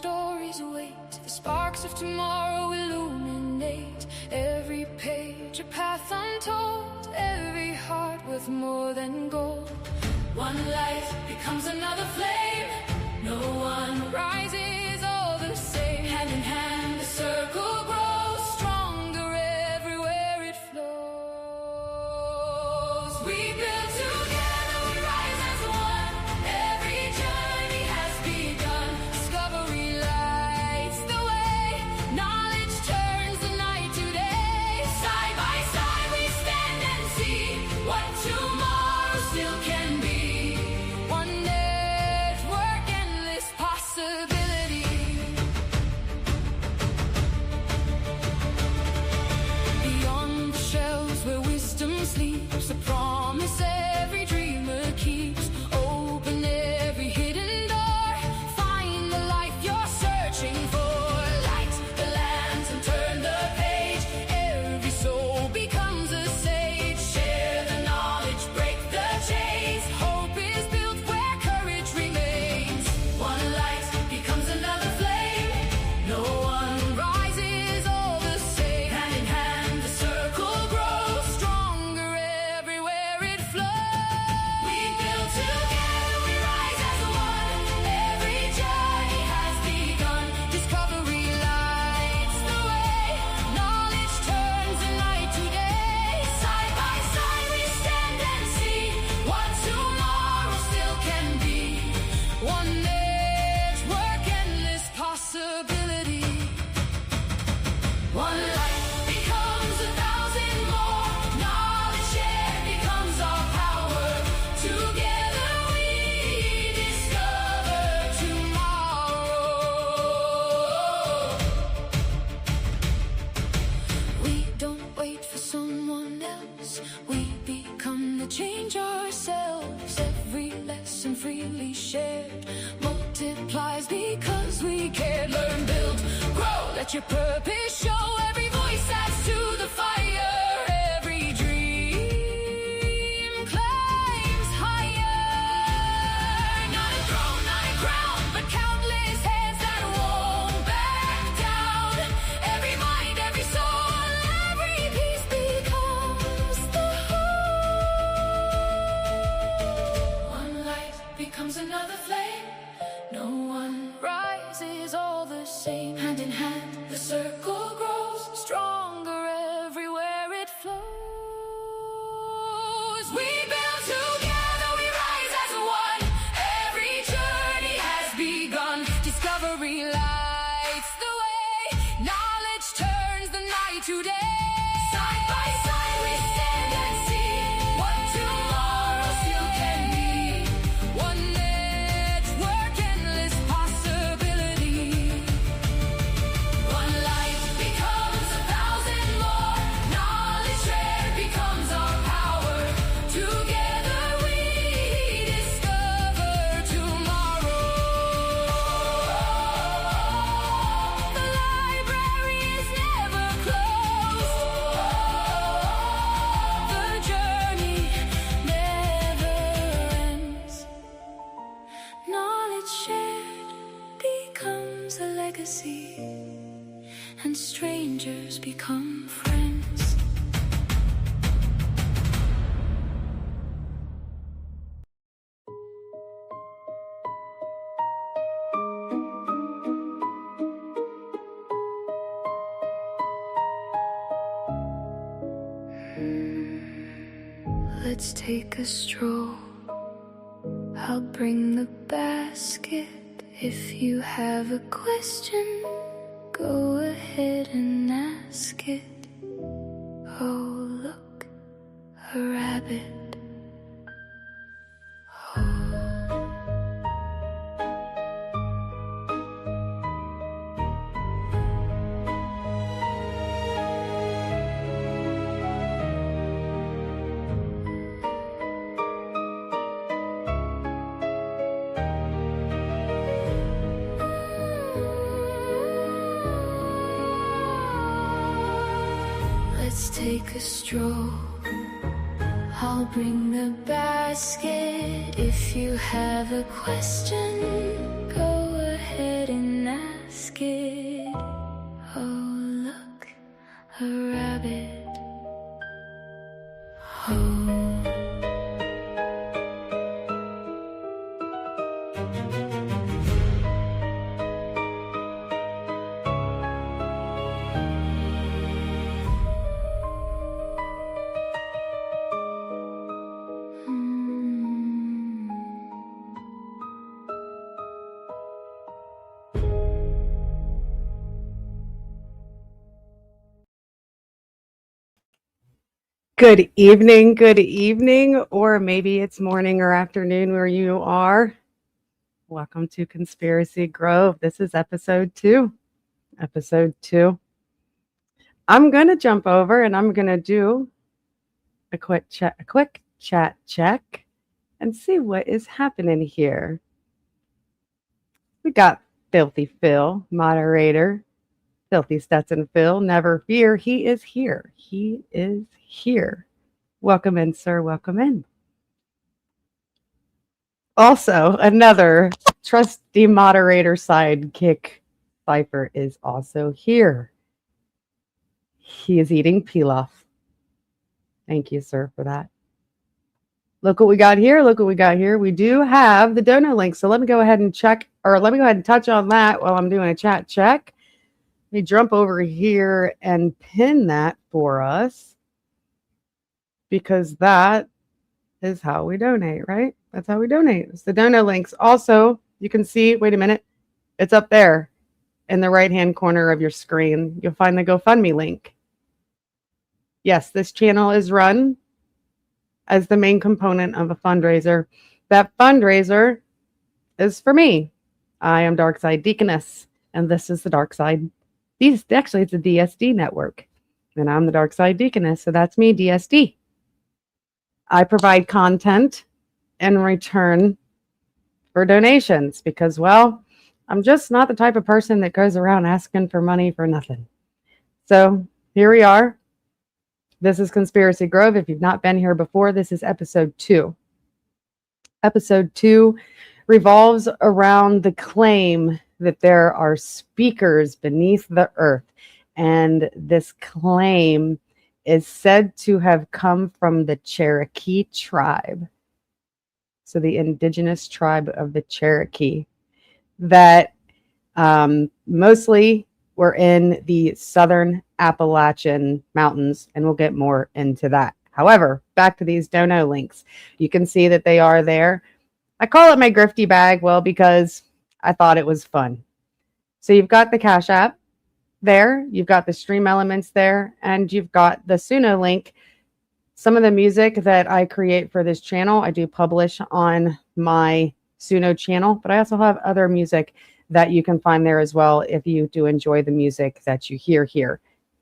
stories wait, the sparks of tomorrow illuminate every page, a path untold, every heart worth more than gold. One life becomes another flame, no one rises all the same. Hand in hand the circle grows, stronger everywhere it flows. We build together, we rise as one, every journey has begun. Discovery lights the way, knowledge turns the night to day. Side by side we stand and see what tomorrow still can be. One network, endless possibility. Beyond the shelves where wisdom sleeps, a promise every dreamer keeps. Open every hidden door, find the life you're searching for. Light the lamps and turn the page, every soul becomes a sage. Share the knowledge, break the chains, hope is built where courage remains. One light becomes another flame, no one rises all the same. Hand in hand the circle grows, stronger everywhere it flows. We build together, we rise as one, every journey has begun. Discovery lights the way, knowledge turns the night to day. Side by side we stand and see what tomorrow still can be. One network, endless possibility. One life becomes 1,000 more, knowledge shared becomes our power. Together we discover tomorrow. We don't wait for someone else, we become the change ourselves. Every lesson freely shared multiplies because we care. Learn, build, grow, let your purpose show. Every voice adds to the fire, every dream climbs higher. Not a throne, not a crown, but countless heads that won't back down. Every mind, every soul, every piece becomes the whole. One light becomes another flame, no one rises all the same. Hand in hand the circle grows, stronger everywhere it flows. We build together, we rise as one, every journey has begun. Discovery lights the way, knowledge turns the night to day. Side by side we stand and see what tomorrow still can be. One network, endless possibility. One life becomes 1,000 more, knowledge shared becomes our power. Together we discover tomorrow. The library is never closed. The journey never ends. Knowledge shared becomes a legacy, and strangers become friends. Let's take a stroll, I'll bring the basket. If you have a question, go ahead and ask it. Oh, look, a rabbit. Let's take a stroll, I'll bring the basket. If you have a question, go ahead and ask. good evening, or maybe it's morning or afternoon where you are. Welcome to Conspiracy Grove. This is episode 2. Episode 2. I'm going to jump over and I'm going to do a quick chat check and see what is happening here. We got Filthy Phil, moderator. Filthy Stetson Phil, never fear, he is here. He is here. Welcome in, sir. Welcome in. Also, another trusty moderator sidekick, Cypher, is also here. He is eating pilaf. Thank you, sir, for that. Look what we got here. Look what we got here. We do have the donor link. So let me go ahead and check, or let me go ahead and touch on that while I'm doing a chat check. Let me jump over here and pin that for us, because that is how we donate, right? That's how we donate. It's the donor links. Also, you can see, wait a minute, it's up there in the right-hand corner of your screen. You'll find the GoFundMe link. Yes, this channel is run as the main component of a fundraiser. That fundraiser is for me. I am Darkside Deaconess, and this is the Darkside. Actually, it's a DSD network, and I'm the Darkside Deaconess, so that's me, DSD. I provide content in return for donations because, well, I'm just not the type of person that goes around asking for money for nothing. So here we are. This is Conspiracy Grove. If you've not been here before, this is episode 2. Episode 2 revolves around the claim that there are speakers beneath the earth. And this claim is said to have come from the Cherokee tribe. So the indigenous tribe of the Cherokee that mostly were in the southern Appalachian mountains, and we'll get more into that. However, back to these dono links. You can see that they are there. I call it my grifty bag, well, because I thought it was fun. So you've got the Cash App there, you've got the stream elements there, and you've got the Suno link. Some of the music that I create for this channel, I do publish on my Suno channel, but I also have other music that you can find there as well if you do enjoy the music that you hear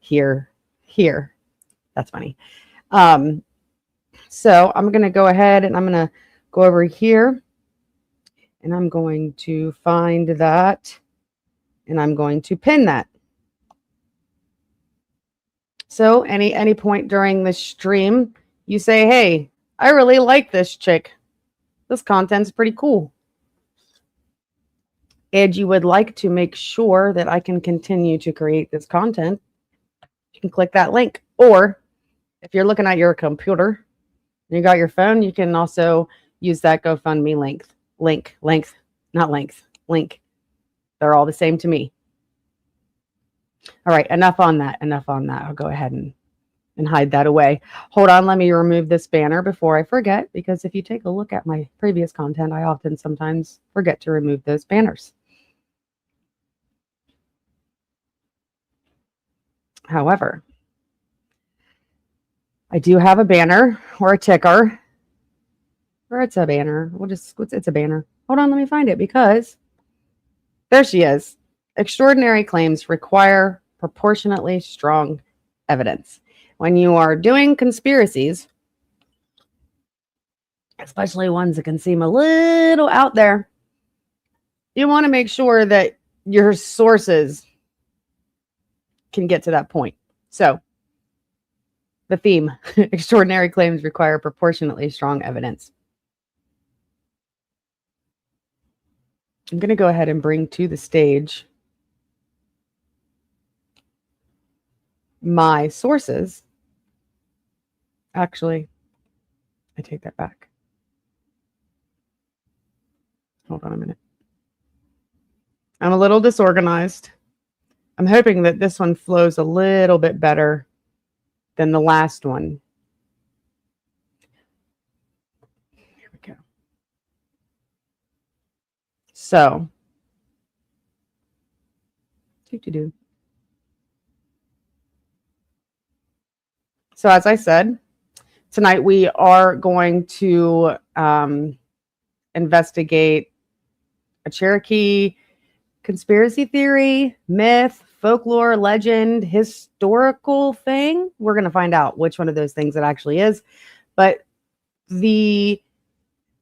here. That's funny. So I'm going to go ahead and I'm going to go over here and I'm going to find that and I'm going to pin that. So any point during the stream, you say, hey, I really like this chick. This content's pretty cool. And you would like to make sure that I can continue to create this content, you can click that link. Or if you're looking at your computer and you got your phone, you can also use that GoFundMe link. They're all the same to me. All right, enough on that. I'll go ahead and hide that away. Hold on, let me remove this banner before I forget, because if you take a look at my previous content, I often sometimes forget to remove those banners. However, I do have a banner or a ticker, or it's a banner. It's a banner. Hold on, let me find it, because there she is. Extraordinary claims require proportionately strong evidence. When you are doing conspiracies, especially ones that can seem a little out there, you want to make sure that your sources can get to that point. So the theme, extraordinary claims require proportionately strong evidence. I'm going to go ahead and bring to the stage my sources. Actually, I take that back. Hold on a minute. I'm a little disorganized. I'm hoping that this one flows a little bit better than the last one. Here we go. So, So as I said, Tonight we are going to investigate a Cherokee conspiracy theory, myth, folklore, legend, historical thing. We're going to find out which one of those things it actually is. But the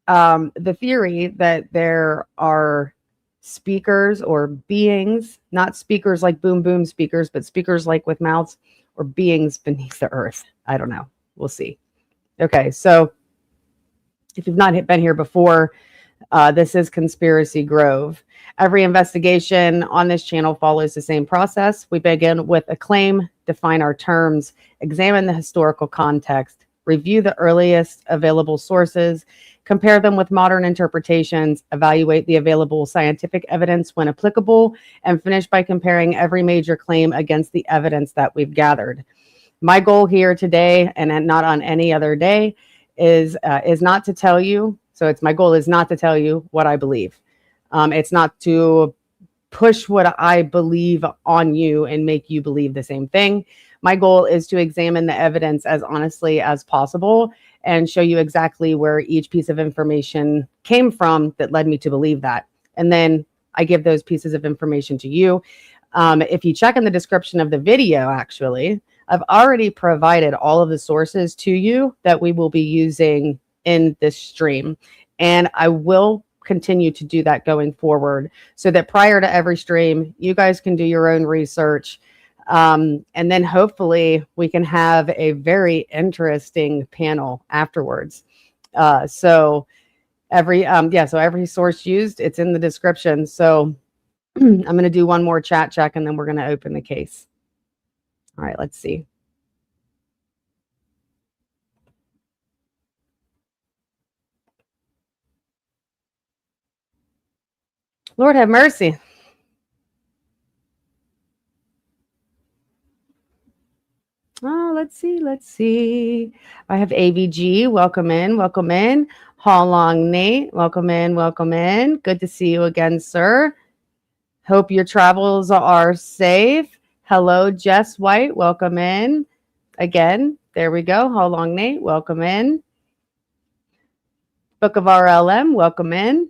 theory that there are speakers or beings, not speakers like boom boom speakers, but speakers like with mouths, or beings beneath the earth. I don't know. We'll see. Okay, so if you've not been here before, this is Conspiracy Grove. Every investigation on this channel follows the same process. We begin with a claim, define our terms, examine the historical context, review the earliest available sources, compare them with modern interpretations, evaluate the available scientific evidence when applicable, and finish by comparing every major claim against the evidence that we've gathered. My goal here today, and not on any other day, is not to tell you. So my goal is not to tell you what I believe. It's not to push what I believe on you and make you believe the same thing. My goal is to examine the evidence as honestly as possible and show you exactly where each piece of information came from that led me to believe that. And then I give those pieces of information to you. If you check in the description of the video, actually, I've already provided all of the sources to you that we will be using in this stream. And I will continue to do that going forward so that prior to every stream, you guys can do your own research. And then hopefully we can have a very interesting panel afterwards. So every source used, it's in the description. So I'm going to do one more chat check and then we're going to open the case. All right, let's see. Lord have mercy. Oh, let's see. I have AVG. Welcome in. Ha Long Nate. Welcome in. Good to see you again, sir. Hope your travels are safe. Hello, Jess White. Welcome in. Again, there we go. Ha Long Nate. Welcome in. Book of RLM. Welcome in.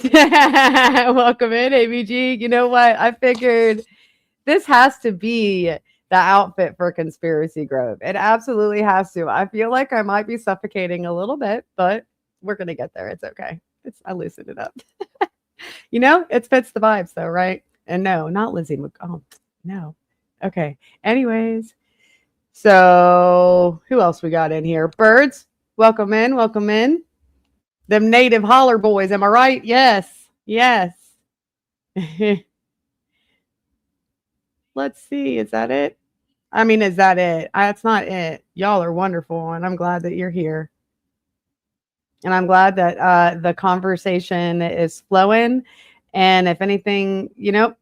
Welcome in, AVG. You know what? I figured this has to be the outfit for Conspiracy Grove. It absolutely has to. I feel like I might be suffocating a little bit, but we're going to get there. It's okay. I loosened it up. You know, it fits the vibes though, right? And no, not Lizzie. Oh, no. Okay. Anyways. So who else we got in here? Birds. Welcome in. Them native holler boys. Am I right? Yes. Let's see. Is that it? I mean, is that it? That's not it. Y'all are wonderful. And I'm glad that you're here. And I'm glad that the conversation is flowing. And if anything, you know,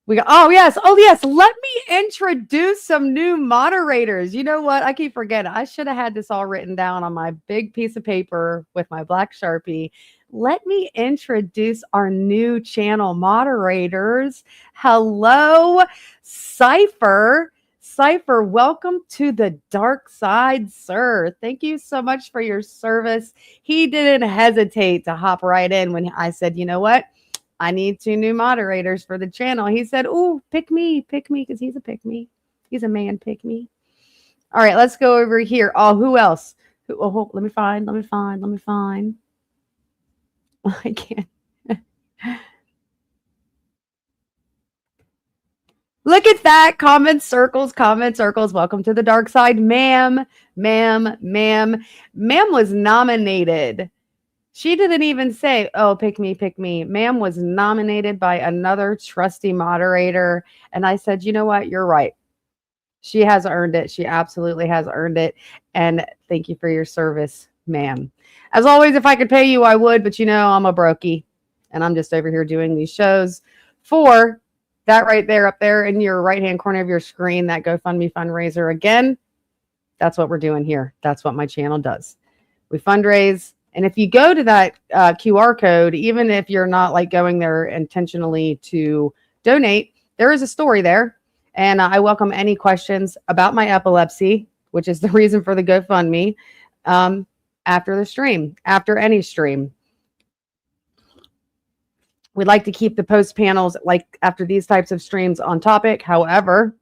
oh yes. Let me introduce some new moderators. You know what? I keep forgetting. I should have had this all written down on my big piece of paper with my black Sharpie. Let me introduce our new channel moderators. Hello, Cypher. Cypher, welcome to the dark side, sir. Thank you so much for your service. He didn't hesitate to hop right in when I said, you know what? I need 2 new moderators for the channel. He said, "Ooh, pick me, because he's a pick me. He's a man pick me." All right, let's go over here. Oh, who else? Let me find. I can't. Look at that. Comment circles. Welcome to the dark side. Ma'am was nominated. She didn't even say, oh, pick me. Ma'am was nominated by another trusty moderator. And I said, you know what? You're right. She has earned it. She absolutely has earned it. And thank you for your service, ma'am. As always, if I could pay you, I would. But, you know, I'm a brokey. And I'm just over here doing these shows for that right there, up there in your right-hand corner of your screen, that GoFundMe fundraiser. Again, that's what we're doing here. That's what my channel does. We fundraise. And if you go to that QR code, even if you're not like going there intentionally to donate, there is a story there. And I welcome any questions about my epilepsy, which is the reason for the GoFundMe, after the stream, after any stream. We'd like to keep the post panels, like after these types of streams, on topic. However,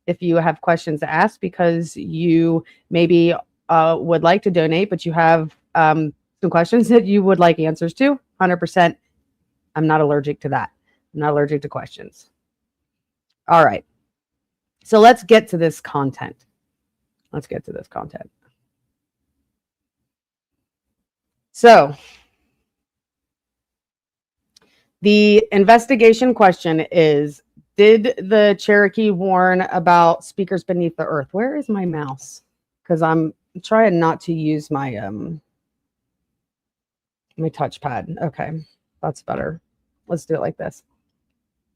if you have questions to ask because you maybe would like to donate, but you have some questions that you would like answers to, 100%, I'm not allergic to that. I'm not allergic to questions. All right. So let's get to this content. Let's get to this content. So the investigation question is, did the Cherokee warn about speakers beneath the earth? Where is my mouse? Because I'm trying not to use my my touchpad. Okay, that's better. Let's do it like this.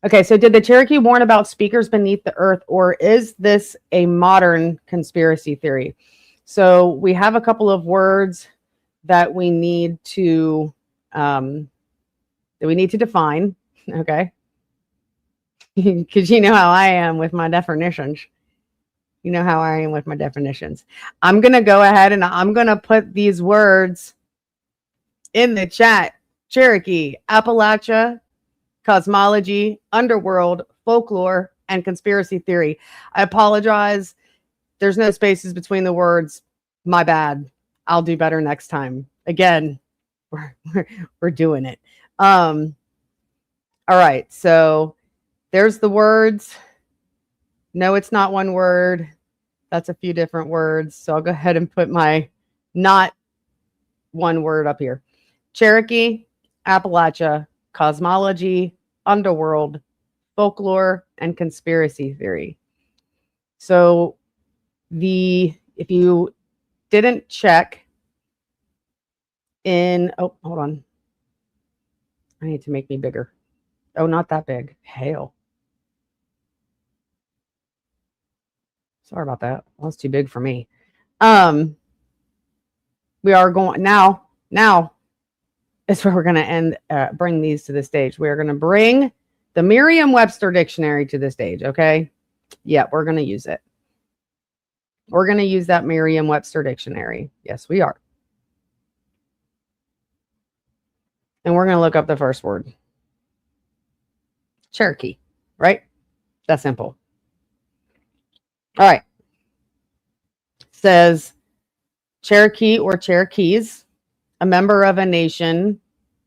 Okay, so did the Cherokee warn about speakers beneath the earth, or is this a modern conspiracy theory? So we have a couple of words that we need to define. Okay, because you know how I am with my definitions. You know how I am with my definitions. I'm gonna go ahead and I'm gonna put these words in the chat: Cherokee, Appalachia, cosmology, underworld, folklore, and conspiracy theory. I apologize. There's no spaces between the words. My bad. I'll do better next time. Again, we're doing it. All right. So there's the words. No, it's not one word. That's a few different words. So I'll go ahead and put my not one word up here: Cherokee, Appalachia, cosmology, underworld, folklore, and conspiracy theory. So if you didn't check in, oh, hold on. I need to make me bigger. Oh, not that big. Hail. Sorry about that. Well, that's too big for me. We are going now is where we're going to end, bring these to the stage. We're going to bring the Merriam-Webster Dictionary to the stage, okay? Yeah, we're going to use it. We're going to use that Merriam-Webster Dictionary. Yes, we are. And we're going to look up the first word. Cherokee, right? That's simple. All right. Says Cherokee or Cherokees, a member of a nation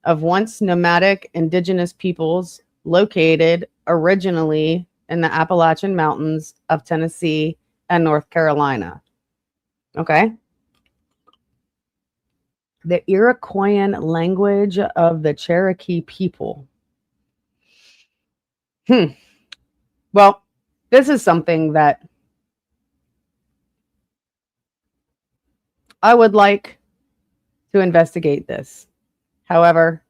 of once nomadic indigenous peoples located originally in the Appalachian Mountains of Tennessee and North Carolina. Okay. The Iroquoian language of the Cherokee people. Well, this is something that I would like to investigate this. However,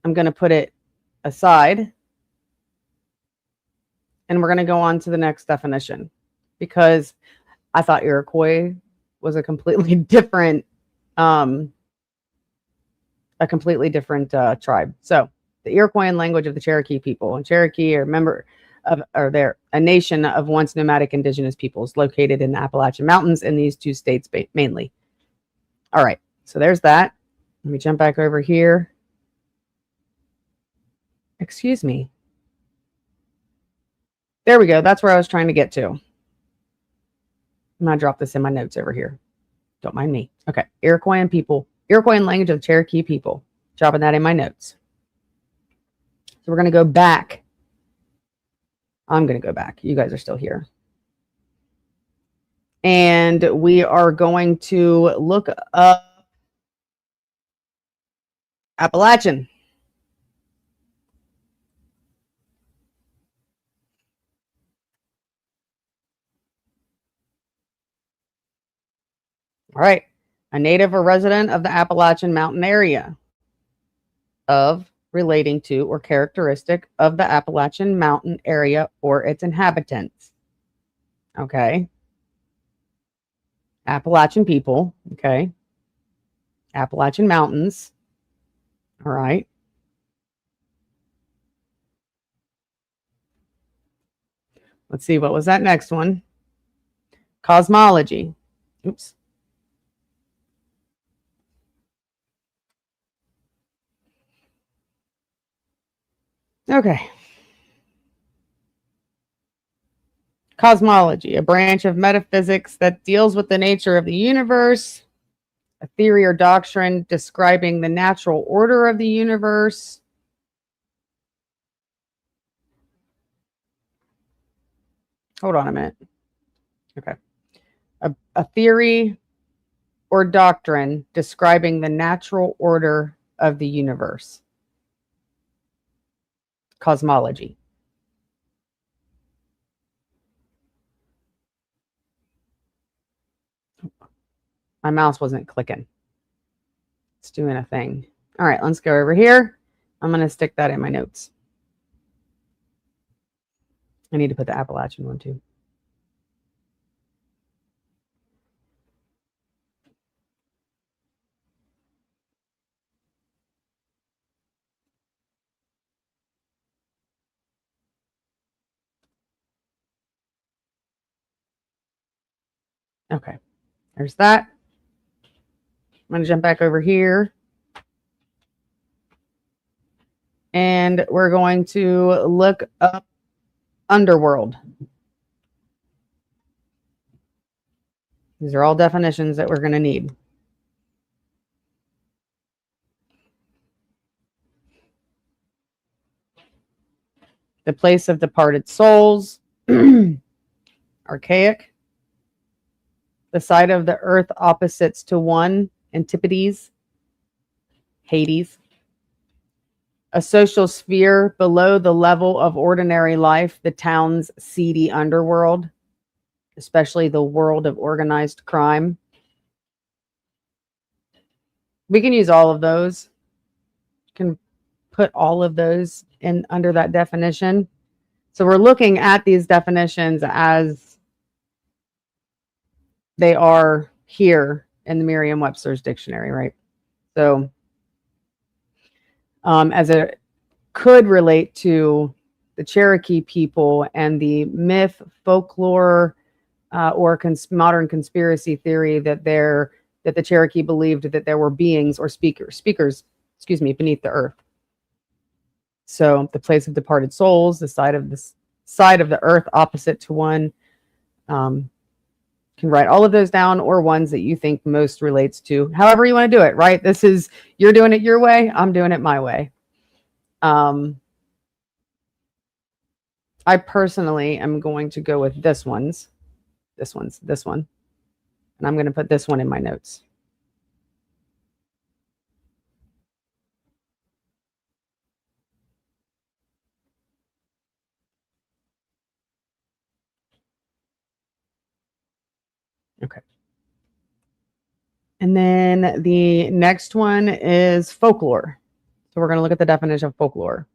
I'm going to put it aside and we're going to go on to the next definition, because I thought Iroquois was a completely different tribe. So the Iroquoian language of the Cherokee people, and Cherokee are member of, or they're a nation of once nomadic indigenous peoples located in the Appalachian Mountains in these two states mainly. All right, so there's that. Let me jump back over here. Excuse me. There we go. That's where I was trying to get to. I'm going to drop this in my notes over here. Don't mind me. Okay. Iroquoian people. Iroquoian language of the Cherokee people. Dropping that in my notes. So we're going to go back. I'm going to go back. You guys are still here. And we are going to look up Appalachian. All right. A native or resident of the Appalachian Mountain area. Of, relating to, or characteristic of the Appalachian Mountain area or its inhabitants. Okay. Appalachian people. Okay. Appalachian Mountains. All right. Let's see, what was that next one? Cosmology. Oops. Okay. Cosmology, a branch of metaphysics that deals with the nature of the universe, a theory or doctrine describing the natural order of the universe. Hold on a minute. Okay. A theory or doctrine describing the natural order of the universe. Cosmology. My mouse wasn't clicking. It's doing a thing. All right, let's go over here. I'm going to stick that in my notes. I need to put the Appalachian one too. Okay, there's that. I'm going to jump back over here. And we're going to look up underworld. These are all definitions that we're going to need. The place of departed souls, archaic. The side of the earth opposites to one, antipodes, Hades. A social sphere below the level of ordinary life, the town's seedy underworld, especially the world of organized crime. We can use all of those. Can put all of those in under that definition. So we're looking at these definitions as they are here in the Merriam-Webster's dictionary, right? So as it could relate to the Cherokee people and the myth, folklore, or modern conspiracy theory that the Cherokee believed that there were beings or speakers, beneath the earth. So the place of departed souls, the side of the earth opposite to one. Can write all of those down, or ones that you think most relates to, however you want to do it, right? You're doing it your way, I'm doing it my way. I personally am going to go with this one, and I'm going to put this one in my notes. Okay. And then the next one is folklore. So we're going to look at the definition of folklore.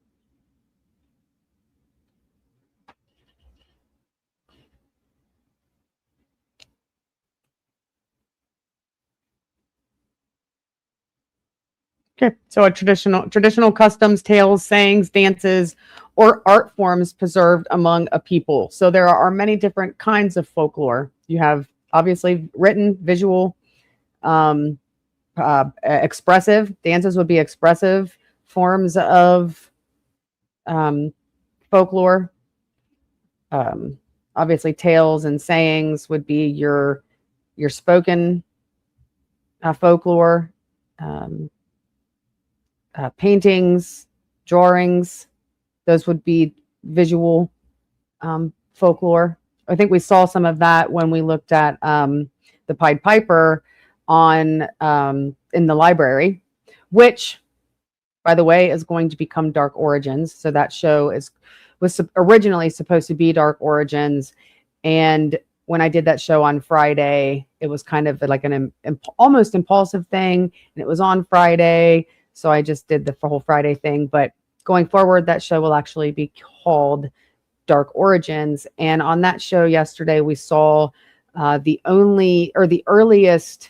Okay, so a traditional customs, tales, sayings, dances, or art forms preserved among a people. So there are many different kinds of folklore. You have obviously written, visual, expressive. Dances would be expressive forms of folklore. Obviously, tales and sayings would be your spoken folklore. Paintings, drawings, those would be visual folklore. I think we saw some of that when we looked at the Pied Piper in the library, which, by the way, is going to become Dark Origins. So that show was originally supposed to be Dark Origins, and when I did that show on Friday, it was kind of like an almost impulsive thing, and it was on Friday. So I just did the whole Friday thing, but going forward, that show will actually be called Dark Origins. And on that show yesterday, we saw the earliest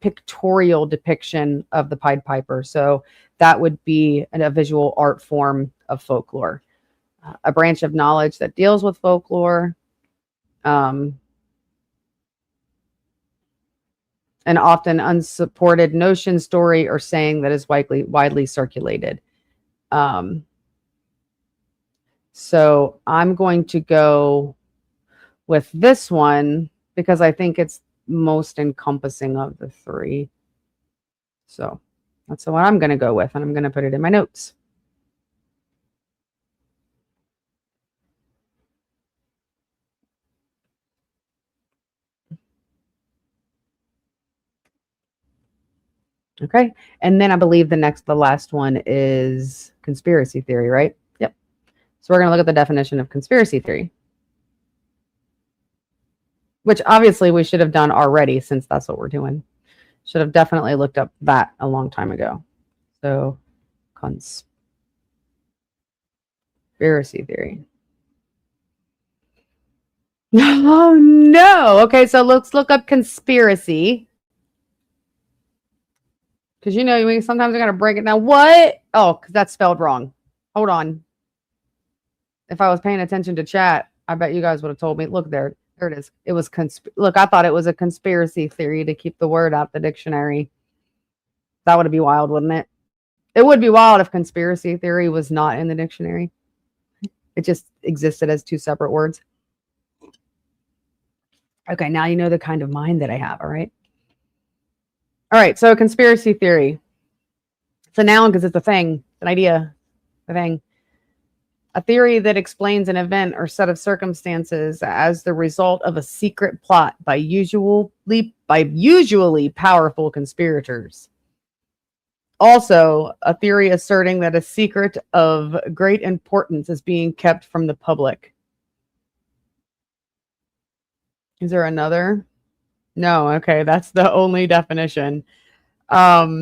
pictorial depiction of the Pied Piper. So that would be a visual art form of folklore. a branch of knowledge that deals with folklore, an often unsupported notion, story, or saying that is widely circulated. So I'm going to go with this one because I think it's most encompassing of the three. So that's the one I'm going to go with, and I'm going to put it in my notes. Okay. And then I believe the last one is conspiracy theory, right? Yep. So we're going to look at the definition of conspiracy theory, which obviously we should have done already since that's what we're doing. Should have definitely looked up that a long time ago. So conspiracy theory. Oh, no. Okay, so let's look up conspiracy. Because, you know, sometimes I got to break it down. What? Oh, because that's spelled wrong. Hold on. If I was paying attention to chat, I bet you guys would have told me. Look there. There it is. It was look, I thought it was a conspiracy theory to keep the word out the dictionary. That would be wild, wouldn't it? It would be wild if conspiracy theory was not in the dictionary. It just existed as two separate words. Okay, now you know the kind of mind that I have, all right? All right, so conspiracy theory. It's a noun because it's a thing, an idea, a thing. A theory that explains an event or set of circumstances as the result of a secret plot by usually powerful conspirators. Also, a theory asserting that a secret of great importance is being kept from the public. Is there another? No, okay, that's the only definition. I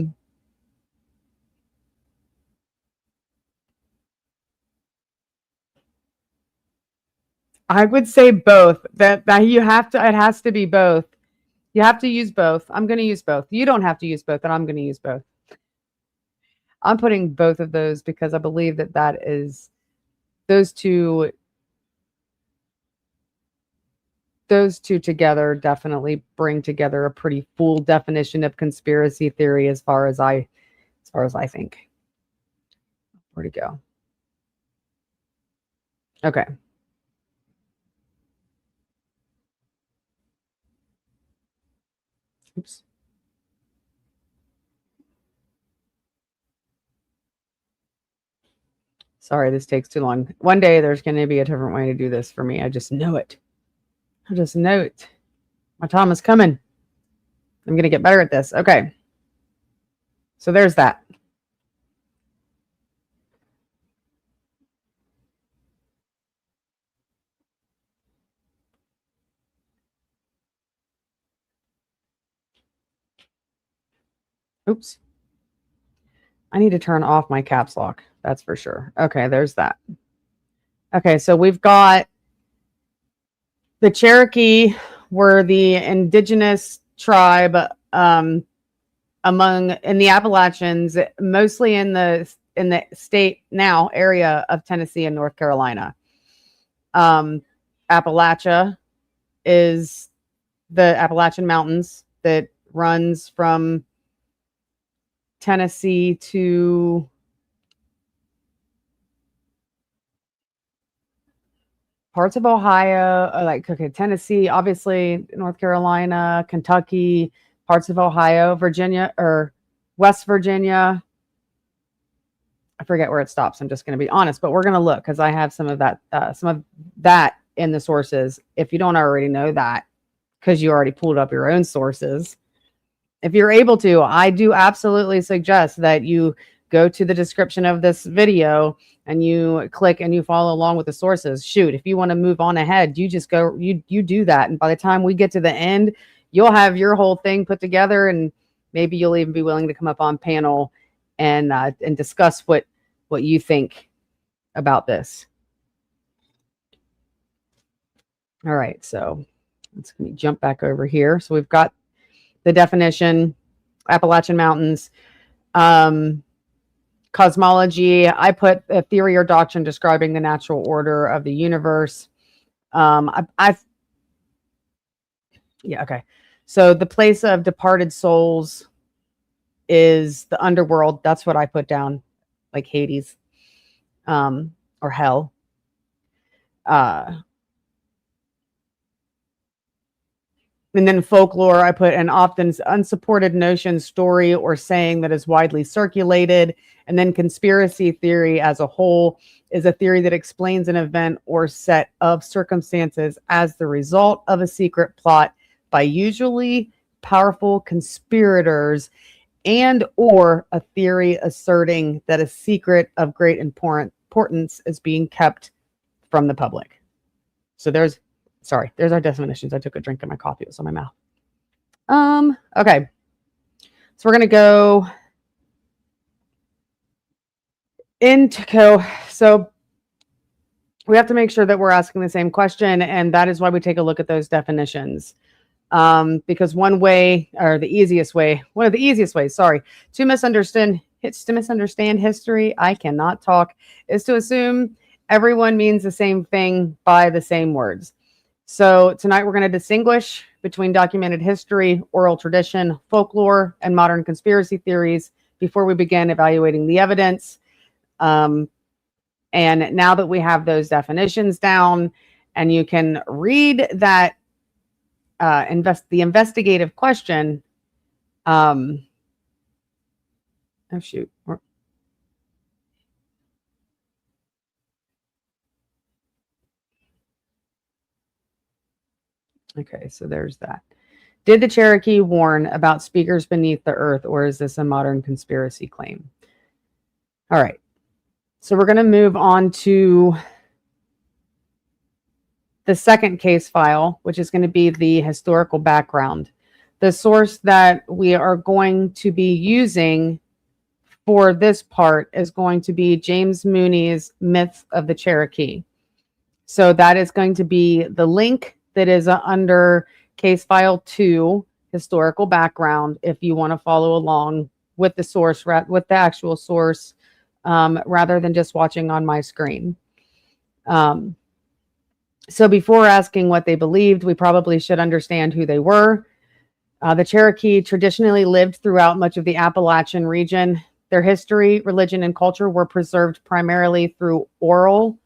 would say both. That you have to, it has to be both. You have to use both. I'm going to use both. You don't have to use both, and I'm going to use both. I'm putting both of those because I believe that is those two together definitely bring together a pretty full definition of conspiracy theory as far as I think. Where'd it go? Okay. Oops. Sorry, this takes too long. One day there's going to be a different way to do this for me. I just know it. I just know it. My time is coming. I'm going to get better at this. Okay. So there's that. Oops. I need to turn off my caps lock. That's for sure. Okay, there's that. Okay, so we've got the Cherokee were the indigenous tribe in the Appalachians, mostly in the state now area of Tennessee and North Carolina. Appalachia is the Appalachian Mountains that runs from Tennessee to parts of Ohio, like okay, Tennessee, obviously North Carolina, Kentucky, parts of Ohio, Virginia, or West Virginia. I forget where it stops. I'm just going to be honest, but we're going to look because I have some of that in the sources. If you don't already know that, because you already pulled up your own sources, if you're able to, I do absolutely suggest that you go to the description of this video and you click and you follow along with the sources. Shoot, if you want to move on ahead, you just go, you do that. And by the time we get to the end, you'll have your whole thing put together, and maybe you'll even be willing to come up on panel and discuss what you think about this. All right, so let's jump back over here. So we've got the definition, Appalachian Mountains. Cosmology, I put a theory or doctrine describing the natural order of the universe. Yeah, okay. So the place of departed souls is the underworld. That's what I put down, like Hades, or hell. And then folklore, I put an often unsupported notion, story, or saying that is widely circulated. And then conspiracy theory as a whole is a theory that explains an event or set of circumstances as the result of a secret plot by usually powerful conspirators, and or a theory asserting that a secret of great importance is being kept from the public. So there's our definitions. I took a drink of my coffee. It was on my mouth. Okay. So we're going to go into, so we have to make sure that we're asking the same question. And that is why we take a look at those definitions. Because one of the easiest ways, to misunderstand history, I cannot talk, is to assume everyone means the same thing by the same words. So tonight we're going to distinguish between documented history, oral tradition, folklore, and modern conspiracy theories before we begin evaluating the evidence. And now that we have those definitions down, and you can read that the investigative question. Oh shoot. Okay, so there's that. Did the Cherokee warn about speakers beneath the earth, or is this a modern conspiracy claim? All right. So we're going to move on to the second case file, which is going to be the historical background. The source that we are going to be using for this part is going to be James Mooney's Myth of the Cherokee. So that is going to be the link that is under case file 2, historical background, if you want to follow along with the source, with the actual source, rather than just watching on my screen. So before asking what they believed, we probably should understand who they were. The Cherokee traditionally lived throughout much of the Appalachian region. Their history, religion, and culture were preserved primarily through oral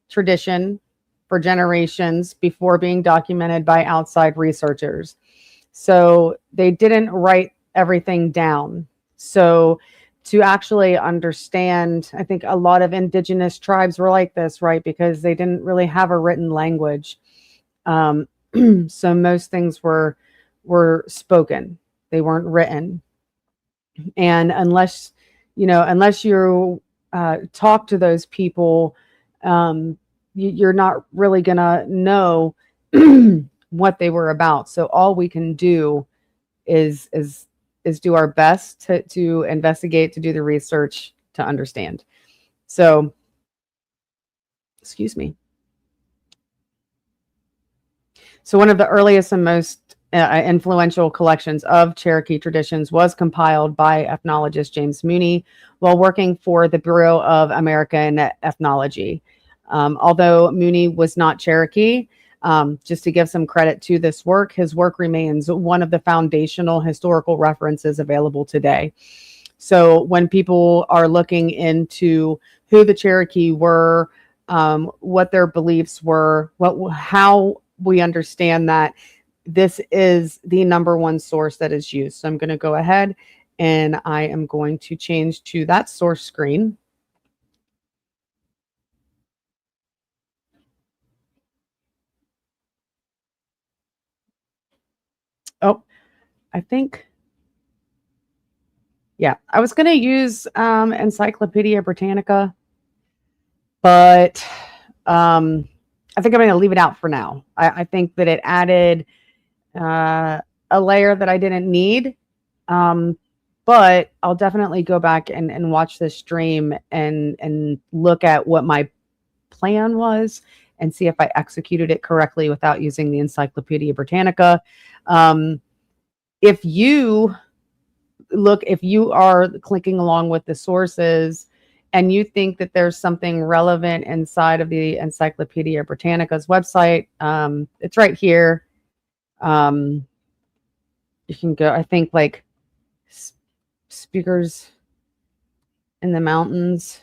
tradition for generations before being documented by outside researchers. So they didn't write everything down. So to actually understand, I think a lot of indigenous tribes were like this, right? Because they didn't really have a written language. So most things were spoken. They weren't written. And unless you talk to those people, you're not really gonna know what they were about. So all we can do is do our best to investigate, to do the research, to understand. So, excuse me. So one of the earliest and most influential collections of Cherokee traditions was compiled by ethnologist James Mooney while working for the Bureau of American Ethnology. Although Mooney was not Cherokee, just to give some credit to this work, his work remains one of the foundational historical references available today. So when people are looking into who the Cherokee were, what their beliefs were, how we understand that, this is the number one source that is used. So I'm going to go ahead and I am going to change to that source screen. Oh, I think, yeah, I was going to use Encyclopaedia Britannica, but I think I'm going to leave it out for now. I think that it added a layer that I didn't need, but I'll definitely go back and watch this stream and look at what my plan was and see if I executed it correctly without using the Encyclopaedia Britannica. If you are clicking along with the sources, and you think that there's something relevant inside of the Encyclopaedia Britannica's website, it's right here. You can go, I think, like speakers in the mountains.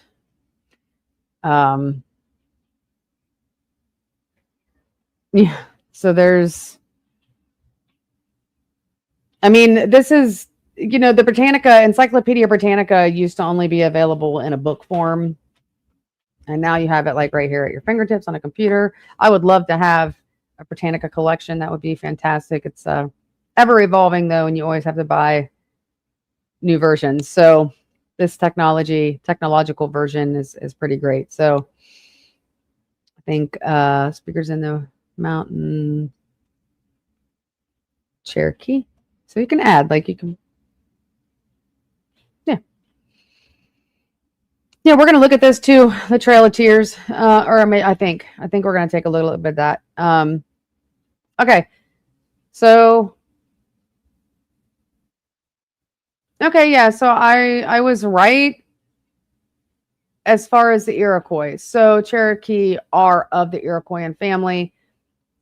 Yeah, so there's, I mean, this is, the Britannica, Encyclopedia Britannica used to only be available in a book form. And now you have it like right here at your fingertips on a computer. I would love to have a Britannica collection. That would be fantastic. It's ever evolving though, and you always have to buy new versions. So this technological version is pretty great. So I think speakers in the mountain, Cherokee. So you can add, like, you can, yeah. Yeah, we're going to look at this too, the Trail of Tears, I think we're going to take a little bit of that. Okay, so, okay, yeah, so I was right as far as the Iroquois. So Cherokee are of the Iroquoian family.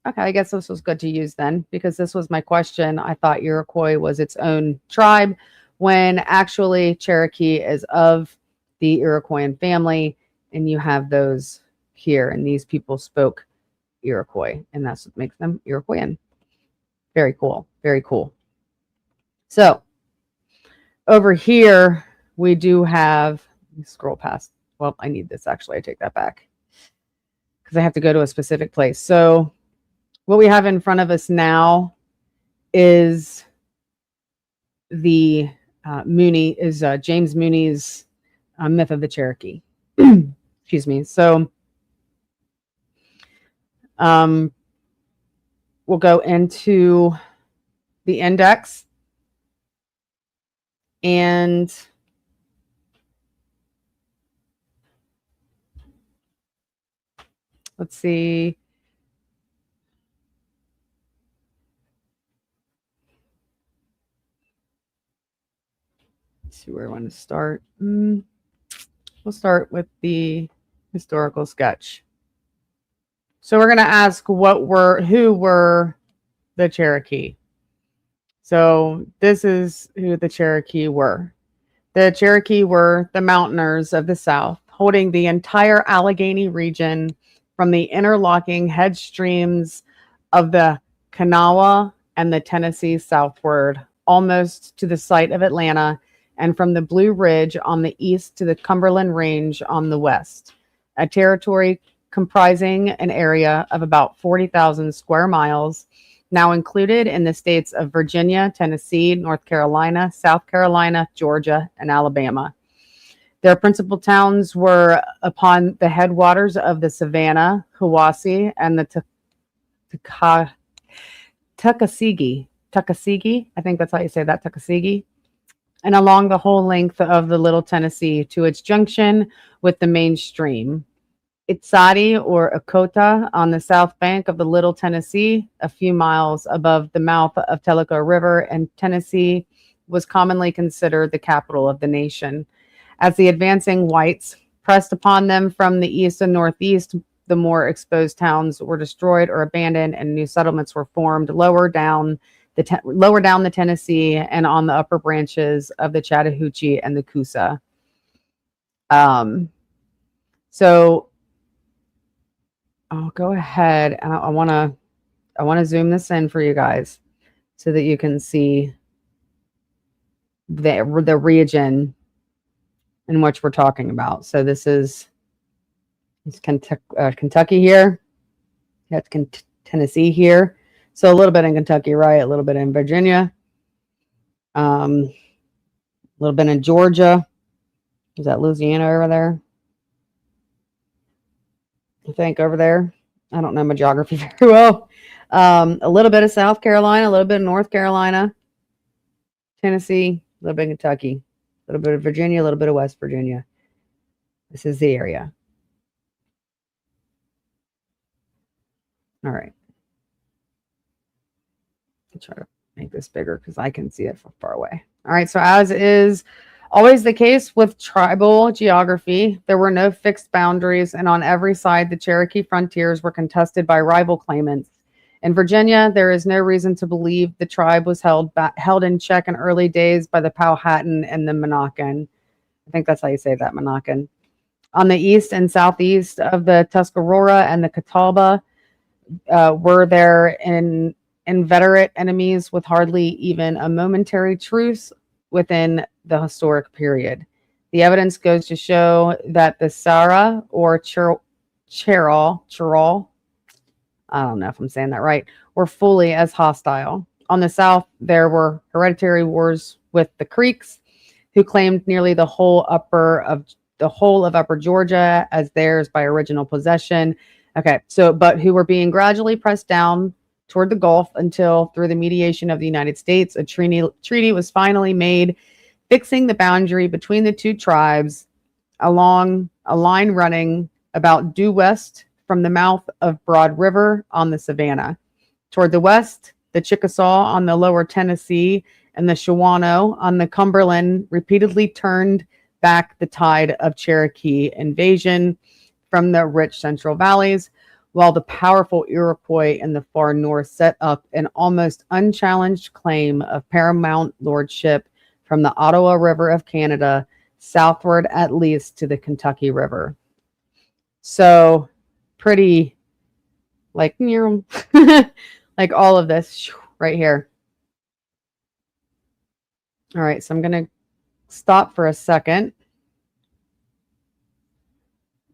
Okay, I guess this was good to use then, because this was my question. I thought Iroquois was its own tribe, when actually Cherokee is of the Iroquoian family, and you have those here, and these people spoke Iroquois, and that's what makes them Iroquoian. Very cool. Very cool. So over here, we do have, let me scroll past. Well, I need this actually. I take that back because I have to go to a specific place. So what we have in front of us now is the Mooney, James Mooney's Myth of the Cherokee. Excuse me. So we'll go into the index, and let's see. Let's see where I want to start. We'll start with the historical sketch. So we're going to ask who were the Cherokee. So this is who the Cherokee were. The Cherokee were the mountaineers of the South, holding the entire Allegheny region from the interlocking head streams of the Kanawha and the Tennessee southward, almost to the site of Atlanta, and from the Blue Ridge on the east to the Cumberland Range on the west, a territory comprising an area of about 40,000 square miles, now included in the states of Virginia, Tennessee, North Carolina, South Carolina, Georgia, and Alabama. Their principal towns were upon the headwaters of the Savannah, Hiwassee, and the Tuckasegee. I think that's how you say that, Tuckasegee. And along the whole length of the Little Tennessee to its junction with the main stream. Itzadi or Okota on the south bank of the Little Tennessee, a few miles above the mouth of Tellico River, and Tennessee was commonly considered the capital of the nation. As the advancing whites pressed upon them from the east and northeast, the more exposed towns were destroyed or abandoned, and new settlements were formed lower down the Tennessee and on the upper branches of the Chattahoochee and the Coosa. So I'll go ahead and I want to zoom this in for you guys so that you can see the region in which we're talking about. So this is Kentucky here. That's Tennessee here. So a little bit in Kentucky, right? A little bit in Virginia. A little bit in Georgia. Is that Louisiana over there? I think over there. I don't know my geography very well. A little bit of South Carolina, a little bit of North Carolina, Tennessee, a little bit of Kentucky, a little bit of Virginia, a little bit of West Virginia. This is the area. All right. I'll try to make this bigger because I can see it from far away. All right. So as is Always the case with tribal geography, there were no fixed boundaries, and on every side, the Cherokee frontiers were contested by rival claimants. In Virginia, there is no reason to believe the tribe was held in check in early days by the Powhatan and the Monacan. I think that's how you say that, Monacan. On the east and southeast of the Tuscarora and the Catawba were there inveterate enemies with hardly even a momentary truce within the historic period. The evidence goes to show that the Sara or Cherokee, I don't know if I'm saying that right, were fully as hostile. On the south, there were hereditary wars with the Creeks, who claimed nearly the whole of Upper Georgia as theirs by original possession. Okay, but who were being gradually pressed down toward the Gulf until, through the mediation of the United States, a treaty was finally made, fixing the boundary between the two tribes along a line running about due west from the mouth of Broad River on the Savannah. Toward the west, the Chickasaw on the lower Tennessee and the Shawano on the Cumberland repeatedly turned back the tide of Cherokee invasion from the rich central valleys, while the powerful Iroquois in the far north set up an almost unchallenged claim of paramount lordship from the Ottawa River of Canada southward at least to the Kentucky River. So pretty like near like all of this right here. All right, so I'm going to stop for a second.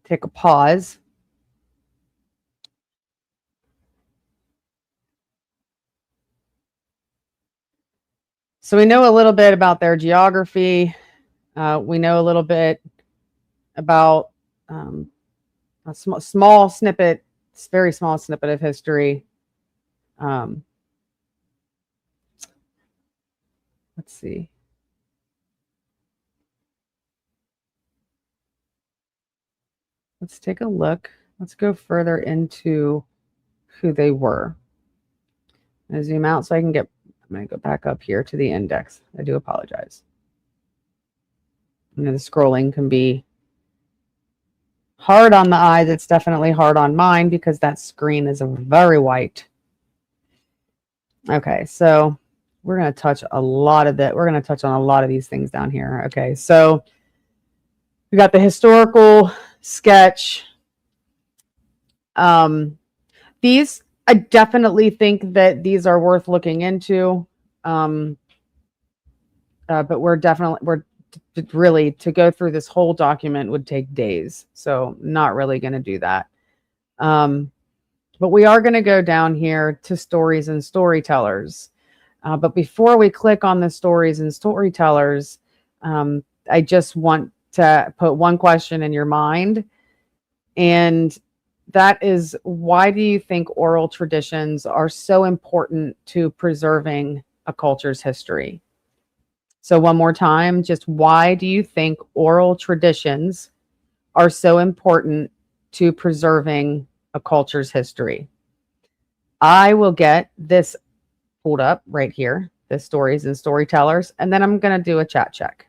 Take a pause. So we know a little bit about their geography. We know a little bit about a small snippet, very small snippet of history. Let's see. Let's take a look. Let's go further into who they were. I'm going to zoom out so I can get, I'm going to go back up here to the index. I do apologize. You know, the scrolling can be hard on the eyes. It's definitely hard on mine because that screen is very white. Okay, so we're going to touch a lot of that. We're going to touch on a lot of these things down here. Okay, so we got the historical sketch. These, I definitely think that these are worth looking into. But we're really, to go through this whole document would take days. So not really going to do that. But we are going to go down here to stories and storytellers. But before we click on the stories and storytellers, I just want to put one question in your mind. And that is, why do you think oral traditions are so important to preserving a culture's history? So one more time, just why do you think oral traditions are so important to preserving a culture's history? I will get this pulled up right here, the stories and storytellers, and then I'm going to do a chat check.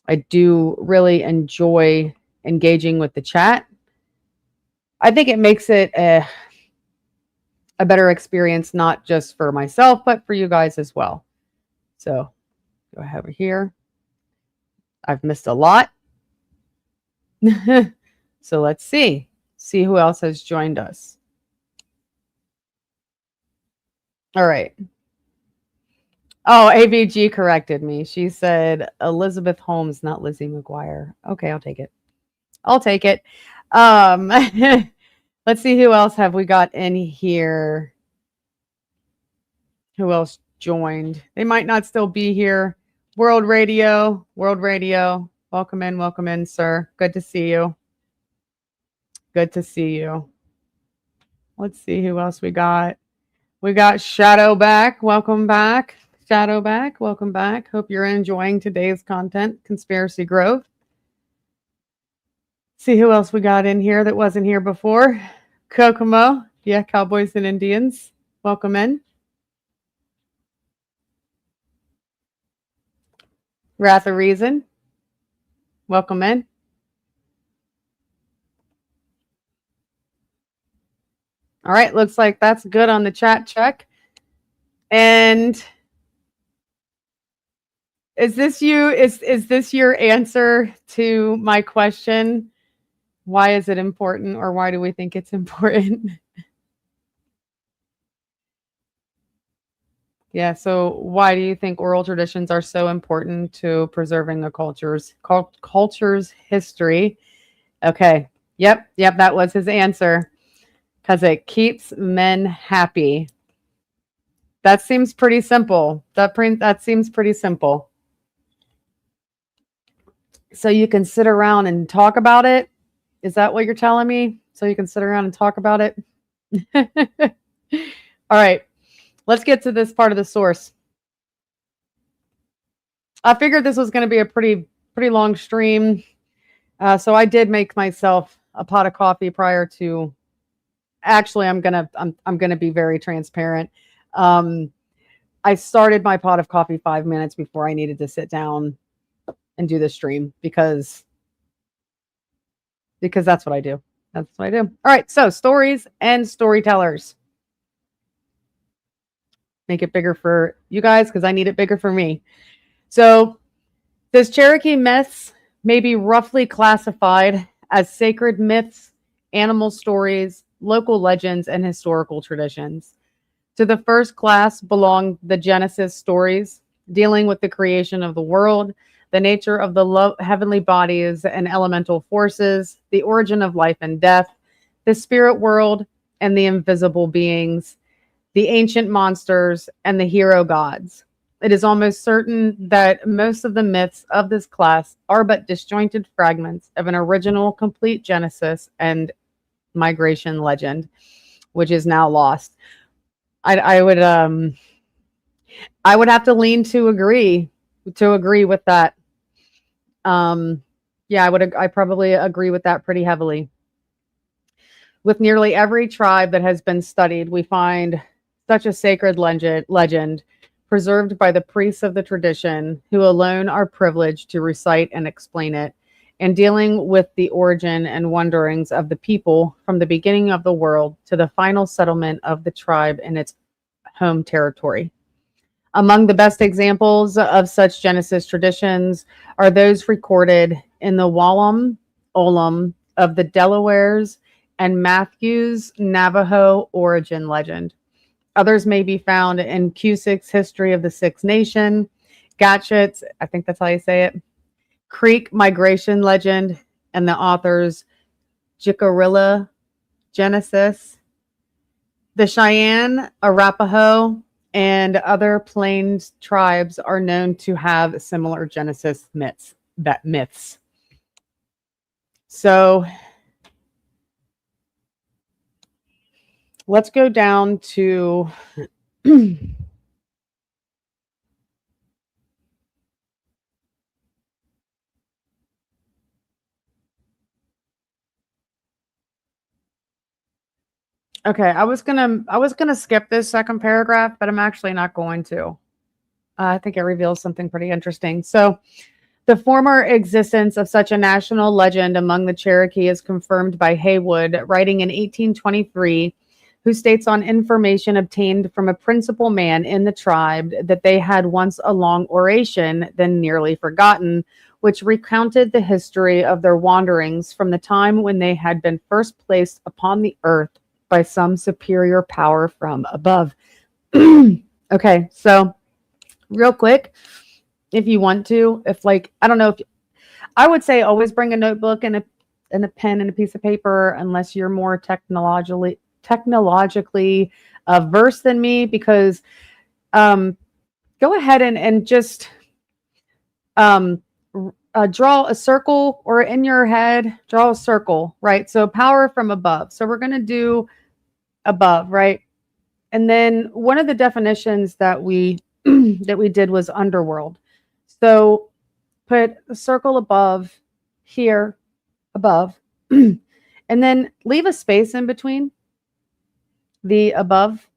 I do really enjoy engaging with the chat. I think it makes it a better experience, not just for myself, but for you guys as well. So go ahead over here. I've missed a lot. So let's see who else has joined us. All right. Oh, AVG corrected me. She said Elizabeth Holmes, not Lizzie McGuire. Okay, I'll take it. I'll take it. Let's see who else have we got in here. Who else joined? They might not still be here. World Radio. Welcome in, sir. Good to see you. Good to see you. Let's see who else we got. We got Shadowback. Welcome back. Shadowback, welcome back. Hope you're enjoying today's content, Conspiracy Grove. See who else we got in here that wasn't here before. Kokomo. Yeah, Cowboys and Indians. Welcome in. Wrath of Reason. Welcome in. All right, looks like that's good on the chat check. And is this you? Is this your answer to my question? Why is it important, or why do we think it's important? Yeah, so why do you think oral traditions are so important to preserving a culture's history? Okay. Yep, that was his answer. Because it keeps men happy. That seems pretty simple. That seems pretty simple. So you can sit around and talk about it? Is that what you're telling me? So you can sit around and talk about it? All right. Let's get to this part of the source. I figured this was going to be a pretty long stream. So I did make myself a pot of coffee prior to. Actually, I'm gonna be very transparent. I started my pot of coffee 5 minutes before I needed to sit down and do the stream because that's what I do. That's what I do. All right, so stories and storytellers. Make it bigger for you guys because I need it bigger for me. So, those Cherokee myths may be roughly classified as sacred myths, animal stories, local legends, and historical traditions. To the first class belong the Genesis stories, dealing with the creation of the world, the nature of the heavenly bodies and elemental forces, the origin of life and death, the spirit world and the invisible beings, the ancient monsters, and the hero gods. It is almost certain that most of the myths of this class are but disjointed fragments of an original complete Genesis and migration legend, which is now lost. I would have to lean to agree with that. Yeah, I probably agree with that pretty heavily. With nearly every tribe that has been studied, we find such a sacred legend preserved by the priests of the tradition, who alone are privileged to recite and explain it, and dealing with the origin and wanderings of the people from the beginning of the world to the final settlement of the tribe in its home territory. Among the best examples of such Genesis traditions are those recorded in the Wallam Olam of the Delawares and Matthew's Navajo origin legend. Others may be found in Cusick's History of the Six Nation, Gatchett's, I think that's how you say it, Creek Migration Legend, and the author's Jicarilla Genesis. The Cheyenne, Arapaho, and other Plains tribes are known to have similar Genesis myths. So let's go down to okay, I was gonna skip this second paragraph, but I'm actually not going to. I think it reveals something pretty interesting. So, the former existence of such a national legend among the Cherokee is confirmed by Haywood, writing in 1823, who states on information obtained from a principal man in the tribe that they had once a long oration, then nearly forgotten, which recounted the history of their wanderings from the time when they had been first placed upon the earth by some superior power from above. Okay, so real quick, if you want to, if like, I don't know, if I would say always bring a notebook and a pen and a piece of paper, unless you're more technologically versed than me, because go ahead and just draw a circle, or in your head, draw a circle, right? So power from above. So we're going to do above, right? And then one of the definitions that we that we did was underworld. So put a circle above here, above, and then leave a space in between the above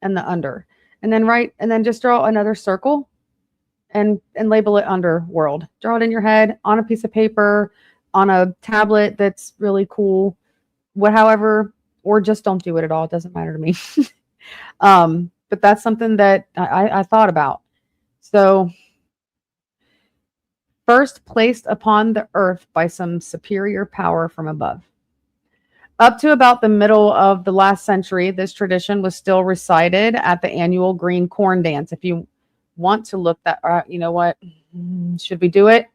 and the under. And then just draw another circle and label it underworld. Draw it in your head on a piece of paper, on a tablet that's really cool, however, or just don't do it at all. It doesn't matter to me. But that's something that I thought about. So, first placed upon the earth by some superior power from above. Up to about the middle of the last century, this tradition was still recited at the annual green corn dance. If you want to look that, you know what? Should we do it?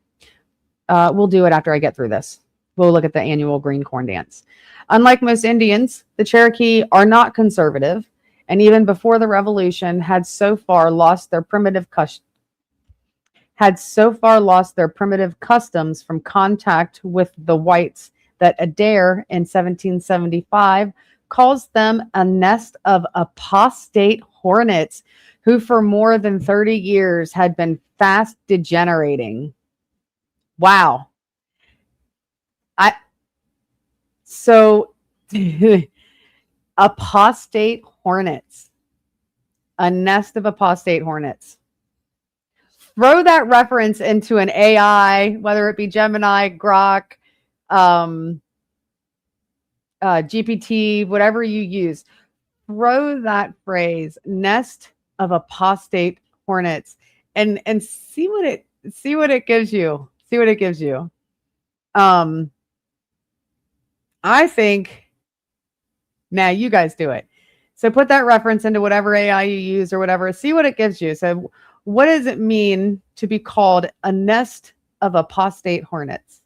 We'll do it after I get through this. We'll look at the annual green corn dance. Unlike most Indians, the Cherokee are not conservative, and even before the revolution had so far lost their primitive customs from contact with the whites that Adair in 1775 calls them a nest of apostate hornets who for more than 30 years had been fast degenerating. Wow. So apostate hornets, a nest of apostate hornets. Throw that reference into an AI, whether it be Gemini, Grok, GPT, whatever you use. Throw that phrase, nest of apostate hornets, and see what it gives you. See what it gives you. I think now you guys do it. So put that reference into whatever AI you use or whatever. See what it gives you. So what does it mean to be called a nest of apostate hornets?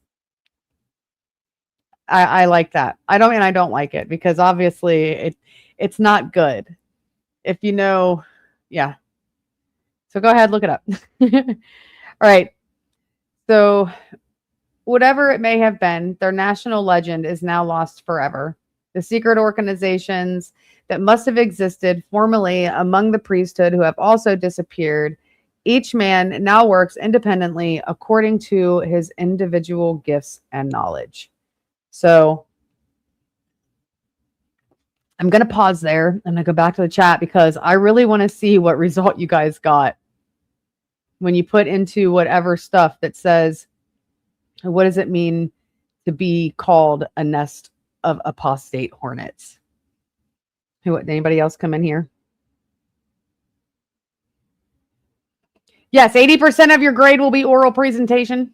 I like that. I don't like it because obviously it's not good. If you know, yeah. So go ahead, look it up. All right. So whatever it may have been, their national legend is now lost forever. The secret organizations that must have existed formerly among the priesthood who have also disappeared. Each man now works independently according to his individual gifts and knowledge. So I'm going to pause there. I'm going to go back to the chat because I really want to see what result you guys got when you put into whatever stuff that says, what does it mean to be called a nest of apostate hornets? Anybody else come in here? Yes, 80% of your grade will be oral presentation.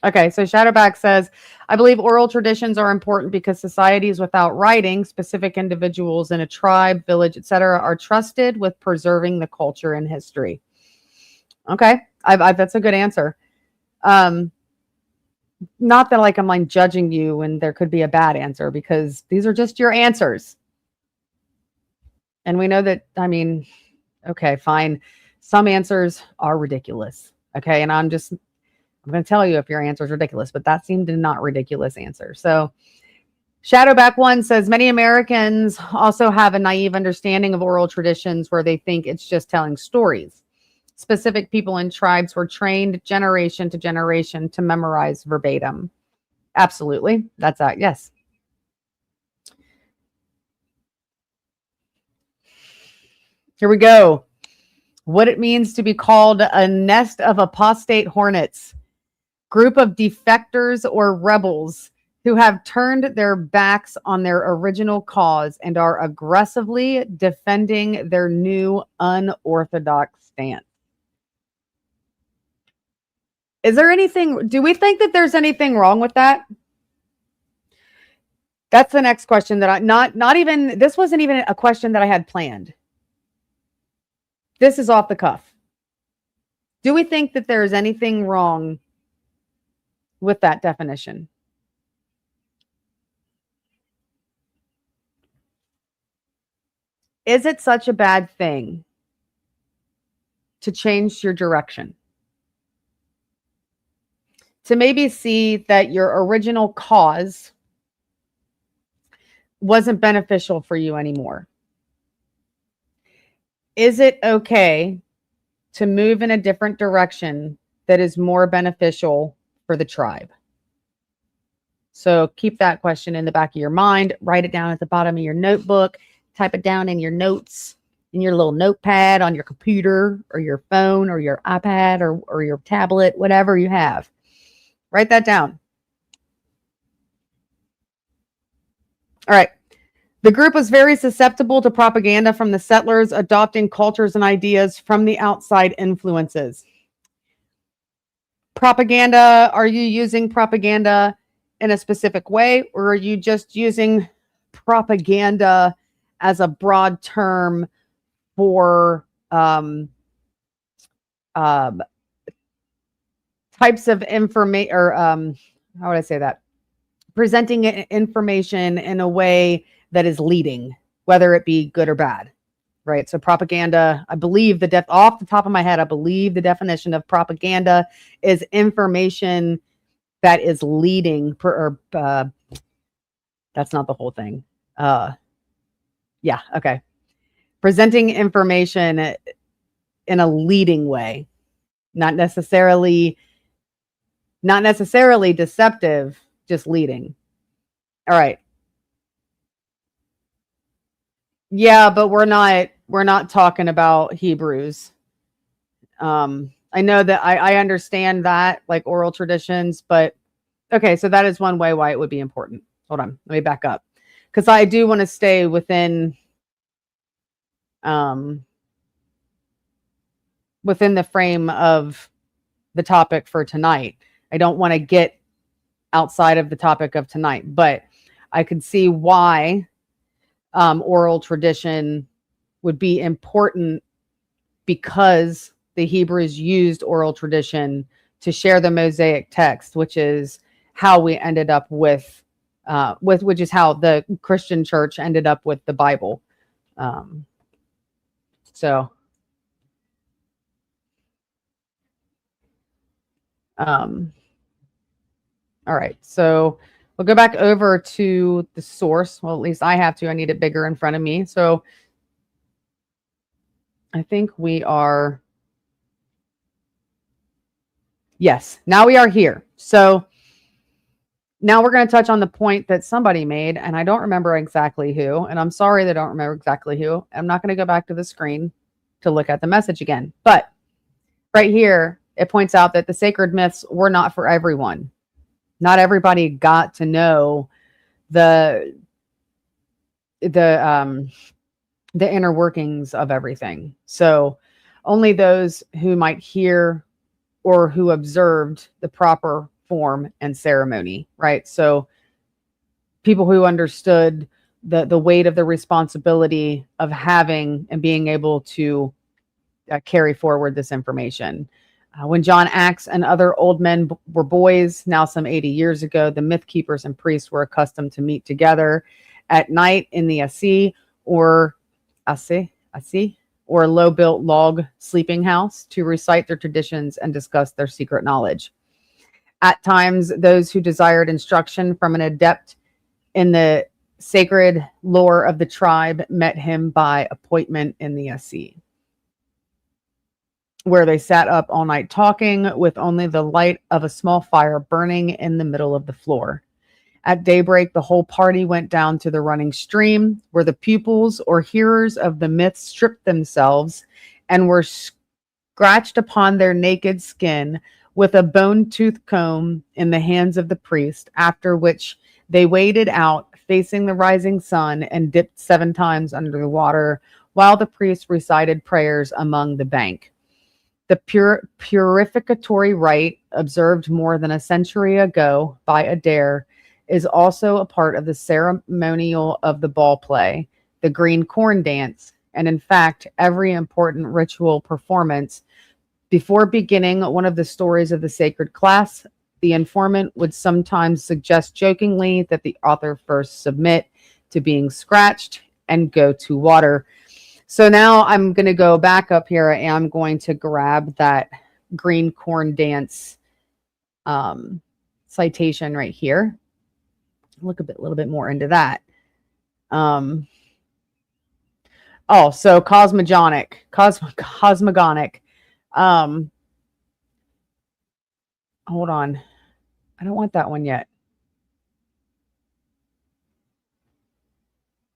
Okay, so Shadowback says, I believe oral traditions are important because societies without writing, specific individuals in a tribe, village, etc., are trusted with preserving the culture and history. Okay, that's a good answer. Not that like I'm like judging you and there could be a bad answer because these are just your answers. And we know that, I mean, okay, fine. Some answers are ridiculous. Okay, and I'm going to tell you if your answer is ridiculous, but that seemed a not ridiculous answer. So Shadowback 1 says, many Americans also have a naive understanding of oral traditions where they think it's just telling stories. Specific people and tribes were trained generation to generation to memorize verbatim. Absolutely. That's that. Yes. Here we go. What it means to be called a nest of apostate hornets. Group of defectors or rebels who have turned their backs on their original cause and are aggressively defending their new unorthodox stance. Do we think that there's anything wrong with that? That's the next question that this wasn't even a question that I had planned. This is off the cuff. Do we think that there is anything wrong with that definition? Is it such a bad thing to change your direction? To maybe see that your original cause wasn't beneficial for you anymore? Is it okay to move in a different direction that is more beneficial for the tribe? So keep that question in the back of your mind. Write it down at the bottom of your notebook. Type it down in your notes. in your little notepad on your computer or your phone or your iPad or your tablet, whatever you have. Write that down. All right. The group was very susceptible to propaganda from the settlers, adopting cultures and ideas from the outside influences. Propaganda, are you using propaganda in a specific way, or are you just using propaganda as a broad term for types of information, or how would I say that? Presenting information in a way that is leading, whether it be good or bad, right? So propaganda, I believe off the top of my head, I believe the definition of propaganda is information that is leading, that's not the whole thing. Yeah, okay. Presenting information in a leading way, not necessarily deceptive, just leading. All right. Yeah, but we're not talking about Hebrews. I know that I understand that, like oral traditions, but okay, so that is one way why it would be important. Hold on, let me back up, because I do want to stay within the frame of the topic for tonight. I don't want to get outside of the topic of tonight, but I could see why oral tradition would be important, because the Hebrews used oral tradition to share the Mosaic text, which is how we ended up with which is how the Christian church ended up with the Bible. So all right, so we'll go back over to the source. Well, at least I have to. I need it bigger in front of me. So I think we are, yes, now we are here. So now we're going to touch on the point that somebody made, and I don't remember exactly who, and I'm sorry that I don't remember exactly who. I'm not going to go back to the screen to look at the message again. But right here, it points out that the sacred myths were not for everyone. Not everybody got to know the inner workings of everything. So only those who might hear or who observed the proper form and ceremony, right? So people who understood the weight of the responsibility of having and being able to carry forward this information. When John Axe and other old men were boys, now some 80 years ago, the myth keepers and priests were accustomed to meet together at night in the Assi or low-built log sleeping house to recite their traditions and discuss their secret knowledge. At times, those who desired instruction from an adept in the sacred lore of the tribe met him by appointment in the Assi, where they sat up all night talking with only the light of a small fire burning in the middle of the floor. At daybreak, the whole party went down to the running stream, where the pupils or hearers of the myth stripped themselves and were scratched upon their naked skin with a bone-toothed comb in the hands of the priest, after which they waded out, facing the rising sun, and dipped 7 times under the water, while the priest recited prayers among the bank. The purificatory rite, observed more than a century ago by Adair, is also a part of the ceremonial of the ball play, the green corn dance, and in fact, every important ritual performance. Before beginning one of the stories of the sacred class, the informant would sometimes suggest jokingly that the author first submit to being scratched and go to water. So now I'm going to go back up here and I'm going to grab that green corn dance citation right here. Look a little bit more into that. So cosmogonic. Hold on. I don't want that one yet.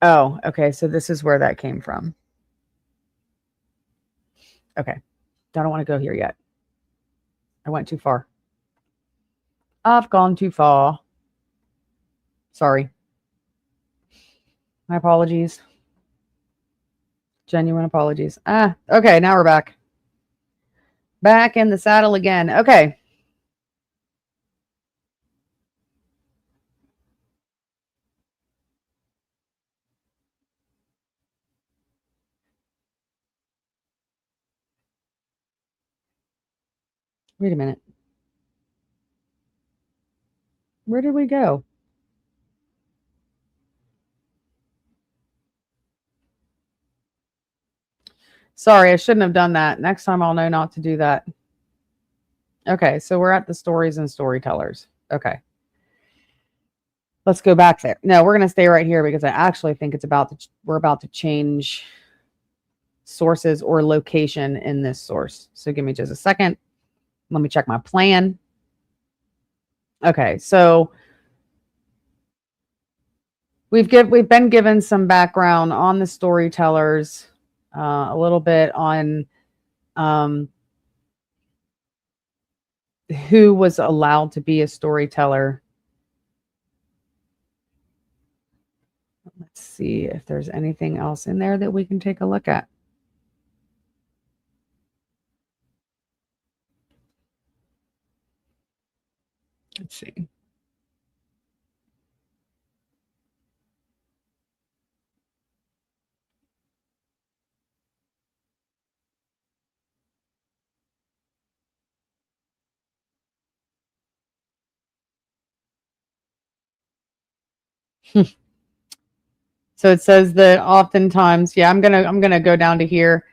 Oh, okay. So this is where that came from. Okay. I don't want to go here yet. I went too far. I've gone too far. Sorry. My apologies. Genuine apologies. Okay, now we're back. Back in the saddle again. Okay. Wait a minute. Where did we go? Sorry, I shouldn't have done that. Next time I'll know not to do that. Okay, so we're at the stories and storytellers. Okay. Let's go back there. No, we're going to stay right here because I actually think we're about to change sources or location in this source. So give me just a second. Let me check my plan. Okay, so we've been given some background on the storytellers, a little bit on who was allowed to be a storyteller. Let's see if there's anything else in there that we can take a look at. Let's see. So it says that oftentimes, yeah, I'm gonna go down to here.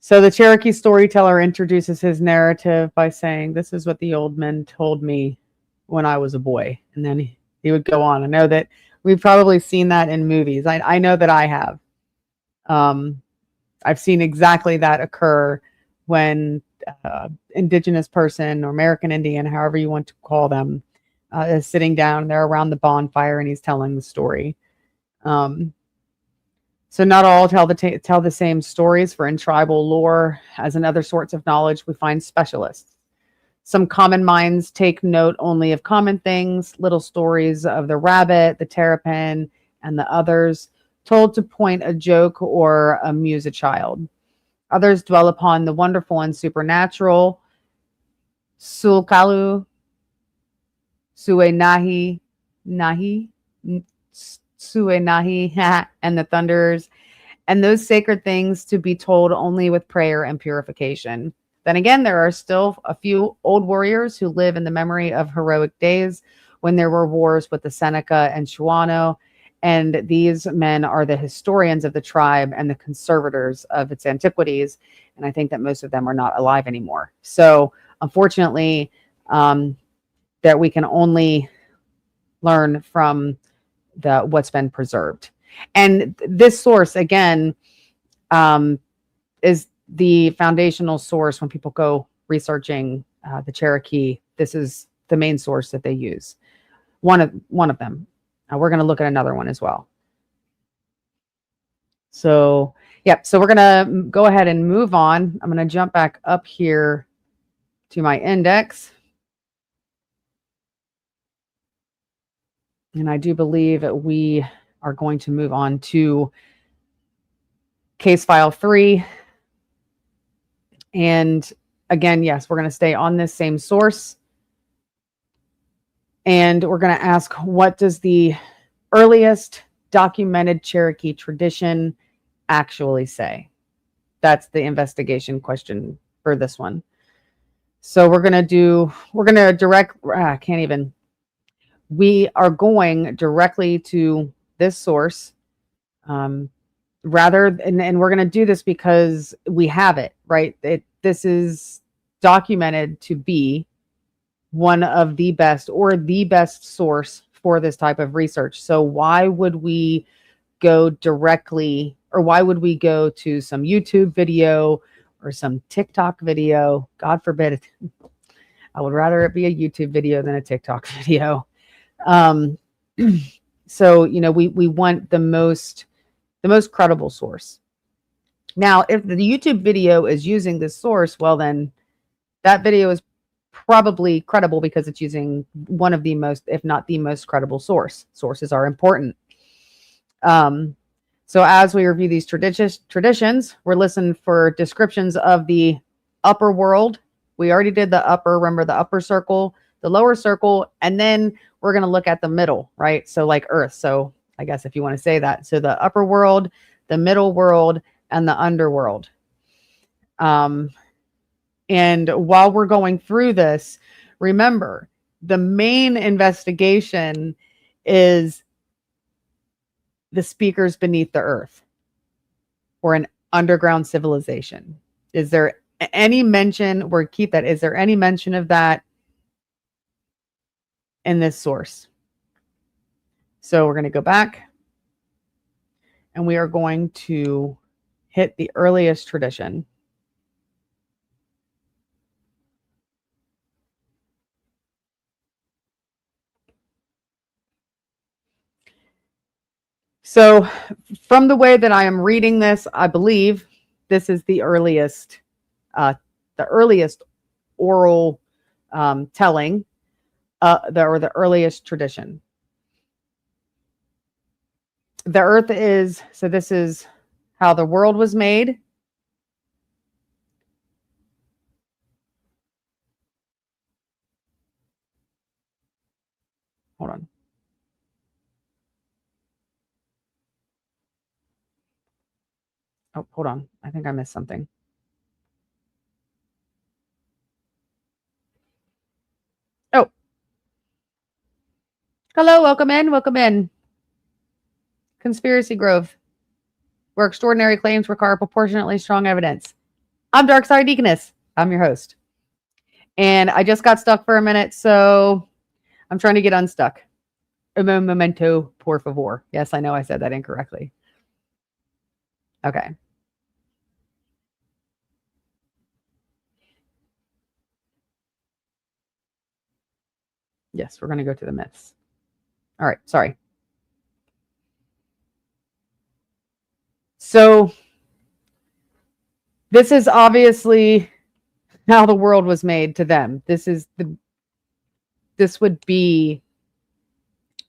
So the Cherokee storyteller introduces his narrative by saying, "This is what the old men told me when I was a boy," and then he would go on. I know that we've probably seen that in movies. I know that I have. I've seen exactly that occur when indigenous person or American Indian, however you want to call them, is sitting down. They're around the bonfire and he's telling the story. So not all tell the same stories. For in tribal lore, as in other sorts of knowledge, we find specialists. Some common minds take note only of common things, little stories of the rabbit, the terrapin, and the others, told to point a joke or amuse a child. Others dwell upon the wonderful and supernatural. Sulkalu, Suenahi, Nahi, Suenahi, and the thunders, and those sacred things to be told only with prayer and purification. Then again, there are still a few old warriors who live in the memory of heroic days when there were wars with the Seneca and Shuano, and these men are the historians of the tribe and the conservators of its antiquities, and I think that most of them are not alive anymore. So unfortunately, that we can only learn from what's been preserved. And this source, again, is the foundational source when people go researching the Cherokee. This is the main source that they use. One of them. We're going to look at another one as well. So, yep. So we're going to go ahead and move on. I'm going to jump back up here to my index. And I do believe that we are going to move on to case file 3. And again, yes, we're going to stay on this same source. And we're going to ask, what does the earliest documented Cherokee tradition actually say? That's the investigation question for this one. So we are going directly to this source. And we're going to do this because we have it, right? This is documented to be one of the best or the best source for this type of research. So why would we go directly, or why would we go to some YouTube video or some TikTok video? God forbid it. I would rather it be a YouTube video than a TikTok video. So, we want the most credible source. Now, if the YouTube video is using this source, well, then that video is probably credible because it's using one of the most, if not the most credible source. Sources are important. So as we review these traditions, we're listening for descriptions of the upper world. We already did the upper, remember the upper circle, the lower circle, and then we're going to look at the middle, right? So like Earth. So I guess if you want to say that. So the upper world, the middle world, and the underworld. And while we're going through this, remember, the main investigation is the speakers beneath the earth or an underground civilization. Is there any mention, or keep that, is there any mention of that in this source? So we're going to go back and we are going to hit the earliest tradition. So from the way that I am reading this, I believe this is the earliest oral telling, or the earliest tradition. The earth is, so this is how the world was made. Hold on. Oh, hold on. I think I missed something. Oh. Hello, welcome in, welcome in. Conspiracy Grove, where extraordinary claims require proportionately strong evidence. I'm Dark Side Deaconess. I'm your host. And I just got stuck for a minute, so I'm trying to get unstuck. Un momento, por favor. Yes, I know I said that incorrectly. Okay. Yes, we're going to go to the myths. All right, sorry. So this is obviously how the world was made to them. This would be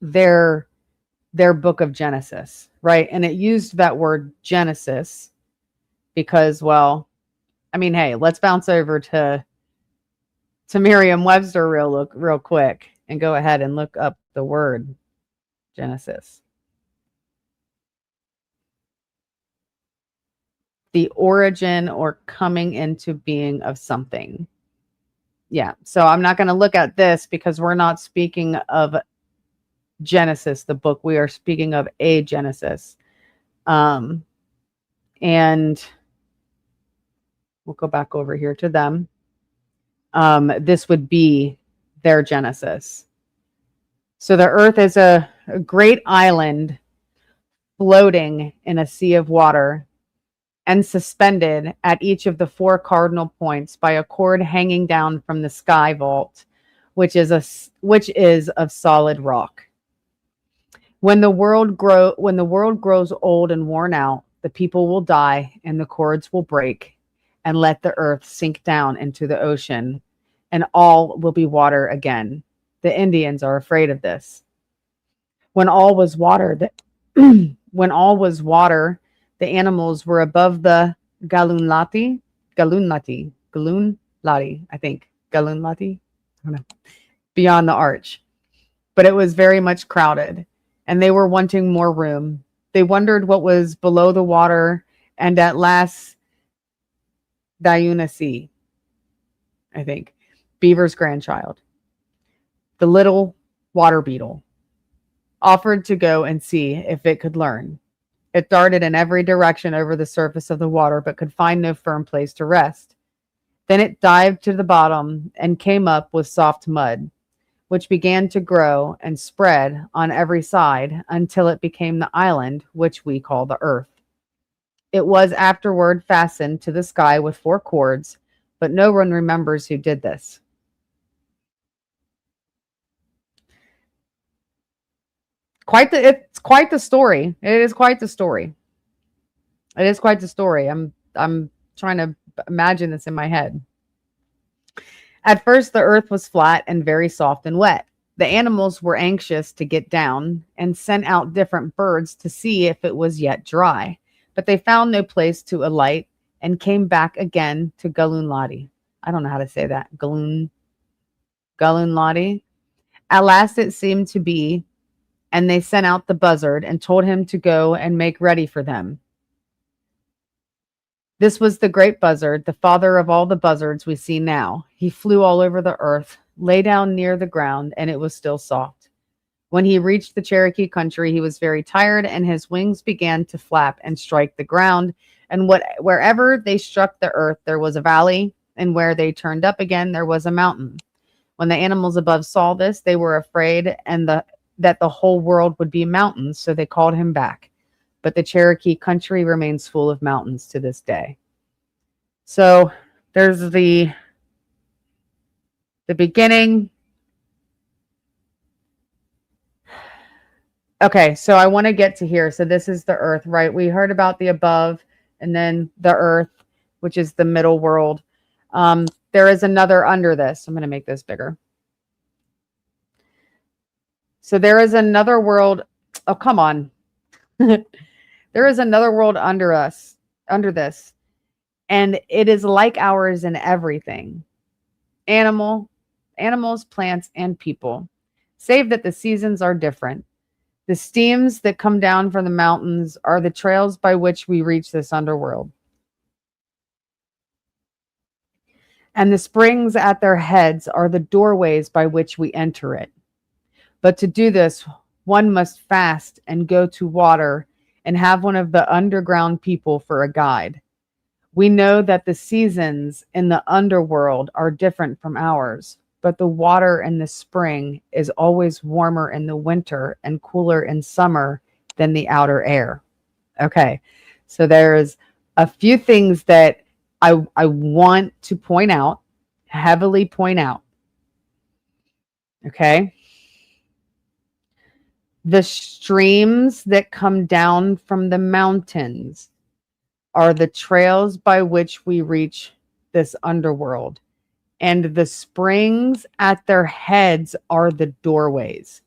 their book of Genesis, right? And it used that word Genesis because, well, I mean, hey, let's bounce over to Merriam-Webster real quick and go ahead and look up the word Genesis. The origin or coming into being of something. Yeah, so I'm not going to look at this because we're not speaking of Genesis, the book. We are speaking of a Genesis. And we'll go back over here to them. This would be their Genesis. So the earth is a great island floating in a sea of water and suspended at each of the four cardinal points by a cord hanging down from the sky vault, which is of solid rock. When the world grows old and worn out, the people will die and the cords will break and let the earth sink down into the ocean, and all will be water again. The Indians are afraid of this. When all was water, the animals were above the Galunlati, I think. Galunlati? I don't know. Beyond the arch. But it was very much crowded, and they were wanting more room. They wondered what was below the water, and at last, Dionysi, I think, Beaver's grandchild, the little water beetle, offered to go and see if it could learn. It darted in every direction over the surface of the water, but could find no firm place to rest. Then it dived to the bottom and came up with soft mud, which began to grow and spread on every side until it became the island, which we call the earth. It was afterward fastened to the sky with four cords, but no one remembers who did this. It's quite the story. It is quite the story. It is quite the story. I'm I'm trying to imagine this in my head. At first, the earth was flat and very soft and wet. The animals were anxious to get down and sent out different birds to see if it was yet dry, but they found no place to alight and came back again to Galunlati. I don't know how to say that. Galunlati. At last it seemed to be, and they sent out the buzzard and told him to go and make ready for them. This was the great buzzard, the father of all the buzzards we see now. He flew all over the earth, lay down near the ground, and it was still soft. When he reached the Cherokee country, he was very tired, and his wings began to flap and strike the ground. And wherever they struck the earth, there was a valley, and where they turned up again, there was a mountain. When the animals above saw this, they were afraid that the whole world would be mountains, so they called him back. But the Cherokee country remains full of mountains to this day. So there's the beginning. Okay, so I want to get to here. So this is the earth, right? We heard about the above and then the earth, which is the middle world. There is another under this. I'm going to make this bigger. So there is another world. Oh, come on. There is another world under us, under this, and it is like ours in everything. Animals, plants, and people, save that the seasons are different. The steams that come down from the mountains are the trails by which we reach this underworld. And the springs at their heads are the doorways by which we enter it. But to do this, one must fast and go to water and have one of the underground people for a guide. We know that the seasons in the underworld are different from ours, but the water in the spring is always warmer in the winter and cooler in summer than the outer air. Okay, so there's a few things that I want to point out, heavily point out. Okay. The streams that come down from the mountains are the trails by which we reach this underworld. And the springs at their heads are the doorways.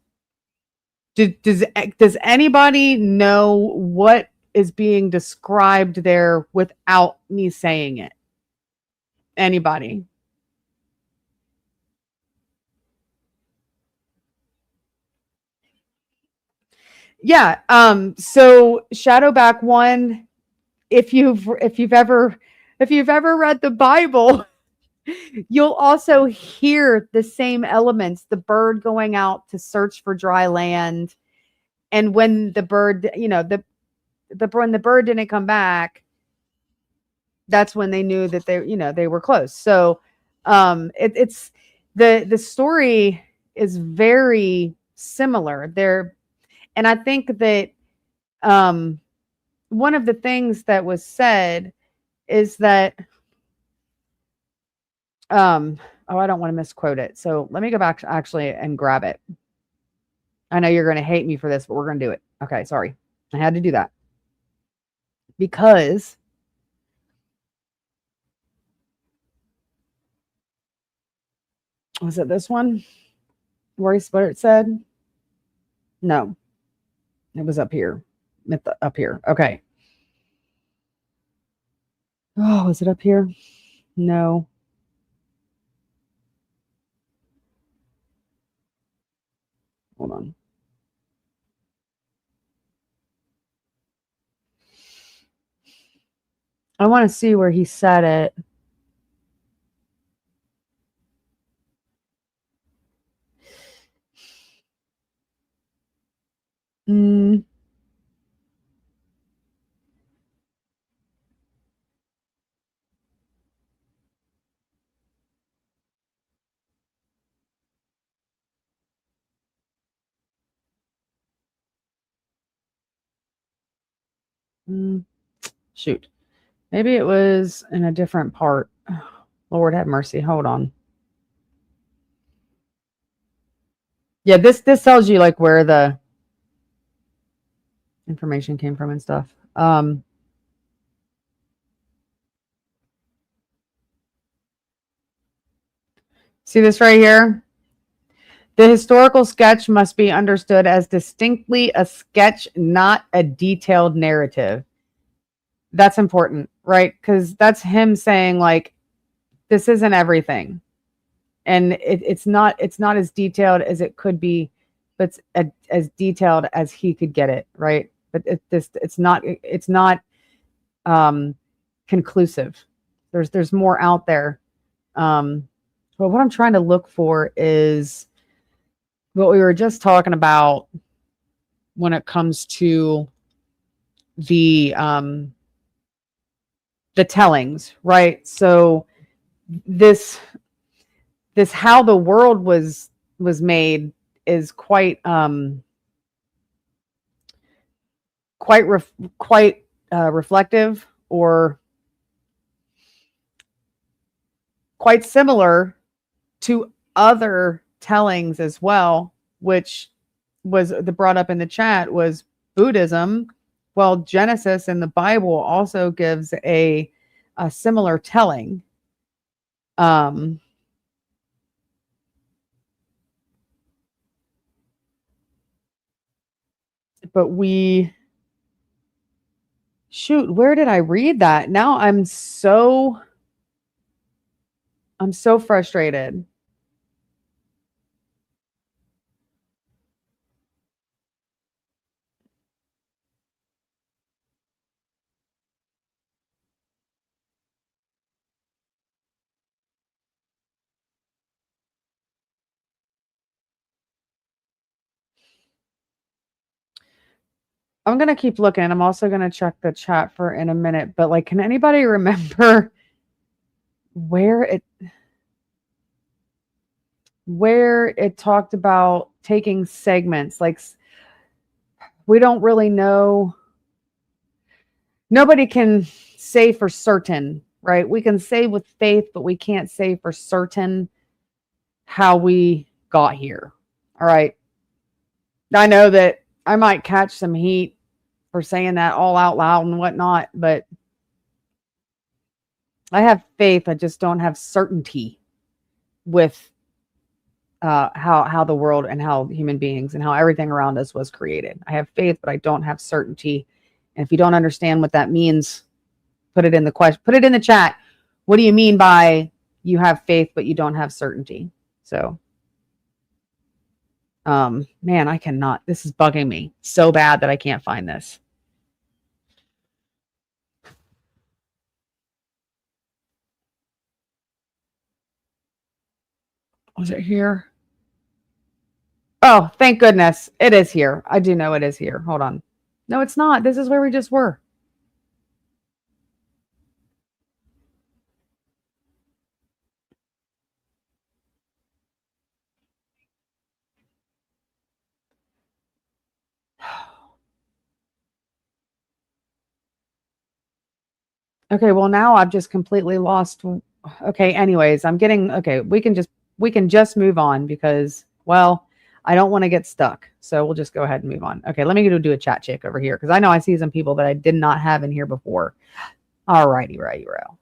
Does anybody know what is being described there without me saying it? Anybody? Yeah. So Shadowback 1, if you've ever read the Bible, you'll also hear the same elements, the bird going out to search for dry land. And when the bird, when the bird didn't come back, that's when they knew that they were close. So it's the story is very similar there. And I think that one of the things that was said is that, I don't want to misquote it. So let me go back actually and grab it. I know you're going to hate me for this, but we're going to do it. Okay, sorry. I had to do that. Because was it this one? Where it said? No. It was up here. Up here. Okay. Oh, is it up here? No. Hold on. I want to see where he said it. Shoot. Maybe it was in a different part. Lord have mercy. Hold on. Yeah, this tells you like where the information came from and stuff. See this right here? The historical sketch must be understood as distinctly a sketch, not a detailed narrative. That's important, right? Because that's him saying, like, this isn't everything. And it's not as detailed as it could be, but it's as detailed as he could get it, right? But it's not conclusive. There's more out there. But what I'm trying to look for is what we were just talking about when it comes to the tellings, right? So this how the world was made is quite reflective, or quite similar to other tellings as well, which was brought up in the chat, was Buddhism. Well, Genesis in the Bible also gives a similar telling. But where did I read that? Now I'm so frustrated. I'm going to keep looking. I'm also going to check the chat for in a minute, but like, can anybody remember where it talked about taking segments? Like, we don't really know. Nobody can say for certain, right? We can say with faith, but we can't say for certain how we got here. All right. I know that I might catch some heat for saying that all out loud and whatnot, but I have faith. I just don't have certainty with how the world and how human beings and how everything around us was created. I have faith, but I don't have certainty. And if you don't understand what that means, put it in the chat. What do you mean by you have faith, but you don't have certainty? So, man, I cannot. This is bugging me so bad that I can't find this. Was it here? Oh, thank goodness. It is here. I do know it is here. Hold on. No, it's not. This is where we just were. Okay, well now I've just completely lost. Okay, anyways, okay, we can just move on because, well, I don't want to get stuck. So we'll just go ahead and move on. Okay, let me go do a chat check over here because I know I see some people that I did not have in here before. All righty, Ro.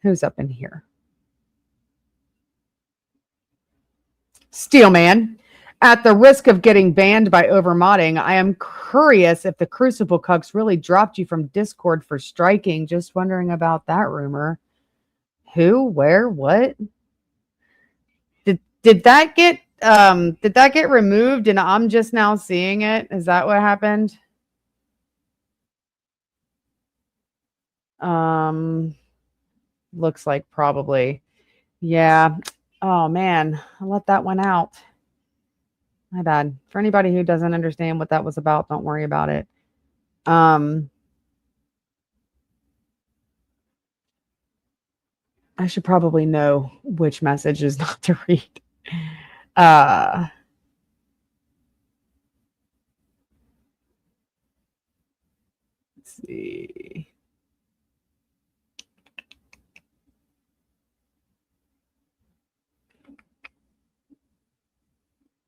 Who's up in here? Steelman. At the risk of getting banned by overmodding, I am curious if the Crucible Cucks really dropped you from Discord for striking. Just wondering about that rumor. Who? Where? What? Did that get removed and I'm just now seeing it? Is that what happened? Looks like probably. Yeah. Oh man, I let that one out. My bad. For anybody who doesn't understand what that was about, don't worry about it. I should probably know which messages not to read. Let's see.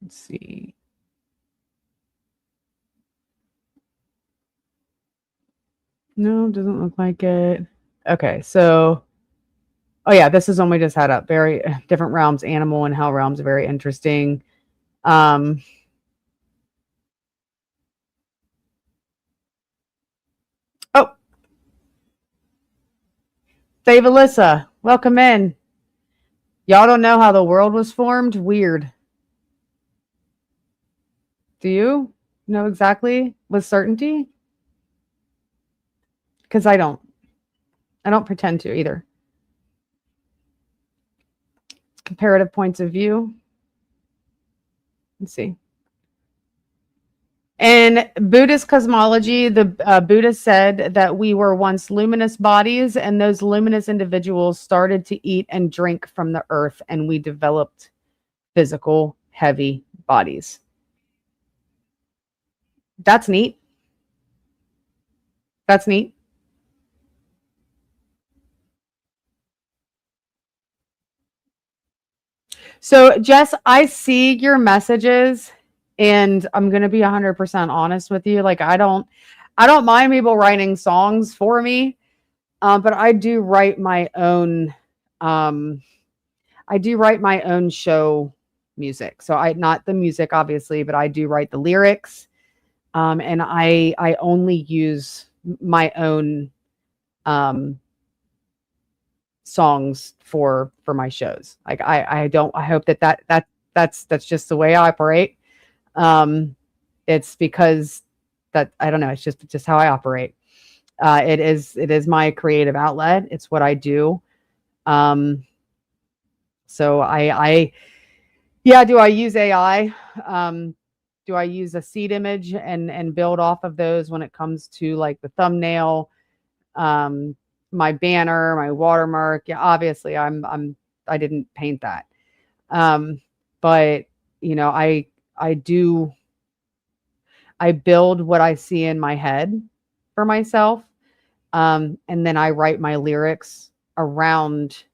Let's see. No, doesn't look like it. Okay, so Oh yeah, this is one we just had up. Very different realms, animal and hell realms, very interesting. Oh, Dave Alyssa, welcome in. Y'all don't know how the world was formed? Weird. Do you know exactly with certainty? Because I don't. I don't pretend to either. Comparative points of view. Let's see. In Buddhist cosmology, the Buddha said that we were once luminous bodies, and those luminous individuals started to eat and drink from the earth, and we developed physical, heavy bodies. That's neat. That's neat. So, Jess, I see your messages, and I'm going to be 100% honest with you. Like, I don't mind people writing songs for me, but I do write my own. I do write my own show music. So I not the music, obviously, but I do write the lyrics, and I only use my own songs for my shows. Like I don't. I hope that's just the way I operate. It's because that I don't know. It's just how I operate. It is my creative outlet. It's what I do. So yeah, do I use AI? Do I use a seed image and build off of those when it comes to like the thumbnail, my banner, my watermark? Yeah, obviously I didn't paint that. But you know, I build what I see in my head for myself. And then I write my lyrics around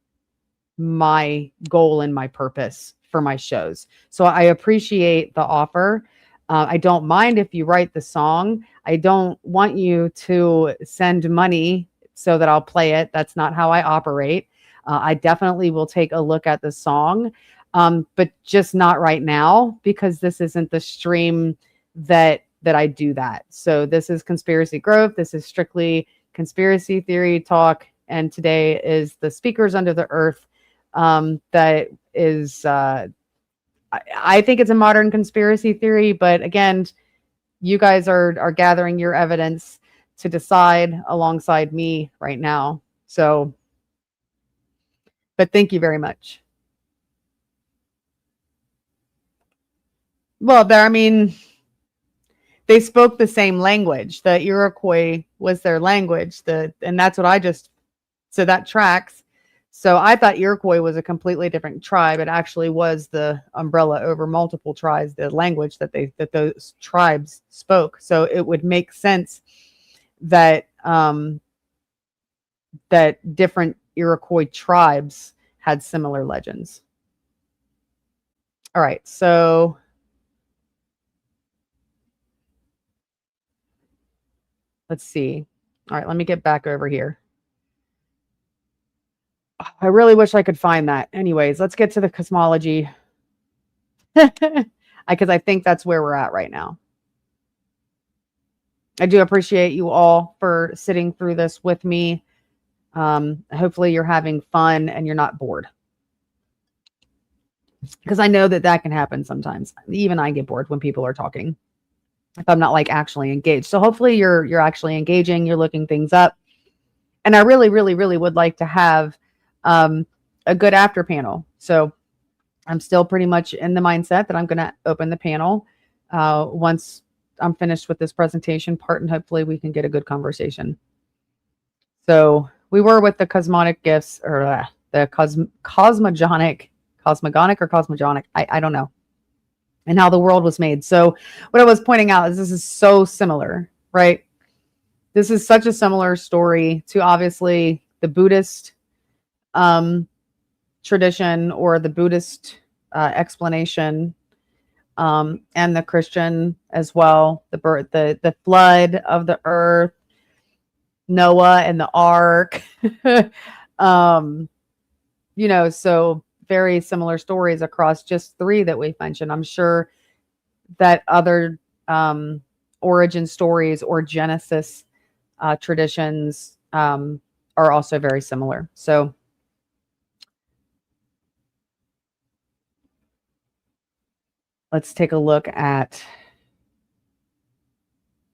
my goal and my purpose for my shows. So I appreciate the offer. I don't mind if you write the song. I don't want you to send money so that I'll play it. That's not how I operate. I definitely will take a look at the song, but just not right now because this isn't the stream that I do that. So this is Conspiracy Growth. This is strictly conspiracy theory talk. And today is the Speakers Under the Earth. That is, I think it's a modern conspiracy theory, but again, you guys are gathering your evidence to decide alongside me right now. So, but thank you very much. Well, I mean, they spoke the same language. The Iroquois was their language. And that's what I just, so that tracks. So I thought Iroquois was a completely different tribe. It actually was the umbrella over multiple tribes, the language that those tribes spoke. So it would make sense that that different Iroquois tribes had similar legends. All right, so let's see. All right, let me get back over here. I really wish I could find that. Anyways, let's get to the cosmology. Because I think that's where we're at right now. I do appreciate you all for sitting through this with me. Hopefully you're having fun and you're not bored. Because I know that can happen sometimes. Even I get bored when people are talking. If I'm not like actually engaged. So hopefully you're actually engaging, you're looking things up. And I really, really, really would like to have a good after panel. So I'm still pretty much in the mindset that I'm going to open the panel once I'm finished with this presentation part, and hopefully we can get a good conversation. So we were with the cosmonic gifts, or the cosmogonic or cosmogonic, I don't know, and how the world was made. So what I was pointing out is this is so similar, right? This is such a similar story to obviously the Buddhist tradition or the Buddhist explanation, and the Christian as well. The flood of the earth, Noah and the ark. So very similar stories across just 3 that we've mentioned. I'm sure that other origin stories or Genesis traditions are also very similar. So let's take a look at.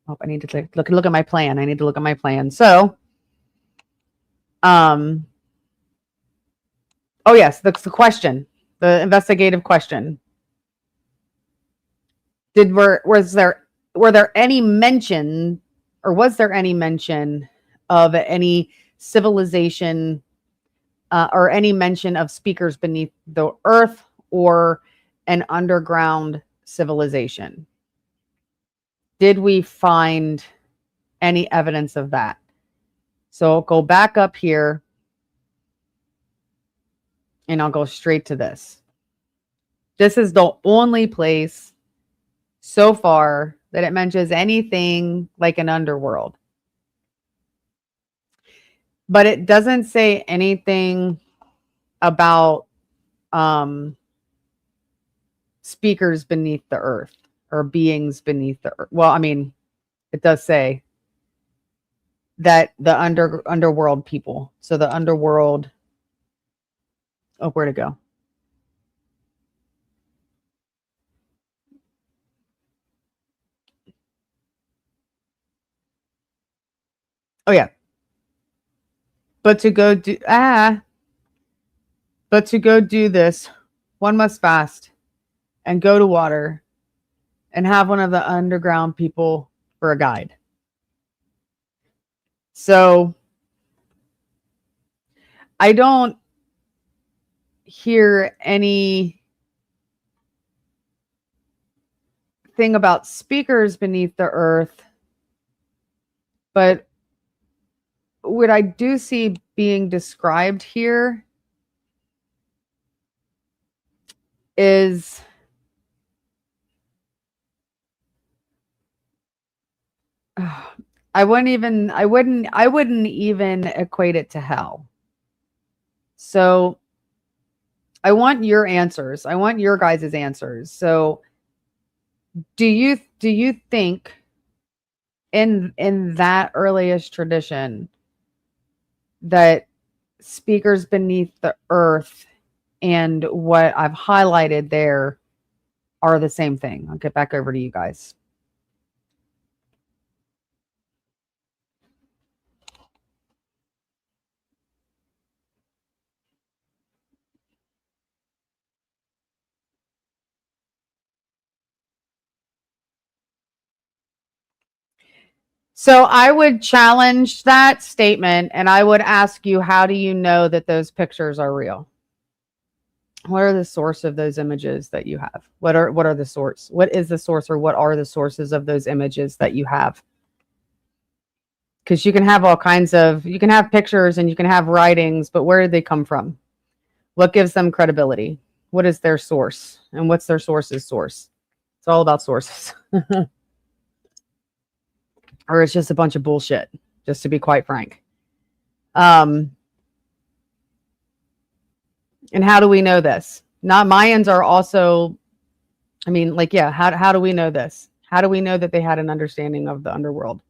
Oh, I need to look at my plan. I need to look at my plan. So, oh yes, that's the question, the investigative question. Was there any mention, or was there any mention of any civilization or any mention of speakers beneath the earth or an underground civilization? Did we find any evidence of that? So I'll go back up here and I'll go straight to this. This is the only place so far that it mentions anything like an underworld. But it doesn't say anything about speakers beneath the earth or beings beneath the earth. Well, I mean, it does say that the underworld people. So the underworld. Oh, where to go? Oh yeah. But to go do this, one must fast and go to water and have one of the underground people for a guide. So I don't hear any thing about speakers beneath the earth, but what I do see being described here is I wouldn't even equate it to hell. So I want your answers. I want your guys' answers. So do you think in that earliest tradition that speakers beneath the earth and what I've highlighted there are the same thing? I'll get back over to you guys. So I would challenge that statement and I would ask you, how do you know that those pictures are real? What are the source of those images that you have? What are the source? What is the source, or what are the sources of those images that you have? Because you can have all kinds of, you can have pictures and you can have writings, but where did they come from? What gives them credibility? What is their source? And what's their source's source? It's all about sources. Or it's just a bunch of bullshit, just to be quite frank. And how do we know this? Not Mayans are also, I mean, like, yeah, how do we know this? How do we know that they had an understanding of the underworld?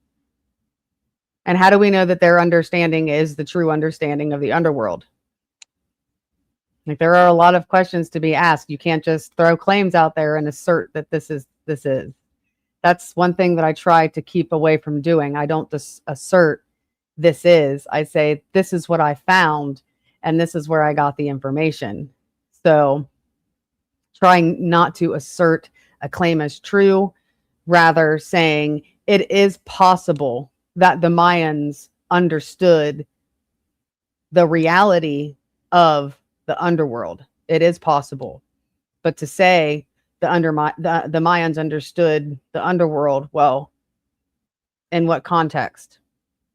And how do we know that their understanding is the true understanding of the underworld? Like, there are a lot of questions to be asked. You can't just throw claims out there and assert that this is. That's one thing that I try to keep away from doing. I don't just assert this is. I say, this is what I found, and this is where I got the information. So trying not to assert a claim as true, rather saying it is possible that the Mayans understood the reality of the underworld. It is possible. But to say the Mayans understood the underworld, well, in what context?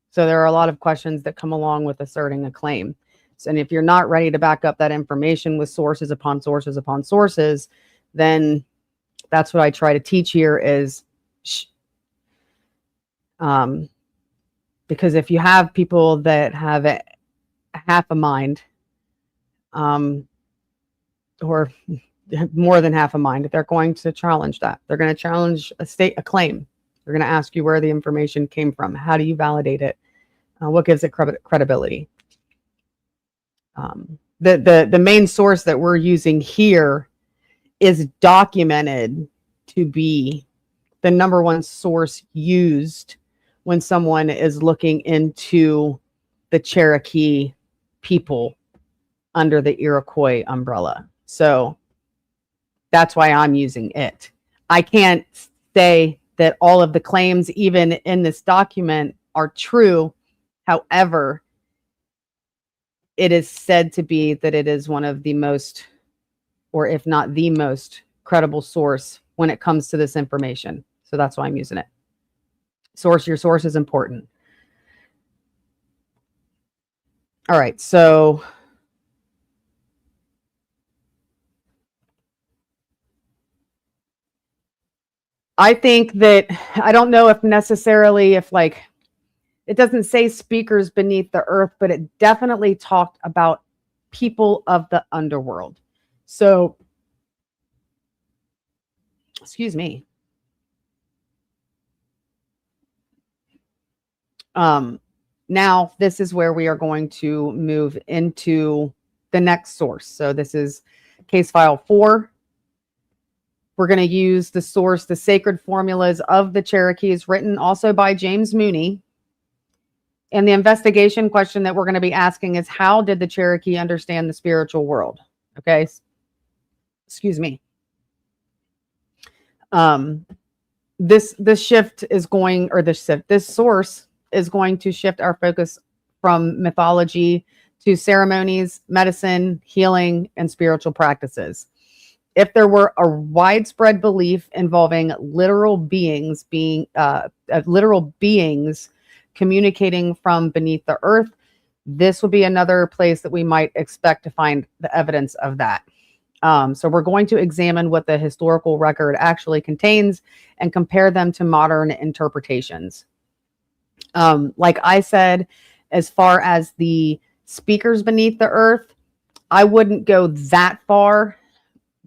So there are a lot of questions that come along with asserting a claim. And if you're not ready to back up that information with sources upon sources upon sources, then that's what I try to teach here is, because if you have people that have half a mind or more than half a mind, they're going to challenge that. They're going to challenge a claim. They're going to ask you where the information came from. How do you validate it? What gives it credibility? The main source that we're using here is documented to be the number one source used when someone is looking into the Cherokee people under the Iroquois umbrella. So that's why I'm using it. I can't say that all of the claims, even in this document, are true. However, it is said to be that it is one of the most, or if not the most, credible source when it comes to this information. So that's why I'm using it. Your source is important. All right, so I think that, I don't know if necessarily if like, it doesn't say speakers beneath the earth, but it definitely talked about people of the underworld. So, excuse me. Now this is where we are going to move into the next source. So this is case file 4. We're going to use the source, the Sacred Formulas of the Cherokees, written also by James Mooney. And the investigation question that we're going to be asking is, how did the Cherokee understand the spiritual world? Okay. Excuse me. This shift is going, or this source is going to shift our focus from mythology to ceremonies, medicine, healing, and spiritual practices. If there were a widespread belief involving literal beings communicating from beneath the earth, this would be another place that we might expect to find the evidence of that. So we're going to examine what the historical record actually contains and compare them to modern interpretations. Like I said, as far as the speakers beneath the earth, I wouldn't go that far,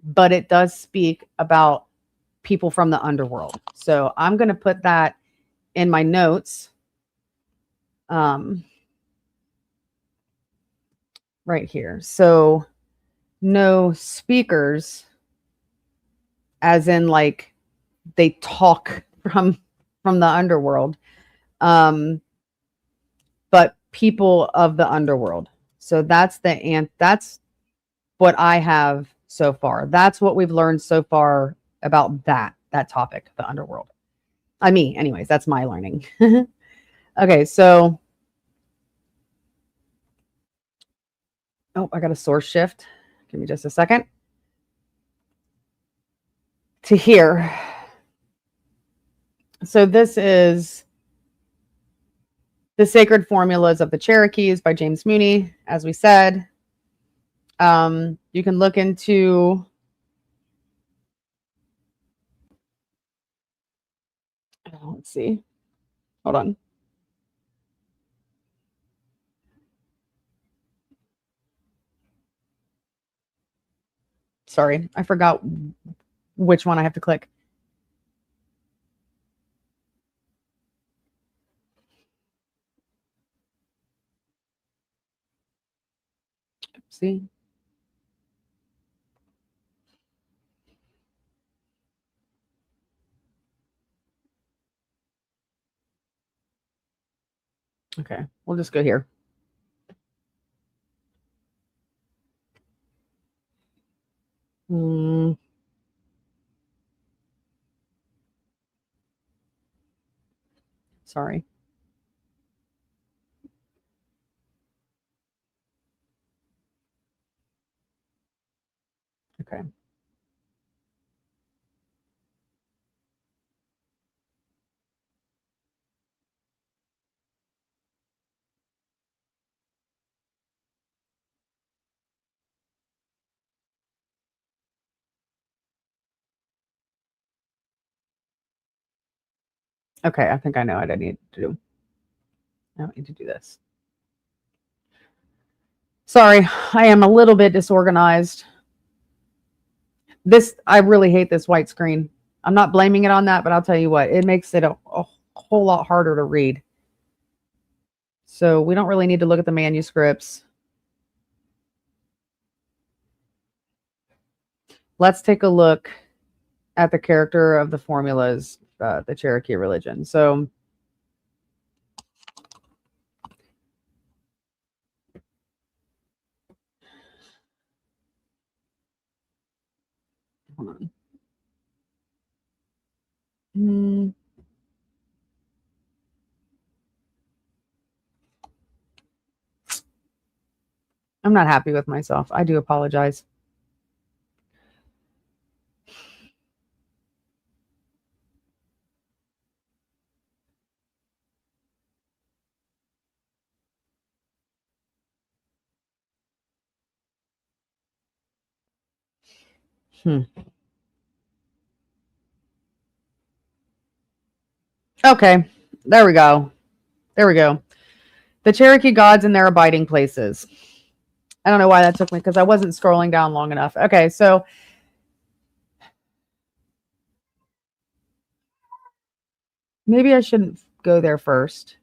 but it does speak about people from the underworld. So I'm going to put that in my notes. Right here. So no speakers, as in like they talk from the underworld, but people of the underworld. So that's that's what I have so far. That's what we've learned so far about that topic, the underworld. Anyways, that's my learning. Okay, so I got a source shift. Give me just a second. To here. So this is the Sacred Formulas of the Cherokees by James Mooney, as we said. You can look into let's see. Hold on. Sorry, I forgot which one I have to click. See? Okay, we'll just go here. Sorry. Okay. Okay, I think I know what I need to do. I don't need to do this. Sorry, I am a little bit disorganized. I really hate this white screen. I'm not blaming it on that, but I'll tell you what, it makes it a whole lot harder to read. So we don't really need to look at the manuscripts. Let's take a look at the character of the formulas, the Cherokee religion. So hold on. I'm not happy with myself. I do apologize. Okay, there we go. There we go. The Cherokee gods and their abiding places. I don't know why that took me because I wasn't scrolling down long enough. Okay, so maybe I shouldn't go there first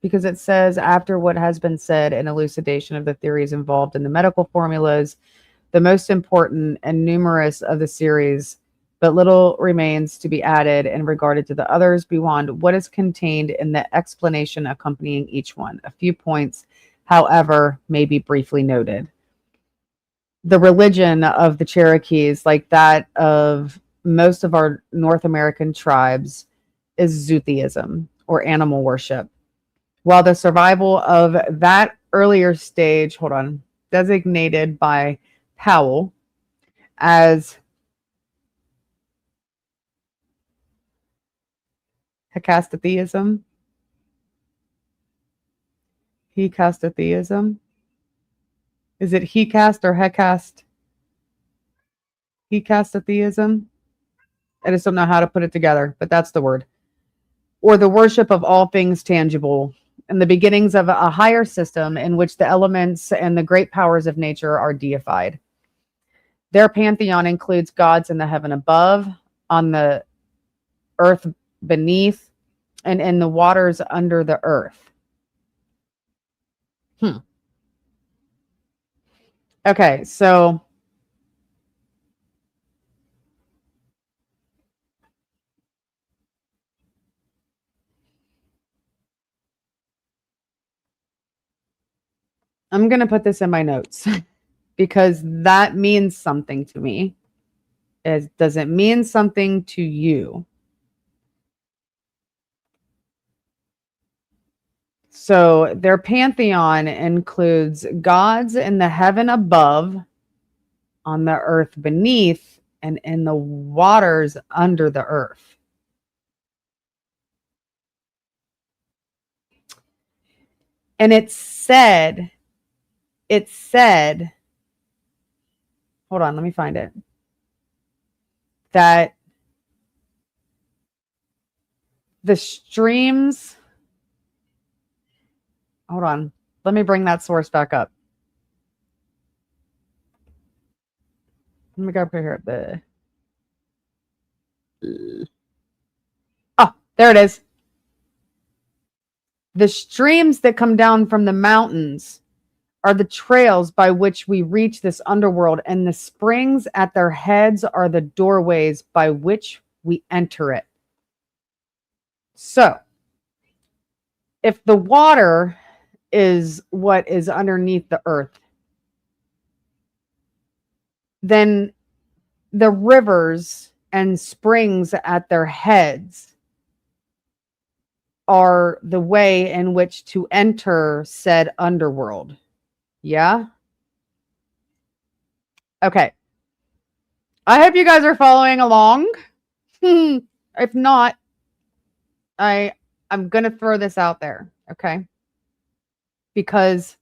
because it says after what has been said, an elucidation of the theories involved in the medical formulas, the most important and numerous of the series, but little remains to be added and regarded to the others beyond what is contained in the explanation accompanying each one. A few points, however, may be briefly noted. The religion of the Cherokees, like that of most of our North American tribes, is Zootheism, or animal worship. While the survival of that earlier stage, designated by Powell as Hecastatheism. Hecastatheism. Is it Hecast or Hecast? Hecastatheism. I just don't know how to put it together, but that's the word. Or the worship of all things tangible, and the beginnings of a higher system in which the elements and the great powers of nature are deified. Their pantheon includes gods in the heaven above, on the earth beneath, and in the waters under the earth. Okay, so I'm going to put this in my notes because that means something to me. Does it mean something to you? So their pantheon includes gods in the heaven above, on the earth beneath, and in the waters under the earth. And it said, hold on, let me find it, that the streams, hold on, let me bring that source back up. Let me go up here. Oh, there it is. The streams that come down from the mountains are the trails by which we reach this underworld, and the springs at their heads are the doorways by which we enter it. So, if the water is what is underneath the earth, then the rivers and springs at their heads are the way in which to enter said underworld. Yeah? Okay. I hope you guys are following along. If not, I'm going to throw this out there, okay? Because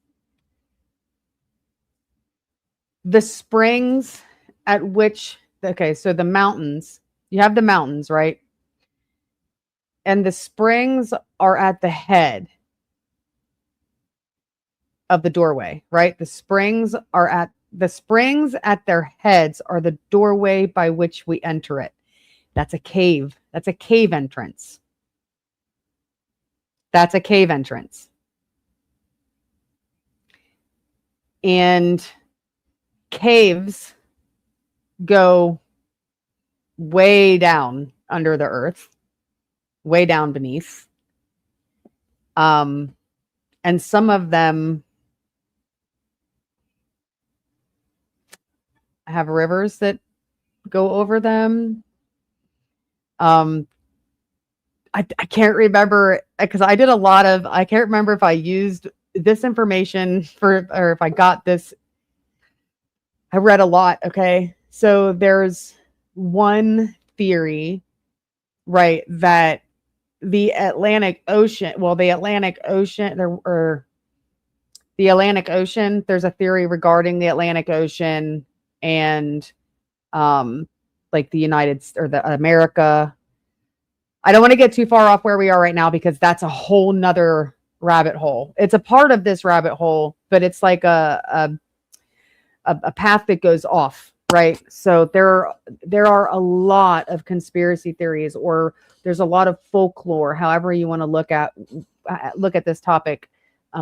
the springs at which, okay, so the mountains, you have the mountains, right? And the springs are at the head. of the doorway, right? The springs at their heads are the doorway by which we enter it. That's a cave. That's a cave entrance. That's a cave entrance. And caves go way down under the earth, way down beneath. And some of them have rivers that go over them. I can't remember because I can't remember if I used this information or if I got this. I read a lot. Okay. So there's one theory, right, that the Atlantic Ocean, there's a theory regarding the Atlantic Ocean and like the America. I don't want to get too far off where we are right now because that's a whole nother rabbit hole. It's a part of this rabbit hole, but it's like a path that goes off, right? So there are a lot of conspiracy theories, or there's a lot of folklore, however you want to look at this topic.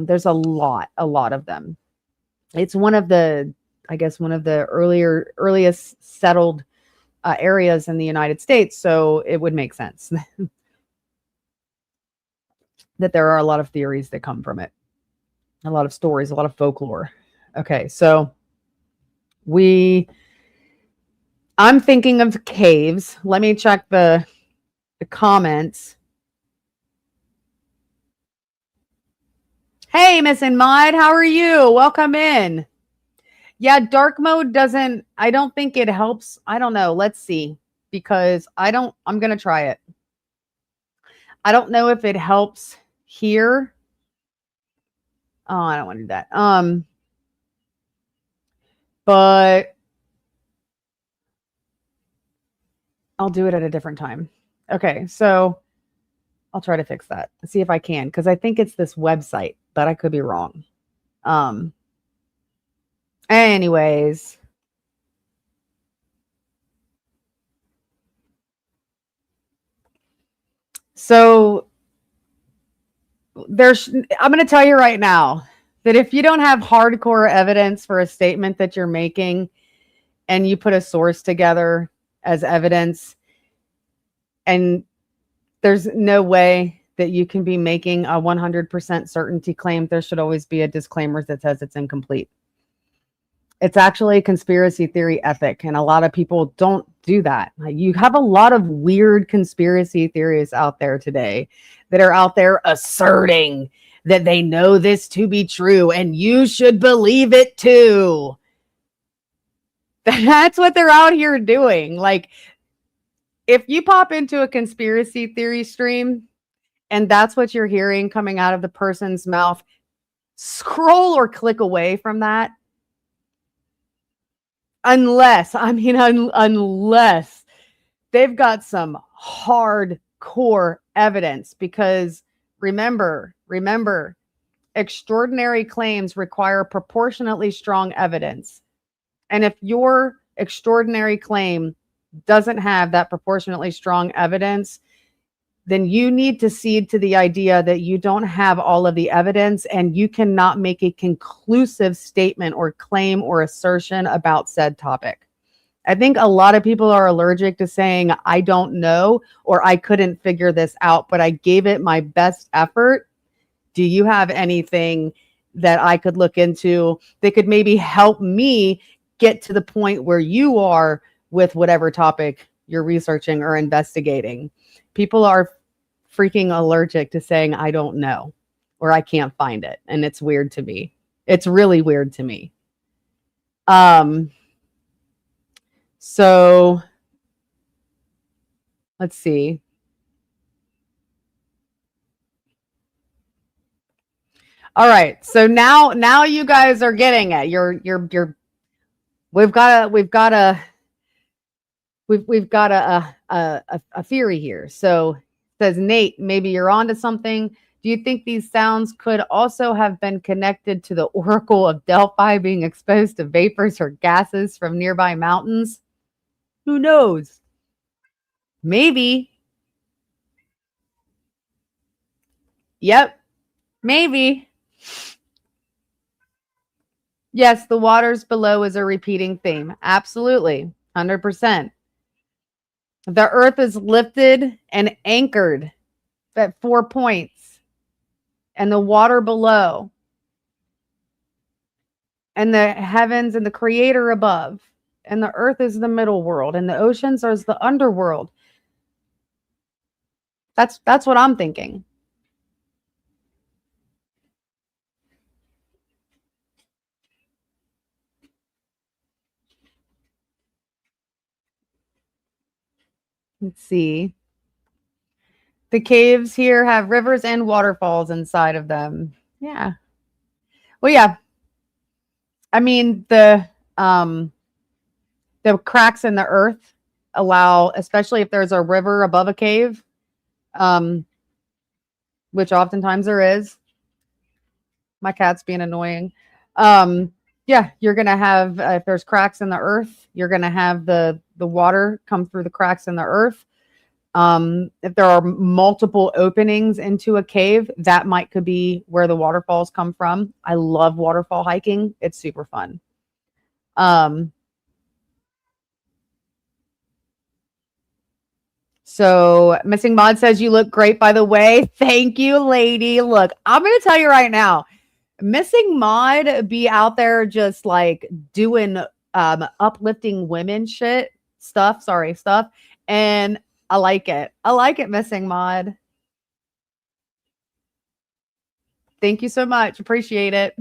There's a lot of them. It's one of the earliest settled areas in the United States, so it would make sense that there are a lot of theories that come from it, a lot of stories, a lot of folklore. Okay, so I'm thinking of caves. Let me check the comments. Hey, Miss Inmod, how are you? Welcome in. Yeah, dark mode I don't think it helps. I don't know. Let's see, because I'm going to try it. I don't know if it helps here. Oh, I don't want to do that. But I'll do it at a different time. Okay, so I'll try to fix that. See if I can, because I think it's this website, but I could be wrong. Anyways. So I'm going to tell you right now that if you don't have hardcore evidence for a statement that you're making and you put a source together as evidence, and there's no way that you can be making a 100% certainty claim, there should always be a disclaimer that says it's incomplete. It's actually a conspiracy theory ethic, and a lot of people don't do that. You have a lot of weird conspiracy theories out there today that are out there asserting that they know this to be true, and you should believe it too. That's what they're out here doing. Like, if you pop into a conspiracy theory stream and that's what you're hearing coming out of the person's mouth, scroll or click away from that. Unless they've got some hardcore evidence, because remember, extraordinary claims require proportionately strong evidence. And if your extraordinary claim doesn't have that proportionately strong evidence, then you need to cede to the idea that you don't have all of the evidence and you cannot make a conclusive statement or claim or assertion about said topic. I think a lot of people are allergic to saying, I don't know, or I couldn't figure this out, but I gave it my best effort. Do you have anything that I could look into that could maybe help me get to the point where you are with whatever topic you're researching or investigating? People are freaking allergic to saying, I don't know, or I can't find it. And it's weird to me. It's really weird to me. So let's see. All right. So now you guys are getting it. We've got a theory here. So says Nate, maybe you're onto something. Do you think these sounds could also have been connected to the Oracle of Delphi being exposed to vapors or gases from nearby mountains? Who knows? Maybe. Yep, maybe. Yes, the waters below is a repeating theme. Absolutely. 100%. The earth is lifted and anchored at 4 points, and the water below, and the heavens and the creator above, and the earth is the middle world, and the oceans are the underworld. That's what I'm thinking. Let's see. The caves here have rivers and waterfalls inside of them. Yeah. Well, yeah. I mean, the cracks in the earth allow, especially if there's a river above a cave, which oftentimes there is. My cat's being annoying. Yeah, you're gonna have if there's cracks in the earth, you're gonna have the water come through the cracks in the earth. If there are multiple openings into a cave, that could be where the waterfalls come from. I love waterfall hiking. It's super fun. So Missing Mod says, you look great, by the way. Thank you, lady. Look, I'm going to tell you right now, Missing Mod be out there just like doing uplifting women stuff. And I like it. I like it, Missing Mod. Thank you so much. Appreciate it.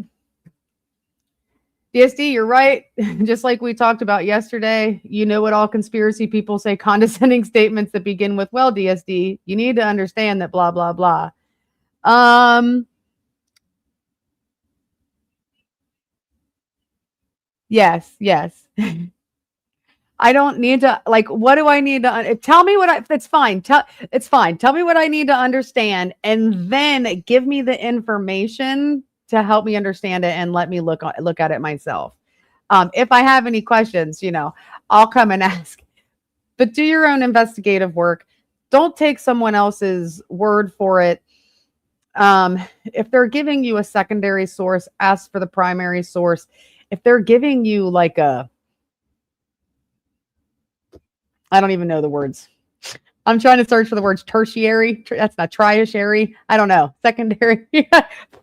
DSD, you're right. Just like we talked about yesterday, you know what all conspiracy people say, condescending statements that begin with, well, DSD, you need to understand that blah, blah, blah. Yes. I don't need to, like, what do I need to, tell me what it's fine. It's fine. Tell me what I need to understand and then give me the information to help me understand it and let me look at it myself. If I have any questions, I'll come and ask, but do your own investigative work. Don't take someone else's word for it. If they're giving you a secondary source, ask for the primary source. If they're giving you like I don't even know the words. I'm trying to search for the words tertiary. That's not tertiary. I don't know. Secondary,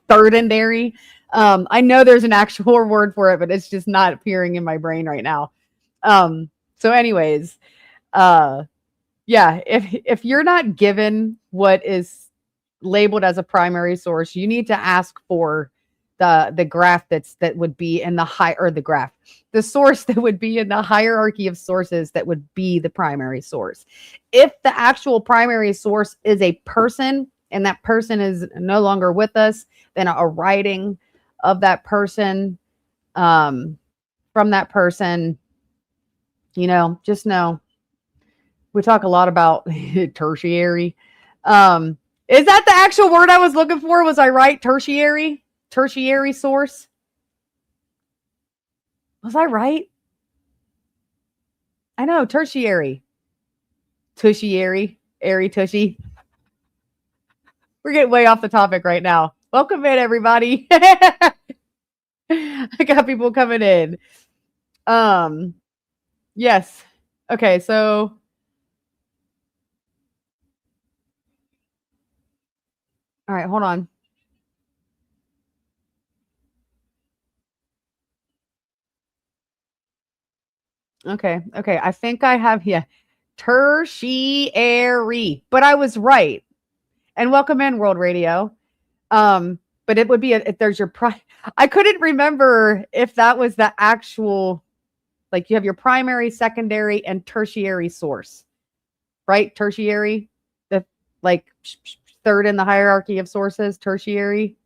thirdary. I know there's an actual word for it, but it's just not appearing in my brain right now. So anyways, yeah, if you're not given what is labeled as a primary source, you need to ask for the graph that would be in the source that would be in the hierarchy of sources that would be the primary source. If the actual primary source is a person and that person is no longer with us, then a writing of that person, from that person, just know we talk a lot about tertiary. Is that the actual word I was looking for? Was I right? Tertiary source. Was I right? I know, tertiary. Tushy, airy tushy. We're getting way off the topic right now. Welcome in, everybody. I got people coming in. Yes. Okay, so all right, hold on. Okay. I think I have tertiary, but I was right. And welcome in, World Radio. But it would be if there's your I couldn't remember if that was the actual, like you have your primary, secondary, and tertiary source, right? Tertiary, the like third in the hierarchy of sources, tertiary.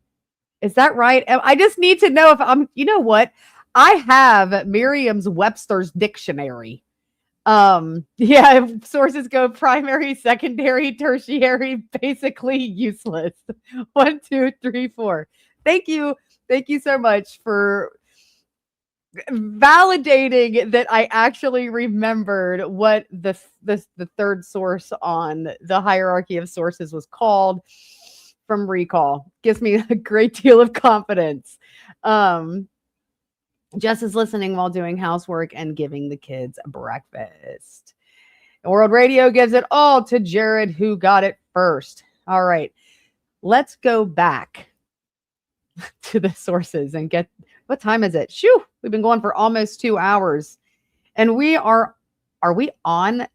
Is that right? I just need to know if you know what? I have Merriam-Webster's Dictionary. Yeah, if sources go primary, secondary, tertiary, basically useless. 1, 2, 3, 4. Thank you. Thank you so much for validating that I actually remembered what the third source on the hierarchy of sources was called from recall. Gives me a great deal of confidence. Jess is listening while doing housework and giving the kids breakfast. World Radio gives it all to Jared, who got it first. All right, let's go back to the sources and get, what time is it? Shoo, we've been going for almost 2 hours. And we are we on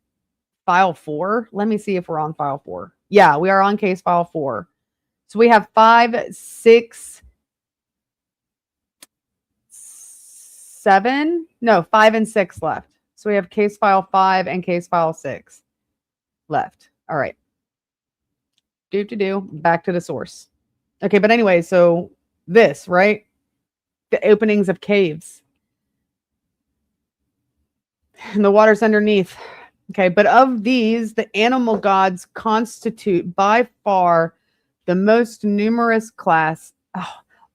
file 4? Let me see if we're on file 4. Yeah, we are on case file 4. So we have 5, 6, 7, no, 5 and 6 left. So we have case file 5 and case file 6 left. All right. Back to the source. Okay, but anyway, so this, right? The openings of caves. And the waters underneath. Okay, but of these, the animal gods constitute by far the most numerous class,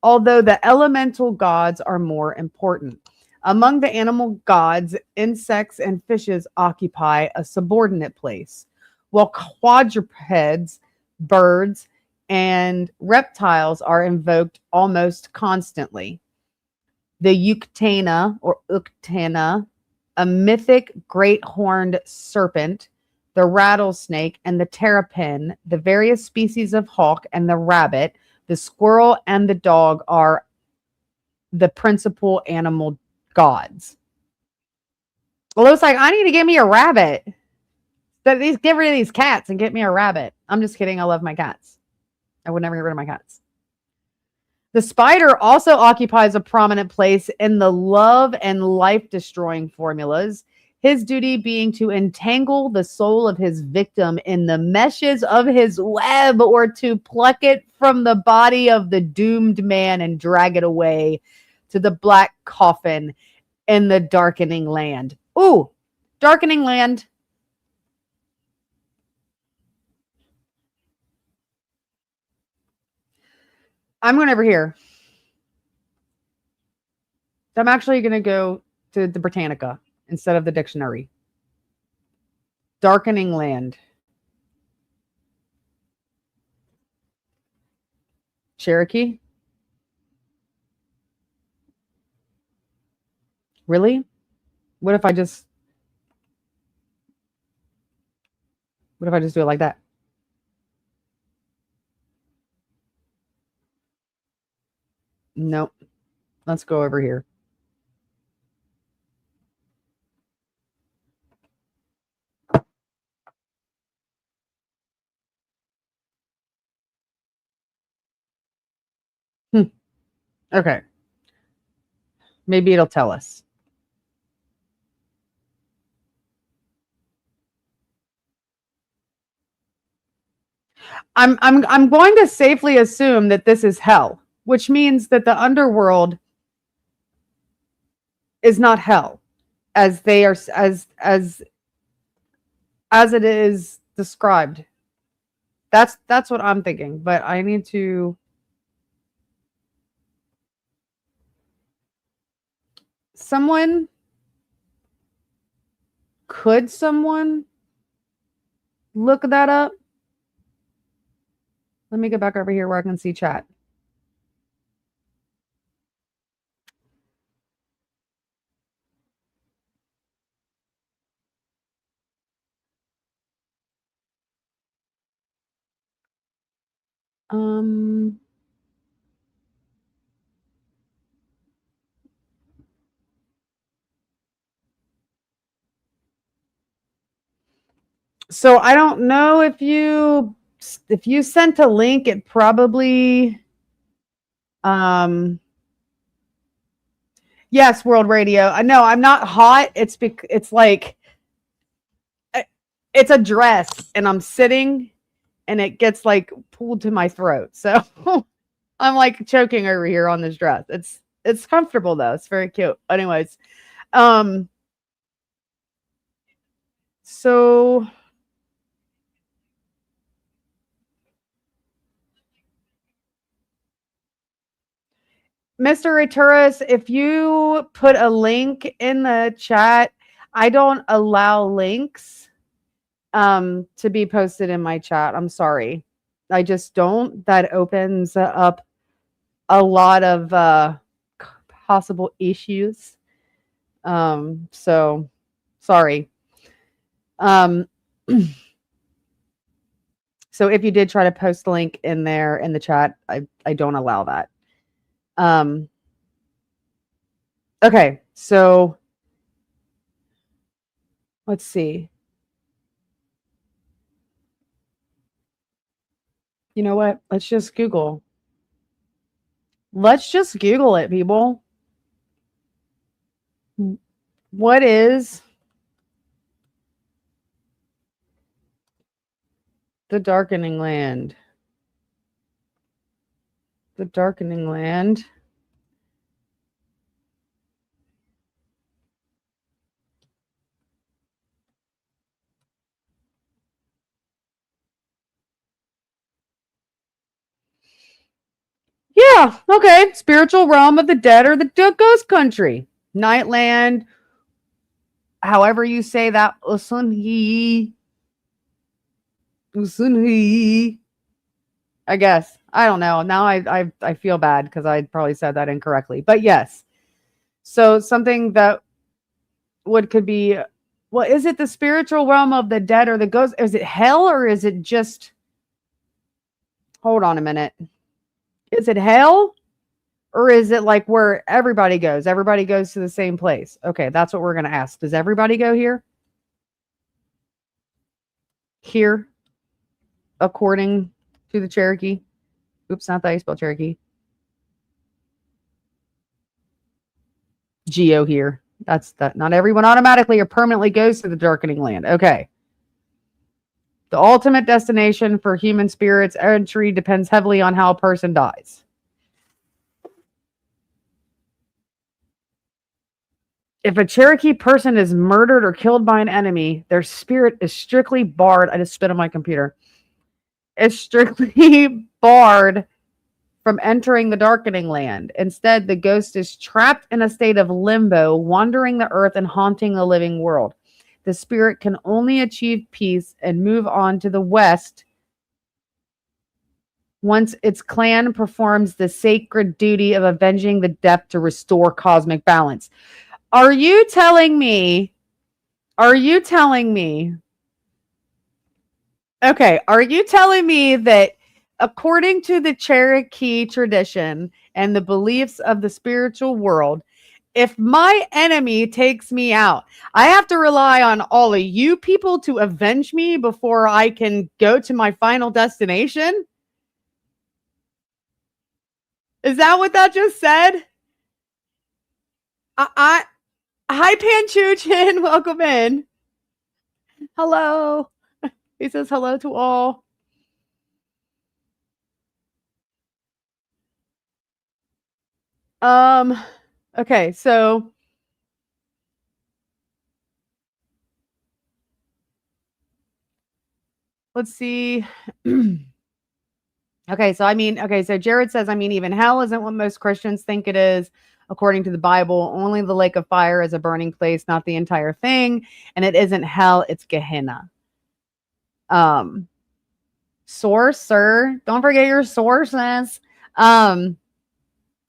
although the elemental gods are more important. Among the animal gods, insects and fishes occupy a subordinate place, while quadrupeds, birds, and reptiles are invoked almost constantly. The Yuctana or Uktana, a mythic great horned serpent, the rattlesnake, and the terrapin, the various species of hawk, and the rabbit, the squirrel, and the dog are the principal animal gods. Well, it's like, I need to get me a rabbit. Get rid of these cats and get me a rabbit. I'm just kidding. I love my cats. I would never get rid of my cats. The spider also occupies a prominent place in the love and life-destroying formulas, his duty being to entangle the soul of his victim in the meshes of his web or to pluck it from the body of the doomed man and drag it away to the black coffin in the darkening land. Ooh, darkening land. I'm going over here. I'm actually going to go to the Britannica instead of the dictionary. Darkening land. Cherokee? Really? What if I just do it like that? Nope. Let's go over here. Okay. Maybe it'll tell us. I'm going to safely assume that this is hell, which means that the underworld is not hell as they are as it is described. That's what I'm thinking, but I need to could someone look that up? Let me get back over here where I can see chat. So I don't know if you sent a link, it probably yes, World Radio. I know I'm not hot. It's like it's a dress and I'm sitting and it gets like pulled to my throat. So I'm like choking over here on this dress. It's comfortable though. It's very cute. Anyways, So Mr. Returis, if you put a link in the chat, I don't allow links to be posted in my chat. I'm sorry. I just don't. That opens up a lot of possible issues. So sorry. So if you did try to post a link in there in the chat, I don't allow that. Okay, so let's see. You know what? Let's just Google. Let's just Google it, people. What is the Darkening Land? The Darkening Land. Yeah, okay. Spiritual realm of the dead or the ghost country. Nightland. However you say that. Usunhi. I guess. I don't know. Now I feel bad because I probably said that incorrectly. But yes. So something that could be, well, is it the spiritual realm of the dead or the ghost? Is it hell or is it just, hold on a minute. Is it hell or is it like where everybody goes? Everybody goes to the same place. Okay, that's what we're going to ask. Does everybody go here? Here, according to the Cherokee. Oops, not that you spell Cherokee. Geo here. That's that. Not everyone automatically or permanently goes to the Darkening Land. Okay. The ultimate destination for human spirits entry depends heavily on how a person dies. If a Cherokee person is murdered or killed by an enemy, their spirit is strictly barred. I just spit on my computer. Is strictly barred from entering the Darkening Land. Instead, the ghost is trapped in a state of limbo, wandering the earth and haunting the living world. The spirit can only achieve peace and move on to the west once its clan performs the sacred duty of avenging the death to restore cosmic balance. Are you telling me? Okay, are you telling me that according to the Cherokee tradition and the beliefs of the spiritual world, if my enemy takes me out, I have to rely on all of you people to avenge me before I can go to my final destination? Is that what that just said? Hi, Panchuchin. Welcome in. Hello. He says hello to all. Okay, so let's see. Okay, so Jared says, even hell isn't what most Christians think it is. According to the Bible, only the lake of fire is a burning place, not the entire thing. And it isn't hell, it's Gehenna. Source, sir. Don't forget your sources.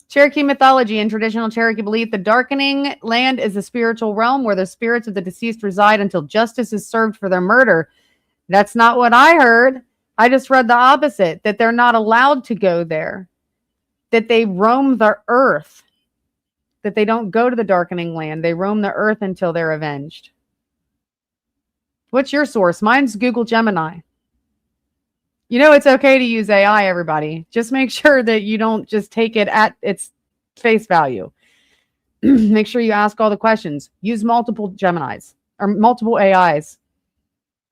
Cherokee mythology and traditional Cherokee belief, the Darkening Land is a spiritual realm where the spirits of the deceased reside until justice is served for their murder. That's not what I heard. I just read the opposite, that they're not allowed to go there, that they roam the earth, that they don't go to the Darkening Land. They roam the earth until they're avenged. What's your source? Mine's Google Gemini. You know, it's okay to use AI, everybody. Just make sure that you don't just take it at its face value. Make sure you ask all the questions. Use multiple Geminis or multiple AIs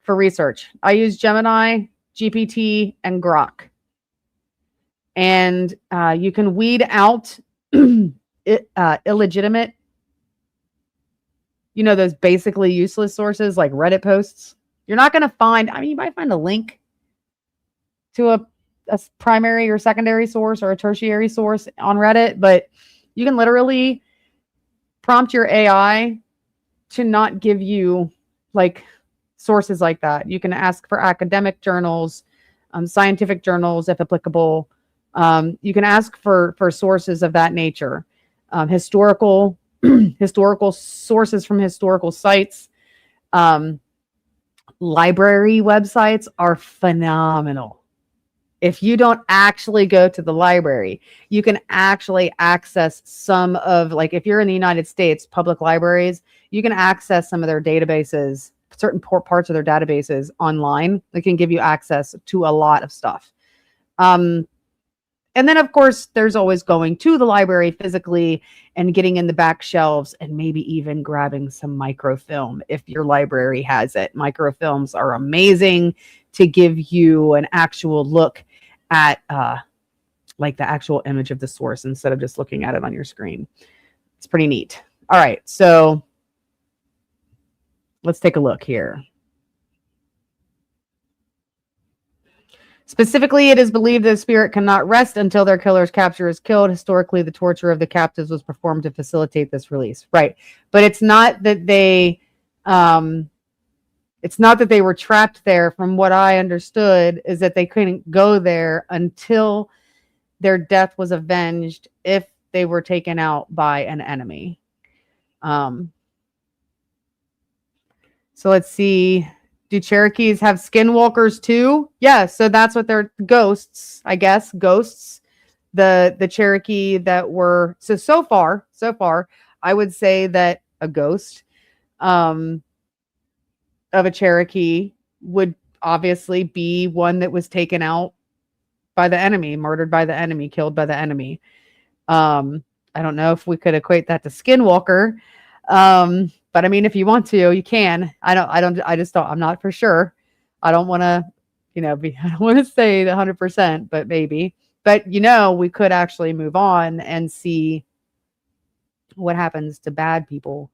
for research. I use Gemini, GPT, and Grok. And you can weed out illegitimate. those basically useless sources like Reddit posts, you're not going to find, I mean, you might find a link to a primary or secondary source or a tertiary source on Reddit, but you can literally prompt your AI to not give you like sources like that. You can ask for academic journals, scientific journals, if applicable. You can ask for sources of that nature, historical historical sources from historical sites. Library websites are phenomenal. If you don't actually go to the library, you can actually access some of, like, if you're in the United States, public libraries, you can access some of their databases, certain parts of their databases online. They can give you access to a lot of stuff. And then, of course, there's always going to the library physically and getting in the back shelves and maybe even grabbing some microfilm if your library has it. Microfilms are amazing to give you an actual look at like the actual image of the source instead of just looking at it on your screen. It's pretty neat. All right, so let's take a look here. Specifically, it is believed that a spirit cannot rest until their killer's capture is killed. Historically, the torture of the captives was performed to facilitate this release. Right. But it's not that they were trapped there. From what I understood is that they couldn't go there until their death was avenged if they were taken out by an enemy. So let's see. Do Cherokees have skinwalkers too? Yeah, so that's what they're, ghosts, I guess. Ghosts. The Cherokee that were so far, I would say that a ghost of a Cherokee would obviously be one that was taken out by the enemy, murdered by the enemy, killed by the enemy. I don't know if we could equate that to skinwalker. But I mean, if you want to, you can. I'm not for sure. I don't want to, I don't want to say 100%, but maybe. But, we could actually move on and see what happens to bad people,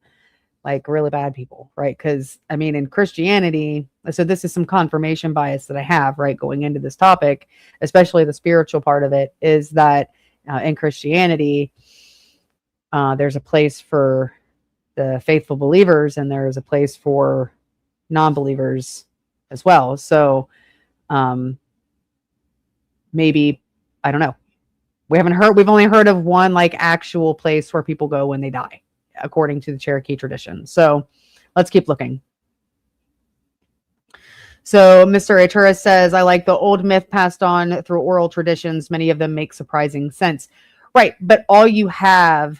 like really bad people, right? Because, I mean, in Christianity, so this is some confirmation bias that I have, right, going into this topic, especially the spiritual part of it, is that in Christianity, there's a place for the faithful believers and there is a place for non-believers as well. So maybe, I don't know. We've only heard of one like actual place where people go when they die, according to the Cherokee tradition. So let's keep looking. So Mr. Atura says, I like the old myth passed on through oral traditions. Many of them make surprising sense. Right. But all you have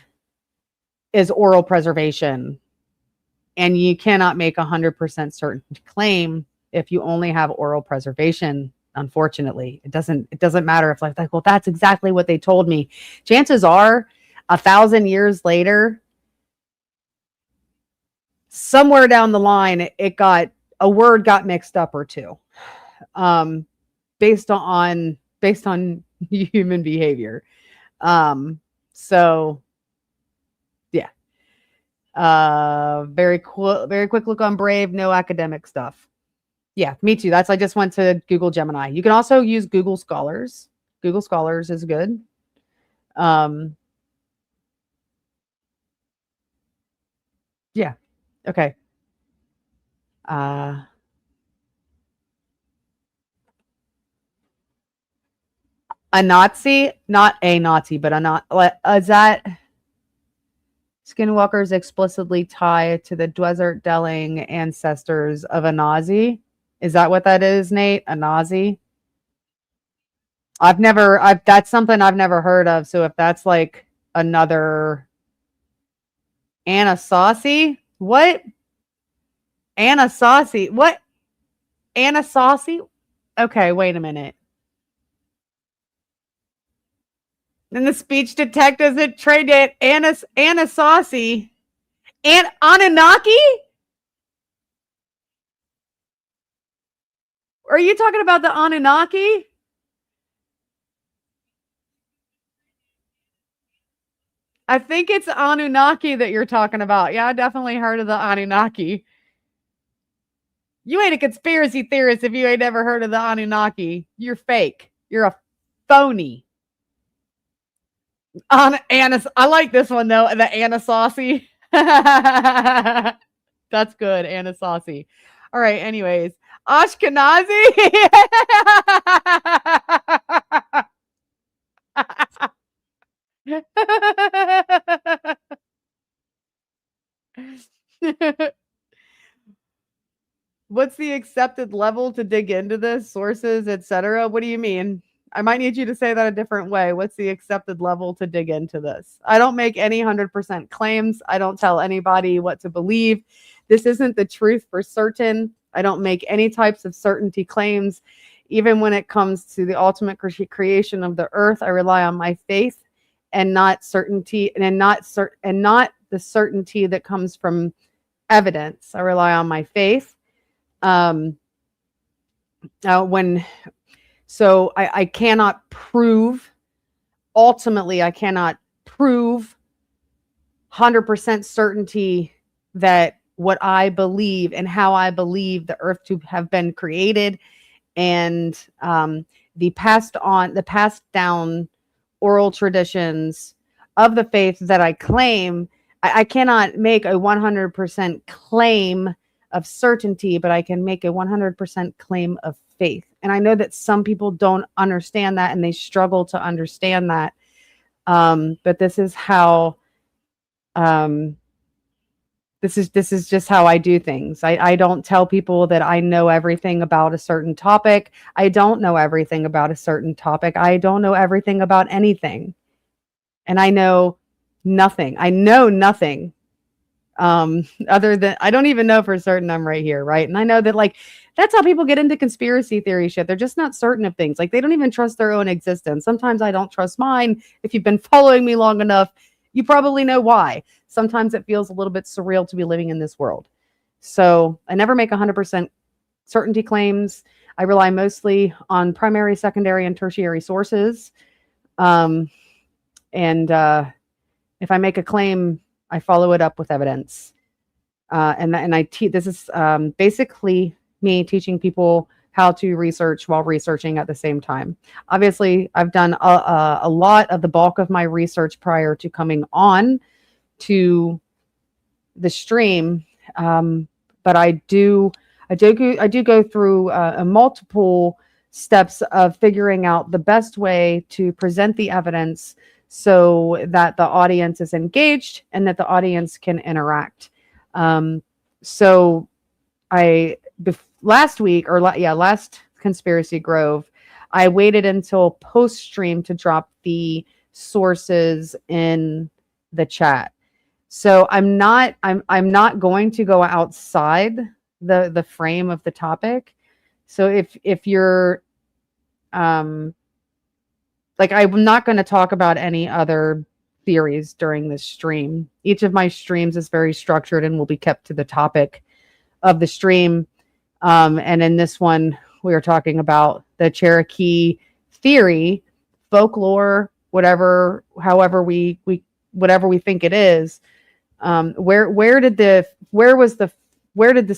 is oral preservation, and you cannot make 100% certain claim if you only have oral preservation. Unfortunately, it doesn't matter if like, well, that's exactly what they told me. Chances are 1,000 years later, somewhere down the line, a word got mixed up or two, based on human behavior. So yeah. Very quick look on Brave, no academic stuff. Yeah, me too. I just went to Google Gemini. You can also use Google Scholars. Google Scholars is good. Yeah. Okay. A Nazi, not a Nazi, but is that skinwalkers explicitly tie to the desert dwelling ancestors of a Nazi? Is that what that is, Nate? A Nazi? That's something I've never heard of. So if that's like another Anasazi, what? Anasazi, what? Anasazi? Okay, wait a minute. And the speech detectives that trained at Anasazi and Anunnaki? Are you talking about the Anunnaki? I think it's Anunnaki that you're talking about. Yeah, I definitely heard of the Anunnaki. You ain't a conspiracy theorist if you ain't never heard of the Anunnaki. You're fake. You're a phony. I like this one though. The Anasaucy. That's good. Anasaucy. All right. Anyways, Ashkenazi. What's the accepted level to dig into this? Sources, etc. What do you mean? I might need you to say that a different way. What's the accepted level to dig into this? I don't make any 100% claims. I don't tell anybody what to believe. This isn't the truth for certain. I don't make any types of certainty claims. Even when it comes to the ultimate creation of the earth, I rely on my faith and not certainty, and not the certainty that comes from evidence. I rely on my faith. I cannot prove, ultimately, I cannot prove 100% certainty that what I believe and how I believe the earth to have been created, and the passed down oral traditions of the faith that I claim. I cannot make a 100% claim of certainty, but I can make a 100% claim of faith. And I know that some people don't understand that, and they struggle to understand that. But this is how, this is just how I do things. I don't tell people that I know everything about a certain topic. I don't know everything about a certain topic. I don't know everything about anything. And I know nothing. I know nothing. Other than, I don't even know for certain I'm right here, right? And I know that, like, that's how people get into conspiracy theory shit. They're just not certain of things. Like, they don't even trust their own existence. Sometimes I don't trust mine. If you've been following me long enough, you probably know why. Sometimes it feels a little bit surreal to be living in this world. So I never make 100% certainty claims. I rely mostly on primary, secondary, and tertiary sources. And if I make a claim, I follow it up with evidence. This is basically me teaching people how to research while researching at the same time. Obviously, I've done a lot of the bulk of my research prior to coming on to the stream, but I do go through multiple steps of figuring out the best way to present the evidence so that the audience is engaged and that the audience can interact. Last Conspiracy Grove, I waited until post stream to drop the sources in the chat. So I'm not going to go outside the frame of the topic. So if you're I'm not going to talk about any other theories during this stream. Each of my streams is very structured and will be kept to the topic of the stream. And in this one, we are talking about the Cherokee theory, folklore, however we think it is. Where did this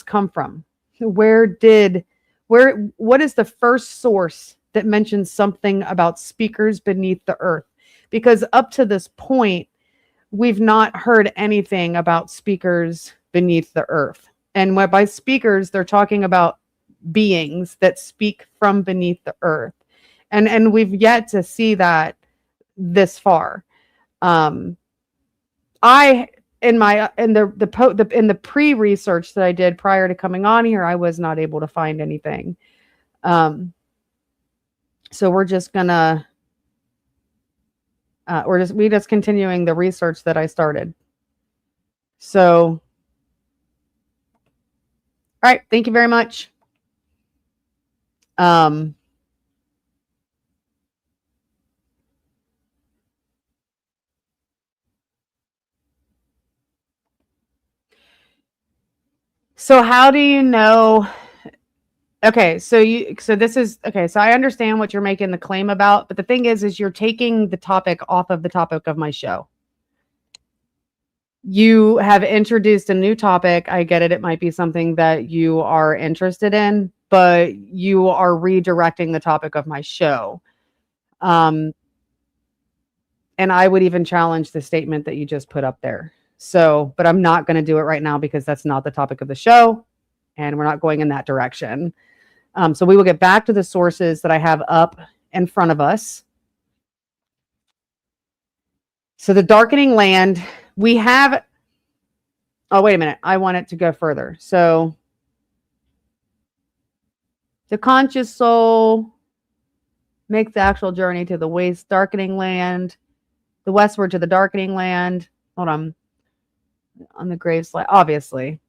come from? What is the first source that mentions something about speakers beneath the earth? Because up to this point, we've not heard anything about speakers beneath the earth. And by speakers, they're talking about beings that speak from beneath the earth. And we've yet to see that this far. In the pre-research that I did prior to coming on here, I was not able to find anything. So we're just gonna we just continuing the research that I started. So, all right, thank you very much. So how do you know? Okay, so I understand what you're making the claim about, but the thing is you're taking the topic off of the topic of my show. you have introduced a new topic. I get it. It might be something that you are interested in, but you are redirecting the topic of my show. And I would even challenge the statement that you just put up there. So, but I'm not going to do it right now because that's not the topic of the show. And we're not going in that direction. So we will get back to the sources that I have up in front of us. So the darkening land, we have, oh, wait a minute. I want it to go further. So the conscious soul makes the actual journey to the waste darkening land, the westward to the darkening land. Hold on the grave slide, obviously.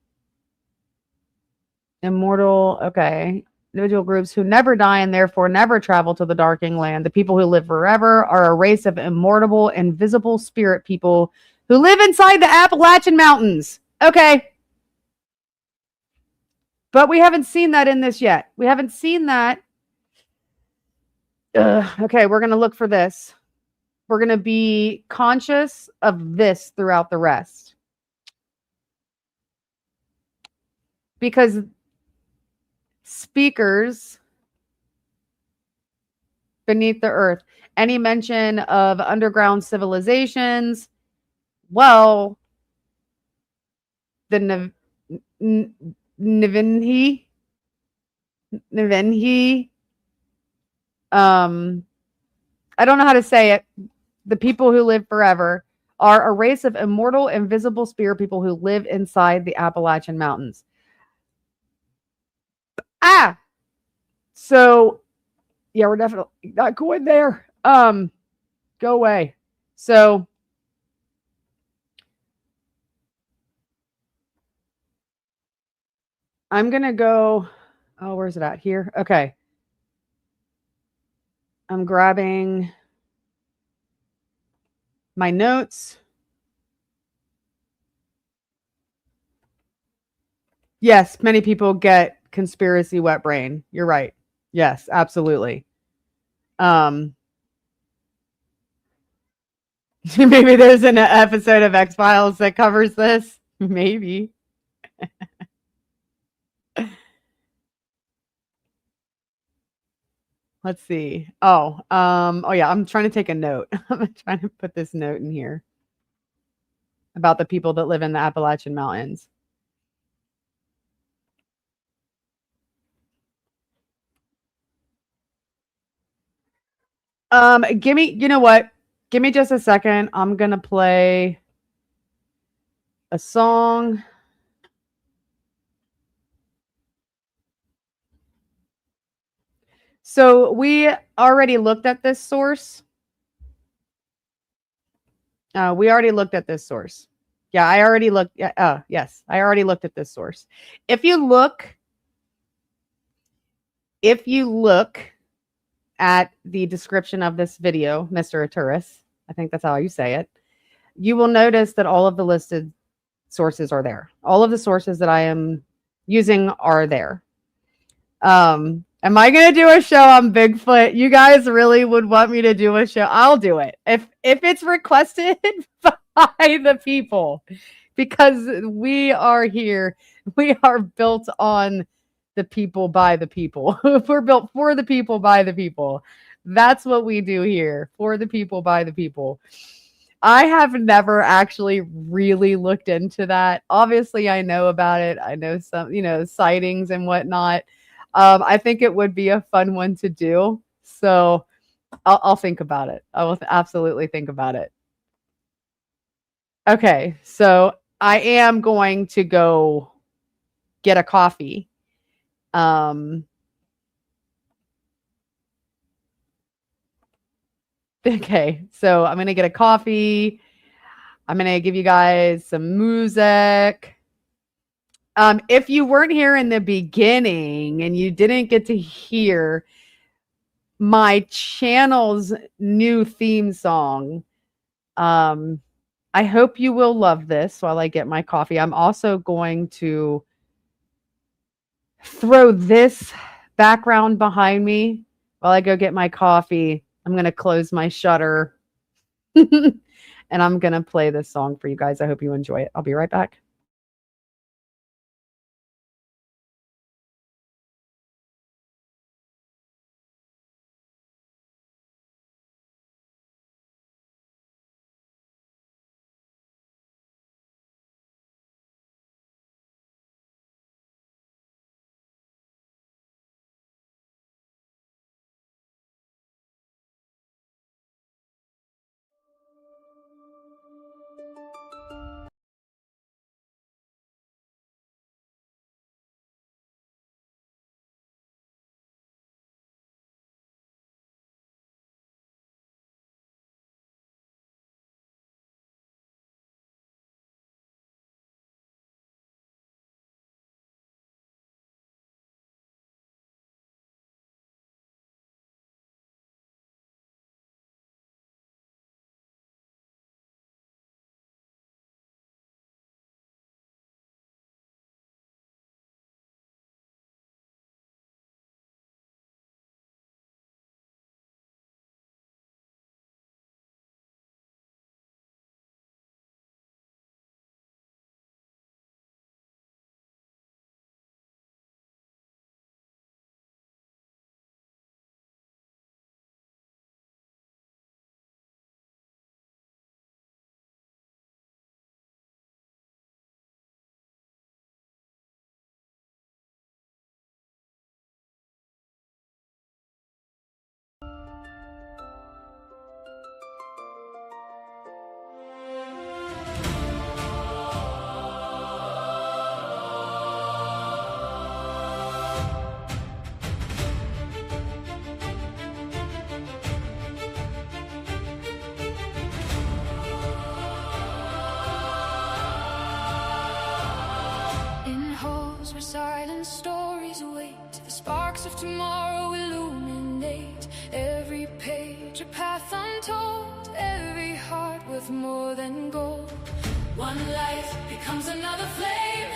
Immortal, okay. Individual groups who never die and therefore never travel to the darkening land. The people who live forever are a race of immortal, invisible spirit people who live inside the Appalachian Mountains. Okay. But we haven't seen that in this yet. We haven't seen that. Okay, we're going to look for this. We're going to be conscious of this throughout the rest. Because speakers beneath the earth, any mention of underground civilizations, well, the Nivenhi, I don't know how to say it. The people who live forever are a race of immortal, invisible spirit people who live inside the Appalachian Mountains. So yeah, we're definitely not going there. Go away. So I'm gonna go. Oh, where's it at? Here. Okay. I'm grabbing my notes. Yes, many people get conspiracy wet brain. You're right. Yes, absolutely. Maybe there's an episode of X-Files that covers this. Maybe. Let's see. Oh yeah, I'm trying to take a note. I'm trying to put this note in here about the people that live in the Appalachian Mountains. Give me, you know what? Give me just a second. I'm going to play a song. So we already looked at this source. We already looked at this source. Yeah, I already looked. Yes, I already looked at this source. If you look at the description of this video, Mr. Arturus, I think that's how you say it, you will notice that all of the listed sources are there. All of the sources that I am using are there. Am I going to do a show on Bigfoot? You guys really would want me to do a show? I'll do it. If it's requested by the people, because we are here. We are built on the people by the people. We're built for the people by the people. That's what we do here, for the people by the people. I have never actually really looked into that. Obviously, I know about it. I know some, sightings and whatnot. I think it would be a fun one to do. So I'll think about it. I will absolutely think about it. Okay, so I am going to go get a coffee. Okay, so I'm going to get a coffee. I'm going to give you guys some music. If you weren't here in the beginning and you didn't get to hear my channel's new theme song, I hope you will love this while I get my coffee. I'm also going to throw this background behind me while I go get my coffee. I'm going to close my shutter and I'm going to play this song for you guys. I hope you enjoy it. I'll be right back. Where silent stories await, the sparks of tomorrow illuminate every page, a path untold, every heart worth more than gold. One life becomes another flame,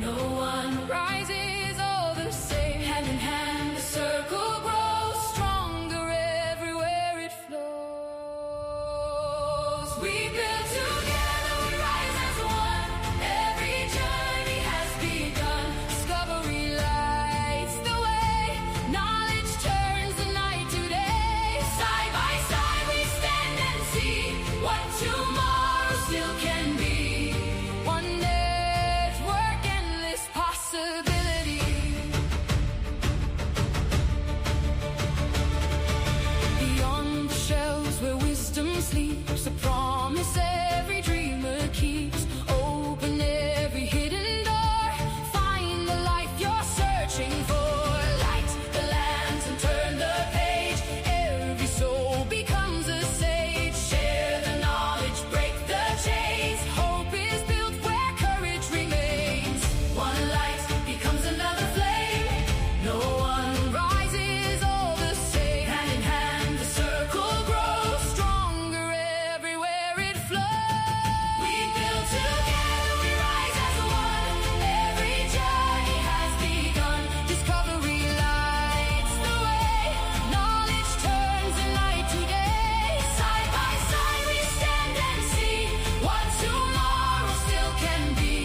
no one rises all the same. Hand in hand the circle grows, stronger everywhere it flows. We build together, we rise as one, every journey has begun. Discovery lights the way, knowledge turns the night to day. Side by side we stand and see what tomorrow still can be. One network, endless possibility. Beyond the shelves where wisdom sleeps, a promise every dreamer keeps. Open every hidden door, find the life you're searching for. Light the lamps and turn the page, every soul becomes a sage. Share the knowledge, break the chains, hope is built where courage remains. One light becomes another flame, no one rises all the same. Hand in hand the circle grows, stronger everywhere it flows. We build together, we rise as one, every journey has begun. Discovery lights the way, knowledge turns the night to day. Side by side we stand and see what tomorrow still can be.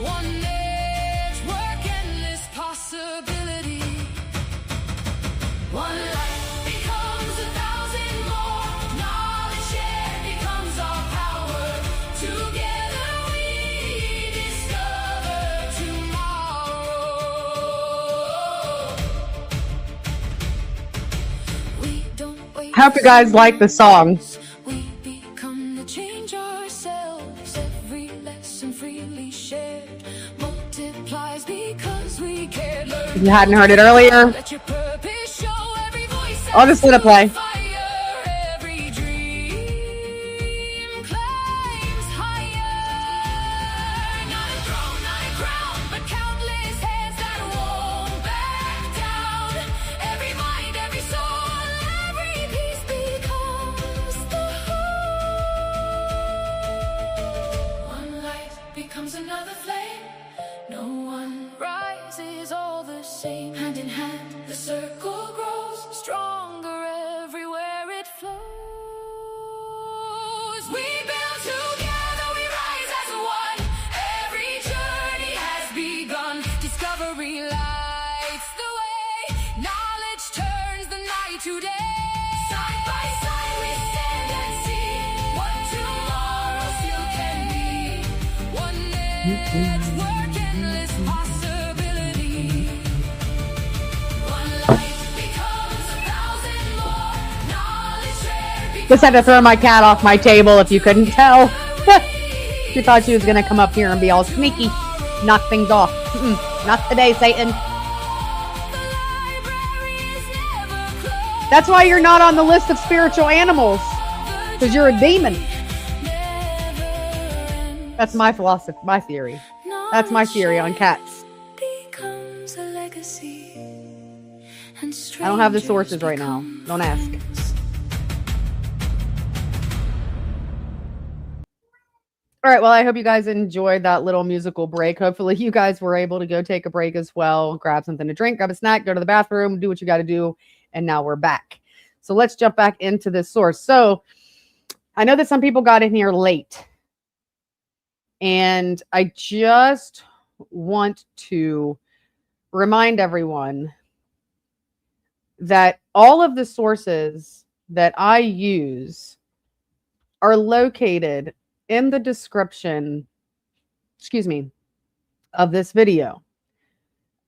One network, endless possibility. One life becomes 1,000 more, knowledge shared becomes our power. Together we discover tomorrow. We don't wait. I hope you guys like the song. We become the change ourselves. Every lesson freely shared multiplies because we care. Learn If you hadn't heard it earlier, let your purpose show, every voice I'll just let it play. fire. Every dream climbs higher. Not a throne, not a crown, but countless heads that won't back down. Every mind, every soul, every piece becomes the whole. One light becomes another flame, no one rises all the same. Hand in hand the circle grows, stronger everywhere it flows. We build possibility. One life becomes 1,000 more. Knowledge shared Just had to throw my cat off my table if you couldn't tell. She thought she was going to come up here and be all sneaky, knock things off. Not today, Satan. That's why you're not on the list of spiritual animals, because you're a demon. That's my philosophy, my theory. That's my theory on cats. I don't have the sources right now. Don't ask. All right, well, I hope you guys enjoyed that little musical break. Hopefully you guys were able to go take a break as well, grab something to drink, grab a snack, go to the bathroom, do what you got to do, and now we're back. So let's jump back into this source. So I know that some people got in here late, and I just want to remind everyone that all of the sources that I use are located in the description, of this video.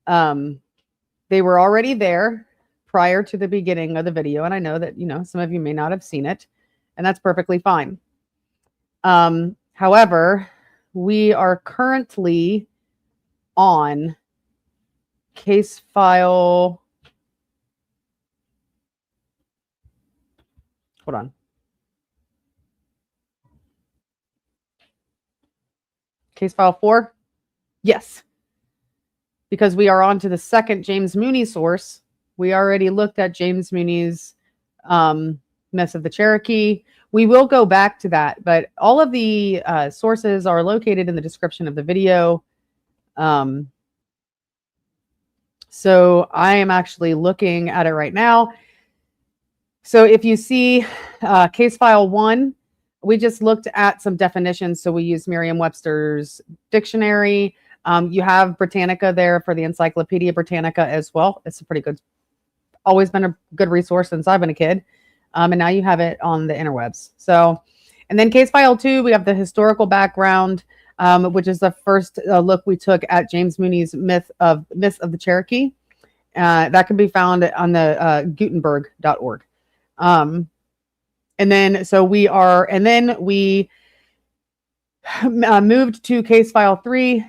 They were already there prior to the beginning of the video, and I know that, some of you may not have seen it, and that's perfectly fine. However, we are currently on case file. Hold on. Case file 4? Yes. Because we are on to the second James Mooney source. We already looked at James Mooney's Myth of the Cherokee. We will go back to that, but all of the sources are located in the description of the video. So I am actually looking at it right now. So if you see case file 1, we just looked at some definitions. So we used Merriam-Webster's Dictionary. You have Britannica there for the Encyclopaedia Britannica as well. It's a pretty good, always been a good resource since I've been a kid. And now you have it on the interwebs. So, and then case file 2, we have the historical background, which is the first look we took at James Mooney's Myth of the Cherokee. That can be found on the Gutenberg.org. And then, we moved to case file 3,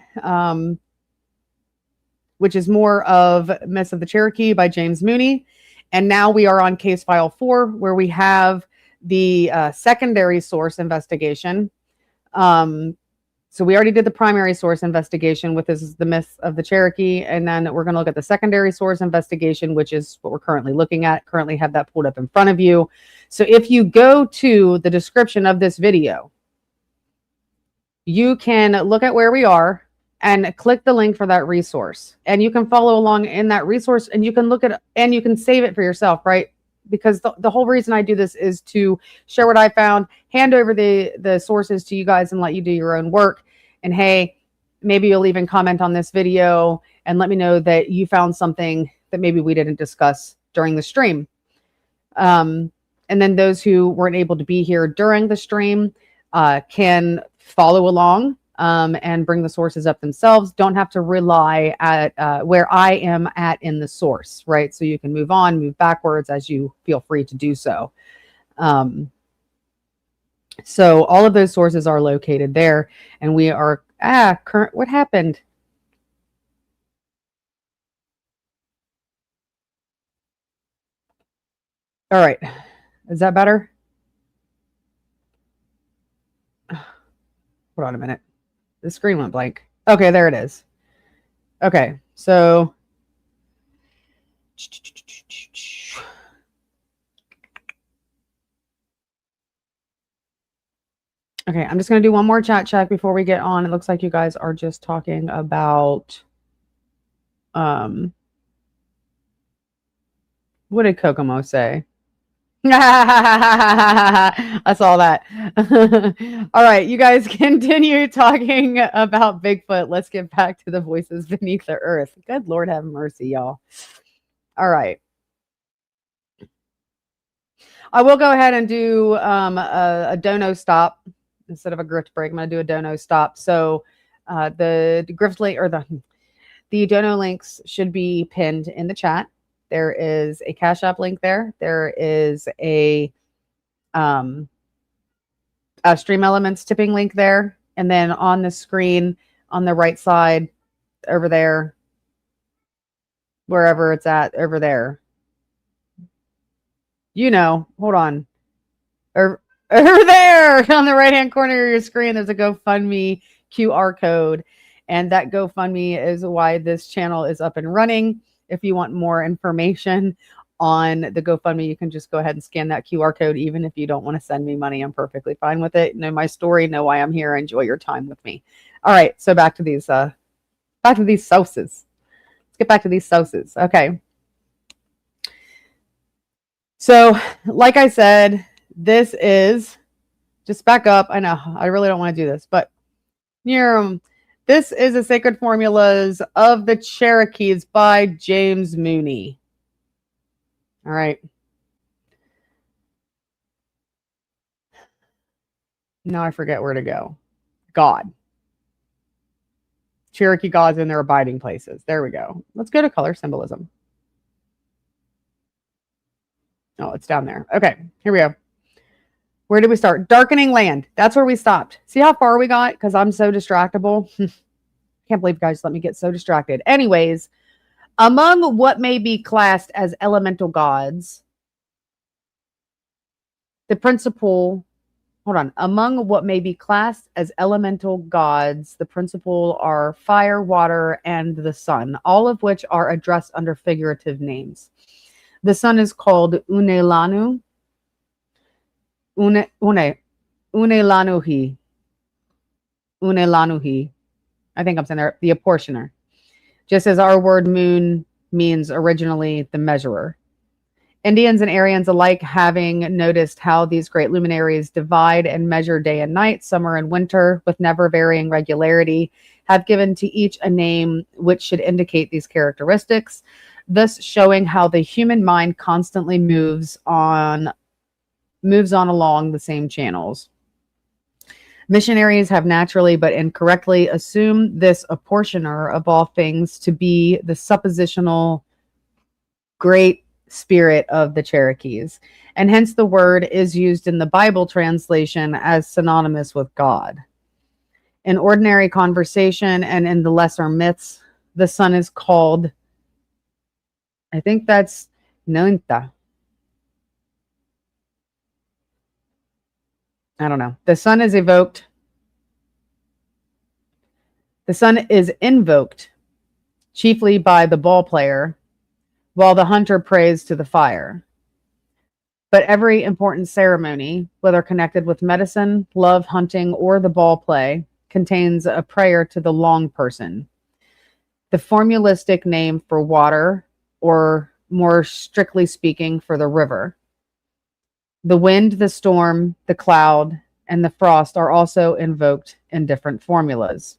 which is more of Myth of the Cherokee by James Mooney. And now we are on case file 4, where we have the secondary source investigation. So we already did the primary source investigation, with this is the Myth of the Cherokee. And then we're going to look at the secondary source investigation, which is what we're currently looking at. Currently have that pulled up in front of you. So if you go to the description of this video, you can look at where we are and click the link for that resource. And you can follow along in that resource, and you can look at, and you can save it for yourself, right? Because the whole reason I do this is to share what I found, hand over the sources to you guys, and let you do your own work. And hey, maybe you'll even comment on this video and let me know that you found something that maybe we didn't discuss during the stream. And then those who weren't able to be here during the stream can follow along and bring the sources up themselves. Don't have to rely at where I am at in the source, right? So you can move on, move backwards as you feel free to do so. So all of those sources are located there, and we are current. What happened? All right, is that better? Hold on a minute. The screen went blank. Okay, there it is. Okay, so okay, I'm just going to do one more chat check before we get on. It looks like you guys are just talking about what did Kokomo say? I saw that. All right, you guys continue talking about Bigfoot. Let's get back to the voices beneath the earth. Good Lord have mercy, y'all. All right. I will go ahead and do a dono stop instead of a grift break. I'm going to do a dono stop. So the grift link, or the The dono links should be pinned in the chat. There is a Cash App link there. There is a Stream Elements tipping link there. And then on the screen on the right side over there, wherever it's at, over there. Hold on. Over there on the right-hand corner of your screen, there's a GoFundMe QR code. And that GoFundMe is why this channel is up and running. If you want more information on the GoFundMe, you can just go ahead and scan that QR code. Even if you don't want to send me money, I'm perfectly fine with it. Know my story, know why I'm here. Enjoy your time with me. All right, so back to these sauces. Let's get back to these sauces. Okay. So, like I said, this is just back up. I know I really don't want to do this, but this is the Sacred Formulas of the Cherokees by James Mooney. All right. Now I forget where to go. God. Cherokee gods and their abiding places. There we go. Let's go to color symbolism. Oh, it's down there. Okay, here we go. Where did we start? Darkening land. That's where we stopped. See how far we got? Because I'm so distractible. Can't believe you guys let me get so distracted. Anyways, among what may be classed as elemental gods, the principle, among what may be classed as elemental gods, the principle are fire, water, and the sun, all of which are addressed under figurative names. The sun is called Unelanuhi. Unelanuhi. I think I'm saying there, the apportioner. Just as our word moon means originally the measurer. Indians and Aryans alike, having noticed how these great luminaries divide and measure day and night, summer and winter, with never varying regularity, have given to each a name which should indicate these characteristics, thus showing how the human mind constantly moves on along the same channels. Missionaries have naturally but incorrectly assumed this apportioner of all things to be the suppositional great spirit of the Cherokees, and hence the word is used in the Bible translation as synonymous with God. In ordinary conversation and in the lesser myths, the sun is called, I think that's Nunta. I don't know. The sun is invoked chiefly by the ball player, while the hunter prays to the fire. But every important ceremony, whether connected with medicine, love, hunting, or the ball play, contains a prayer to the long person. The formulistic name for water, or more strictly speaking, for the river. The wind, the storm, the cloud, and the frost are also invoked in different formulas.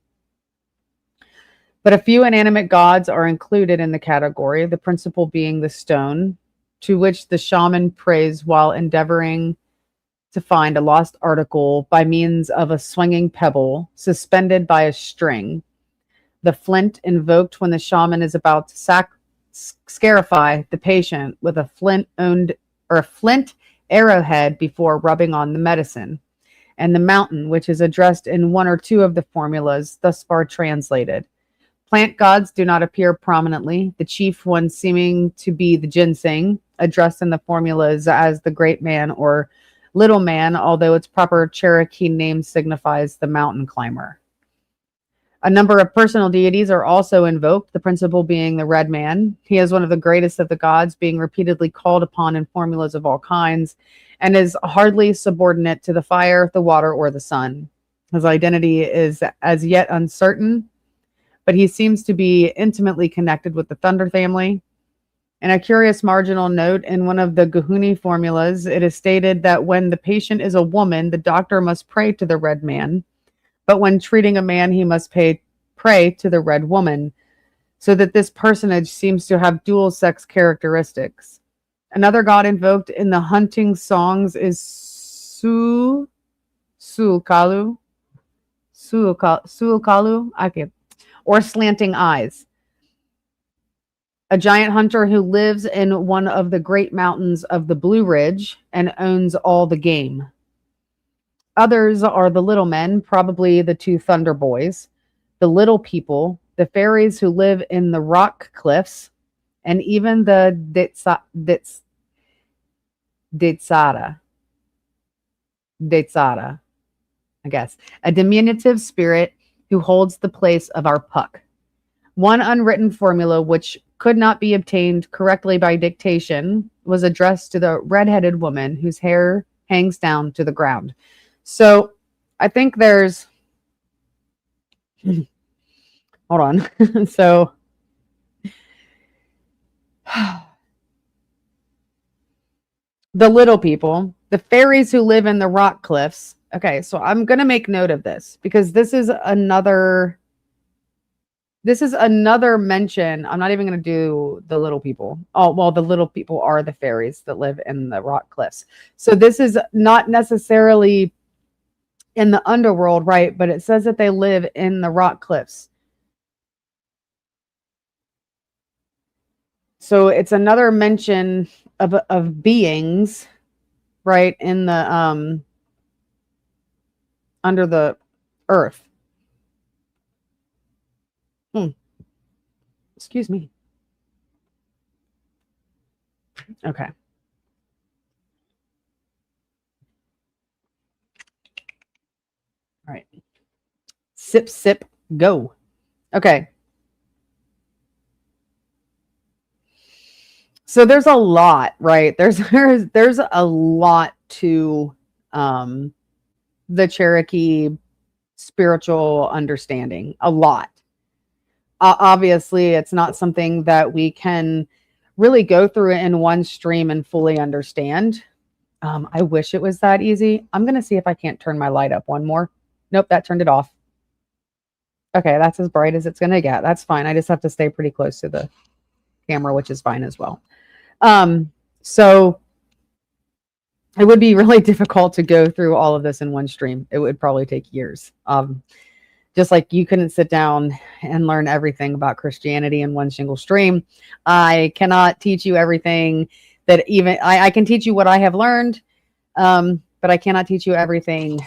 But a few inanimate gods are included in the category, the principal being the stone, to which the shaman prays while endeavoring to find a lost article by means of a swinging pebble suspended by a string. The flint invoked when the shaman is about to scarify the patient with a flint arrowhead before rubbing on the medicine, and the mountain, which is addressed in one or two of the formulas thus far translated. Plant gods do not appear prominently, the chief one seeming to be the ginseng, addressed in the formulas as the great man or little man, although its proper Cherokee name signifies the mountain climber. A number of personal deities are also invoked, the principal being the red man. He is one of the greatest of the gods, being repeatedly called upon in formulas of all kinds, and is hardly subordinate to the fire, the water, or the sun. His identity is as yet uncertain, but he seems to be intimately connected with the thunder family. In a curious marginal note in one of the Guhuni formulas, it is stated that when the patient is a woman, the doctor must pray to the red man, but when treating a man, he must pray to the red woman, so that this personage seems to have dual sex characteristics. Another god invoked in the hunting songs is Suulkalu, or slanting eyes. A giant hunter who lives in one of the great mountains of the Blue Ridge and owns all the game. Others are the little men, probably the two Thunder Boys, the little people, the fairies who live in the rock cliffs, and even the Detsada, I guess, a diminutive spirit who holds the place of our Puck. One unwritten formula which could not be obtained correctly by dictation was addressed to the red-headed woman whose hair hangs down to the ground. So I think there's, hold on. So the little people, the fairies who live in the rock cliffs. Okay, so I'm going to make note of this because this is another mention. I'm not even going to do the little people. Oh, well, the little people are the fairies that live in the rock cliffs. So this is not necessarily in the underworld, right? But it says that they live in the rock cliffs. So it's another mention of beings, right, in the under the earth. Excuse me. Okay. All right. Sip, sip, go. Okay. So there's a lot, right? There's a lot to the Cherokee spiritual understanding. A lot. Obviously, it's not something that we can really go through in one stream and fully understand. I wish it was that easy. I'm going to see if I can't turn my light up one more. Nope, that turned it off. Okay, that's as bright as it's going to get. That's fine. I just have to stay pretty close to the camera, which is fine as well. So it would be really difficult to go through all of this in one stream. It would probably take years. Just like you couldn't sit down and learn everything about Christianity in one single stream. I cannot teach you everything that even I can teach you what I have learned, but I cannot teach you everything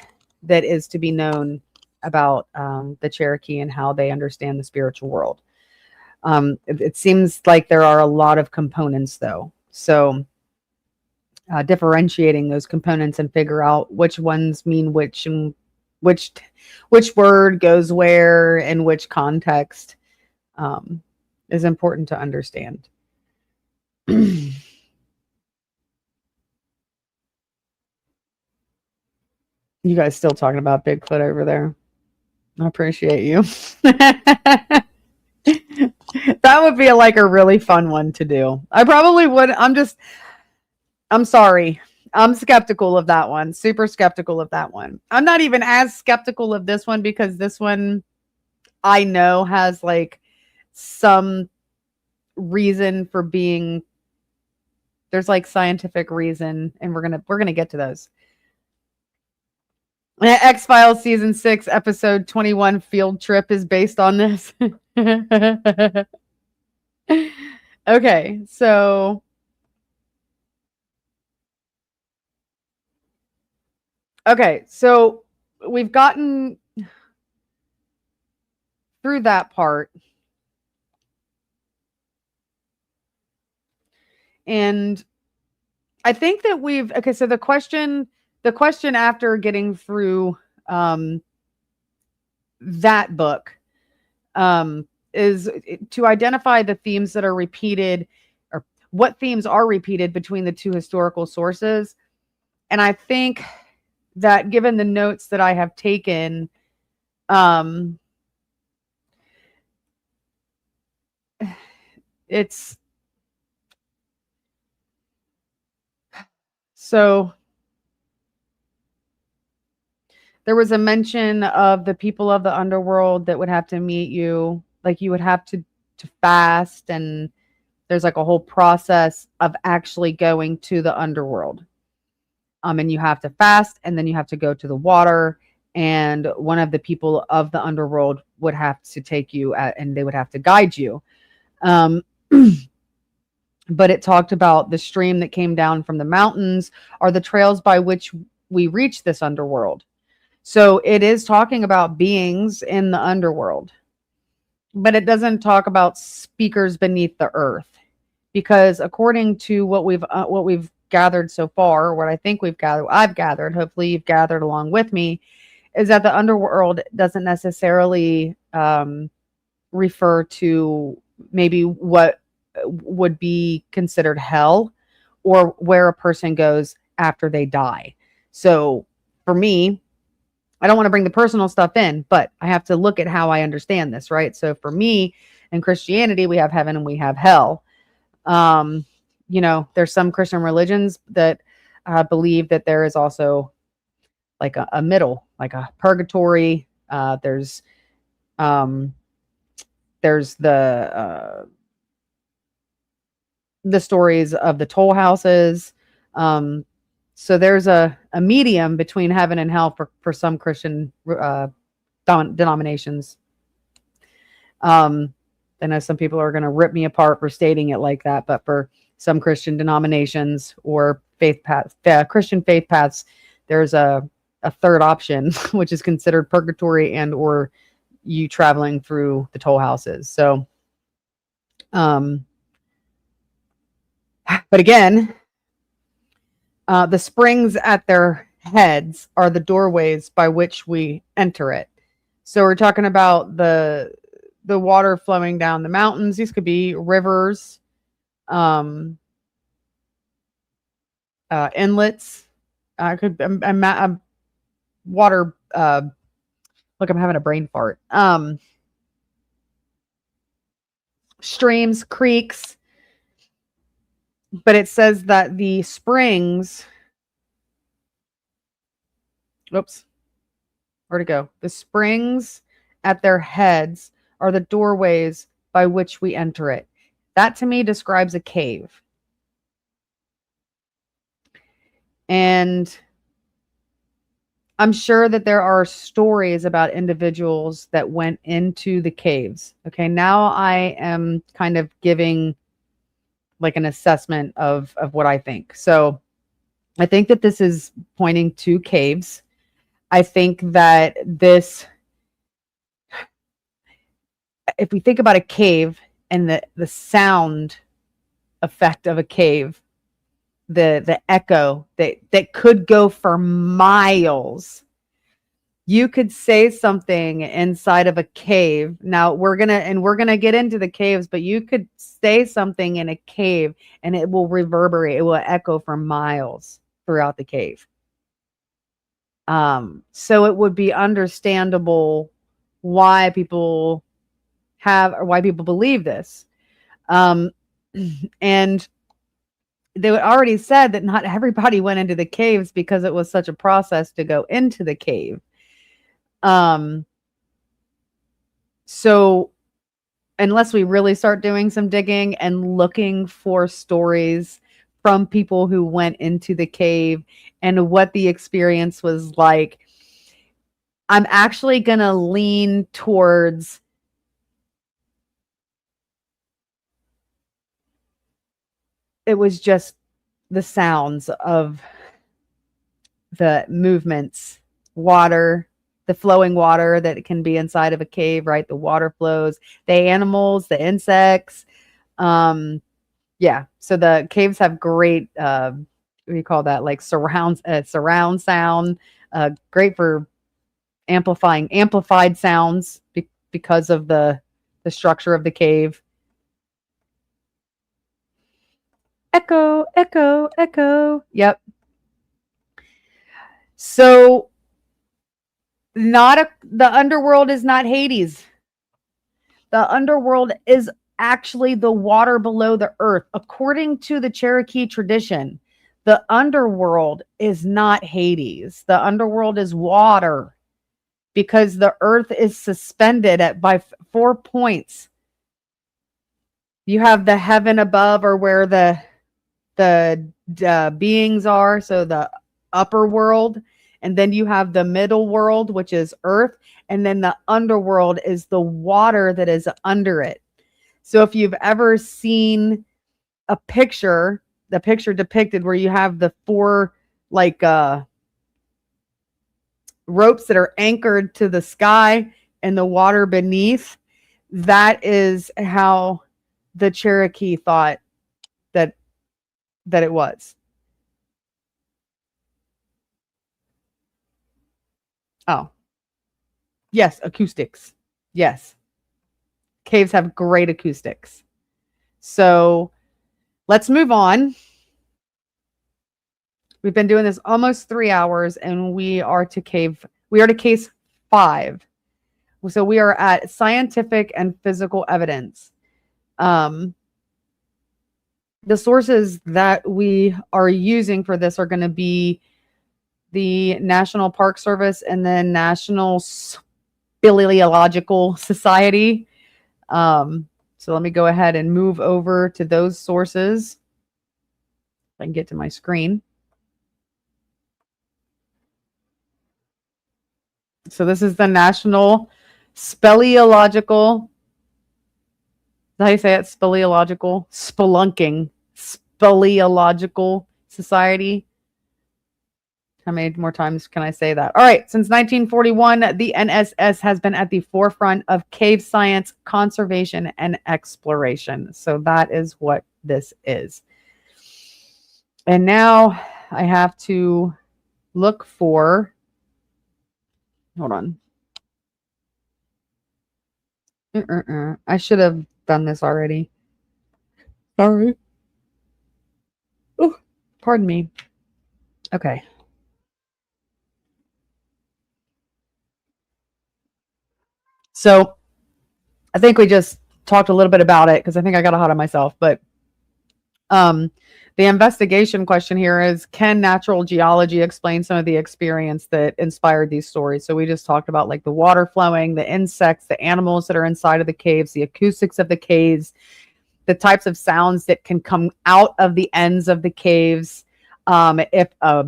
that is to be known about the Cherokee and how they understand the spiritual world. It seems like there are a lot of components, though. So differentiating those components and figure out which ones mean which and which word goes where in which context is important to understand. You guys still talking about Bigfoot over there? I appreciate you. That would be like a really fun one to do. I probably would. I'm sorry. I'm skeptical of that one. Super skeptical of that one. I'm not even as skeptical of this one because this one I know has like some reason for being. There's like scientific reason, and we're gonna get to those. X-Files season 6 episode 21 field trip is based on this. Okay, so we've gotten through that part. And I think that so the question after getting through that book is to identify the themes that are repeated, or what themes are repeated between the two historical sources. And I think that given the notes that I have taken, it's so there was a mention of the people of the underworld that would have to meet you, like you would have to fast, and there's like a whole process of actually going to the underworld. And you have to fast, and then you have to go to the water, and one of the people of the underworld would have to take you and they would have to guide you. but it talked about the stream that came down from the mountains are the trails by which we reach this underworld. So it is talking about beings in the underworld, but it doesn't talk about speakers beneath the earth, because according to what we've gathered so far, what I think I've gathered, hopefully you've gathered along with me, is that the underworld doesn't necessarily refer to maybe what would be considered hell, or where a person goes after they die. So for me, I don't want to bring the personal stuff in, but I have to look at how I understand this, right? So for me, in Christianity, we have heaven and we have hell. There's some Christian religions that believe that there is also like a middle, like a purgatory. There's the stories of the toll houses. So there's a medium between heaven and hell for some Christian denominations. I know some people are going to rip me apart for stating it like that, but for some Christian denominations or Christian faith paths, there's a third option, which is considered purgatory and or you traveling through the toll houses. So, but again, the springs at their heads are the doorways by which we enter it. So we're talking about the water flowing down the mountains. These could be rivers, inlets. Could water. Look, I'm having a brain fart. Streams, creeks. But it says that the springs, oops, where'd it go? The springs at their heads are the doorways by which we enter it. That to me describes a cave. And I'm sure that there are stories about individuals that went into the caves. Okay, now I am kind of giving like an assessment of what I think. So I think that this is pointing to caves. I think that if we think about a cave and the sound effect of a cave, the echo that could go for miles. You could say something inside of a cave. Now we're gonna get into the caves, but you could say something in a cave and it will reverberate, it will echo for miles throughout the cave. So it would be understandable why people believe this. And they already said that not everybody went into the caves because it was such a process to go into the cave. So unless we really start doing some digging and looking for stories from people who went into the cave and what the experience was like, I'm actually going to lean towards it was just the sounds of the movements, water, the flowing water that can be inside of a cave, right? The water flows, the animals, the insects. Yeah. So the caves have great, what do you call that? Like surround sound, great for amplified sounds because of the structure of the cave. Echo, echo, echo. Yep. So the underworld is not Hades. The underworld is actually the water below the earth. According to the Cherokee tradition, the underworld is not Hades. The underworld is water because the earth is suspended by 4 points. You have the heaven above, or where the beings are, so the upper world, and then you have the middle world, which is earth, and then the underworld is the water that is under it. So if you've ever seen a picture, the picture depicted where you have the four like ropes that are anchored to the sky and the water beneath. That is how the Cherokee thought that it was. Oh, yes, acoustics. Yes, caves have great acoustics. So let's move on. We've been doing this almost 3 hours, and we are to case 5. So we are at scientific and physical evidence. The sources that we are using for this are going to be the National Park Service and the National Speleological Society. So let me go ahead and move over to those sources. If I can get to my screen. So this is the National Speleological. Is that how you say it? Speleological? Spelunking. Speleological Society. How many more times can I say that? All right. Since 1941, the NSS has been at the forefront of cave science, conservation, and exploration. So that is what this is. And now I have to look for, hold on. I should have done this already. Sorry. Oh, pardon me. Okay. So I think we just talked a little bit about it because I think I got ahead of myself. But the investigation question here is, can natural geology explain some of the experience that inspired these stories? So we just talked about like the water flowing, the insects, the animals that are inside of the caves, the acoustics of the caves, the types of sounds that can come out of the ends of the caves. If a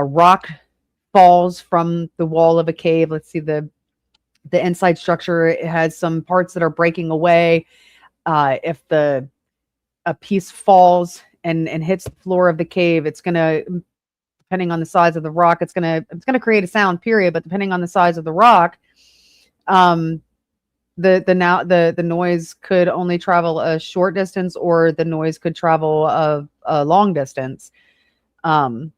rock falls from the wall of a cave, let's see the inside structure, it has some parts that are breaking away. If a piece falls and hits the floor of the cave, it's gonna, depending on the size of the rock, it's gonna create a sound, period. But depending on the size of the rock, the noise could only travel a short distance, or the noise could travel a long distance. So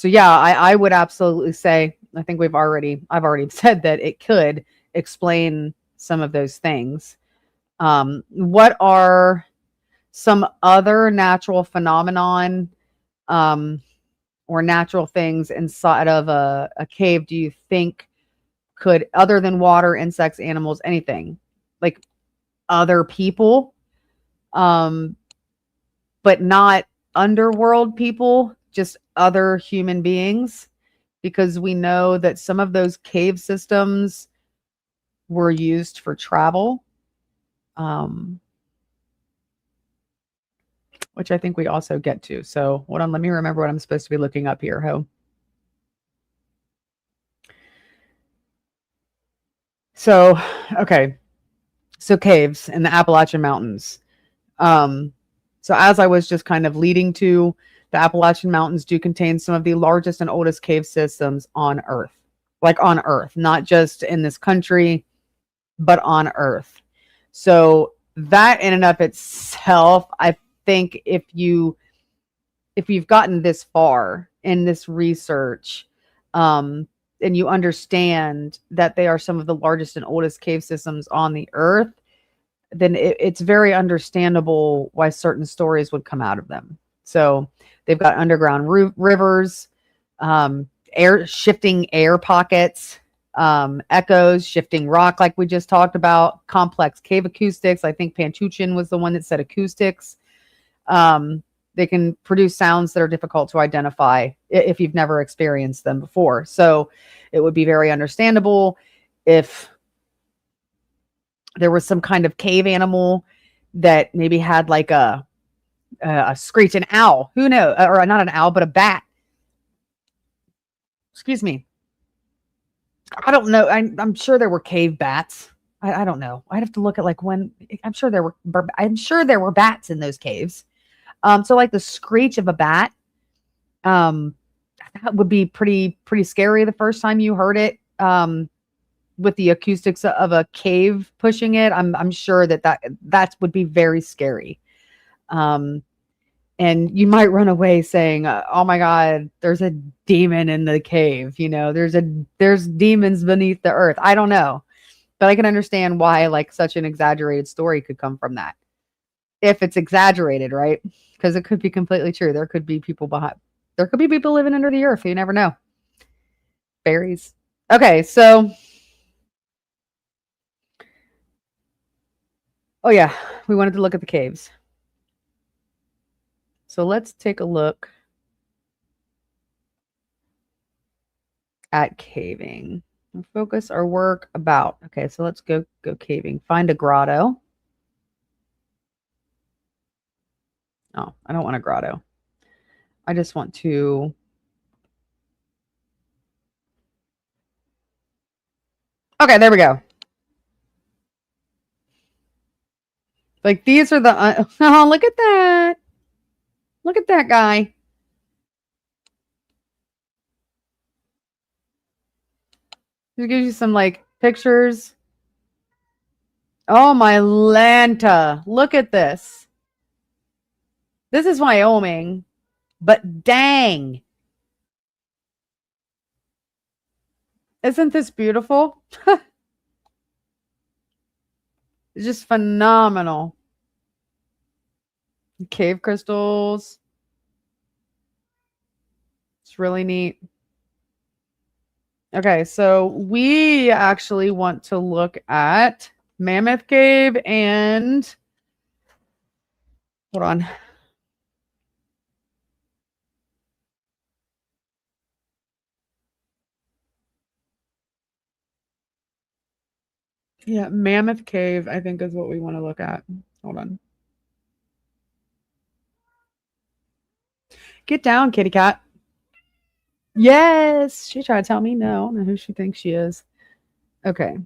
yeah, I would absolutely say, I think I've already said that it could explain some of those things. What are some other natural phenomenon or natural things inside of a cave do you think could, other than water, insects, animals, anything, like other people, but not underworld people, just other human beings? Because we know that some of those cave systems were used for travel, which I think we also get to. So hold on, let me remember what I'm supposed to be looking up here, Ho. So, okay. So caves in the Appalachian Mountains. So as I was just kind of leading to, the Appalachian Mountains do contain some of the largest and oldest cave systems on Earth. Like on Earth, not just in this country, but on Earth. So that in and of itself, I think if you've gotten this far in this research, and you understand that they are some of the largest and oldest cave systems on the Earth, then it's very understandable why certain stories would come out of them. So they've got underground rivers, shifting air pockets, echoes, shifting rock, like we just talked about, complex cave acoustics. I think Panchuchin was the one that said acoustics. They can produce sounds that are difficult to identify if you've never experienced them before. So it would be very understandable if there was some kind of cave animal that maybe had like a screech, an owl, who knows, or not an owl, but a bat. Excuse me. I don't know. I'm sure there were cave bats. I don't know. I'd have to look at like when. I'm sure there were bats in those caves. So like the screech of a bat, um, that would be pretty scary the first time you heard it. With the acoustics of a cave pushing it, I'm sure that would be very scary. Um, and you might run away saying, "Oh my God, there's a demon in the cave." There's demons beneath the earth. I don't know, but I can understand why like such an exaggerated story could come from that. If it's exaggerated, right? Because it could be completely true. There could be people behind. There could be people living under the earth. You never know. Fairies. Okay, so oh yeah, we wanted to look at the caves. So let's take a look at caving. We'll focus our work about. Okay, so let's go caving. Find a grotto. Oh, I don't want a grotto. I just want to. Okay, there we go. Like these are the. Oh, look at that. Look at that guy. Just gives you some like pictures. Oh my Lanta. Look at this. This is Wyoming, but dang. Isn't this beautiful? It's just phenomenal. Cave crystals. It's really neat. Okay, so we actually want to look at Mammoth Cave and hold on. Yeah, Mammoth Cave, I think is what we want to look at. Hold on. Get down, kitty cat. Yes, she tried to tell me no. I don't know who she thinks she is. Okay.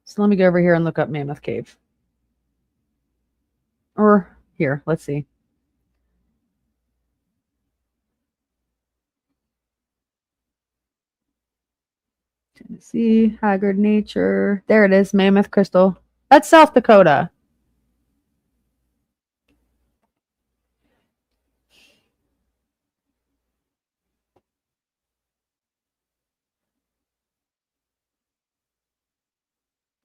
So let me go over here and look up Mammoth Cave. Or here, let's see. Tennessee, Haggard Nature. There it is, Mammoth Crystal. That's South Dakota.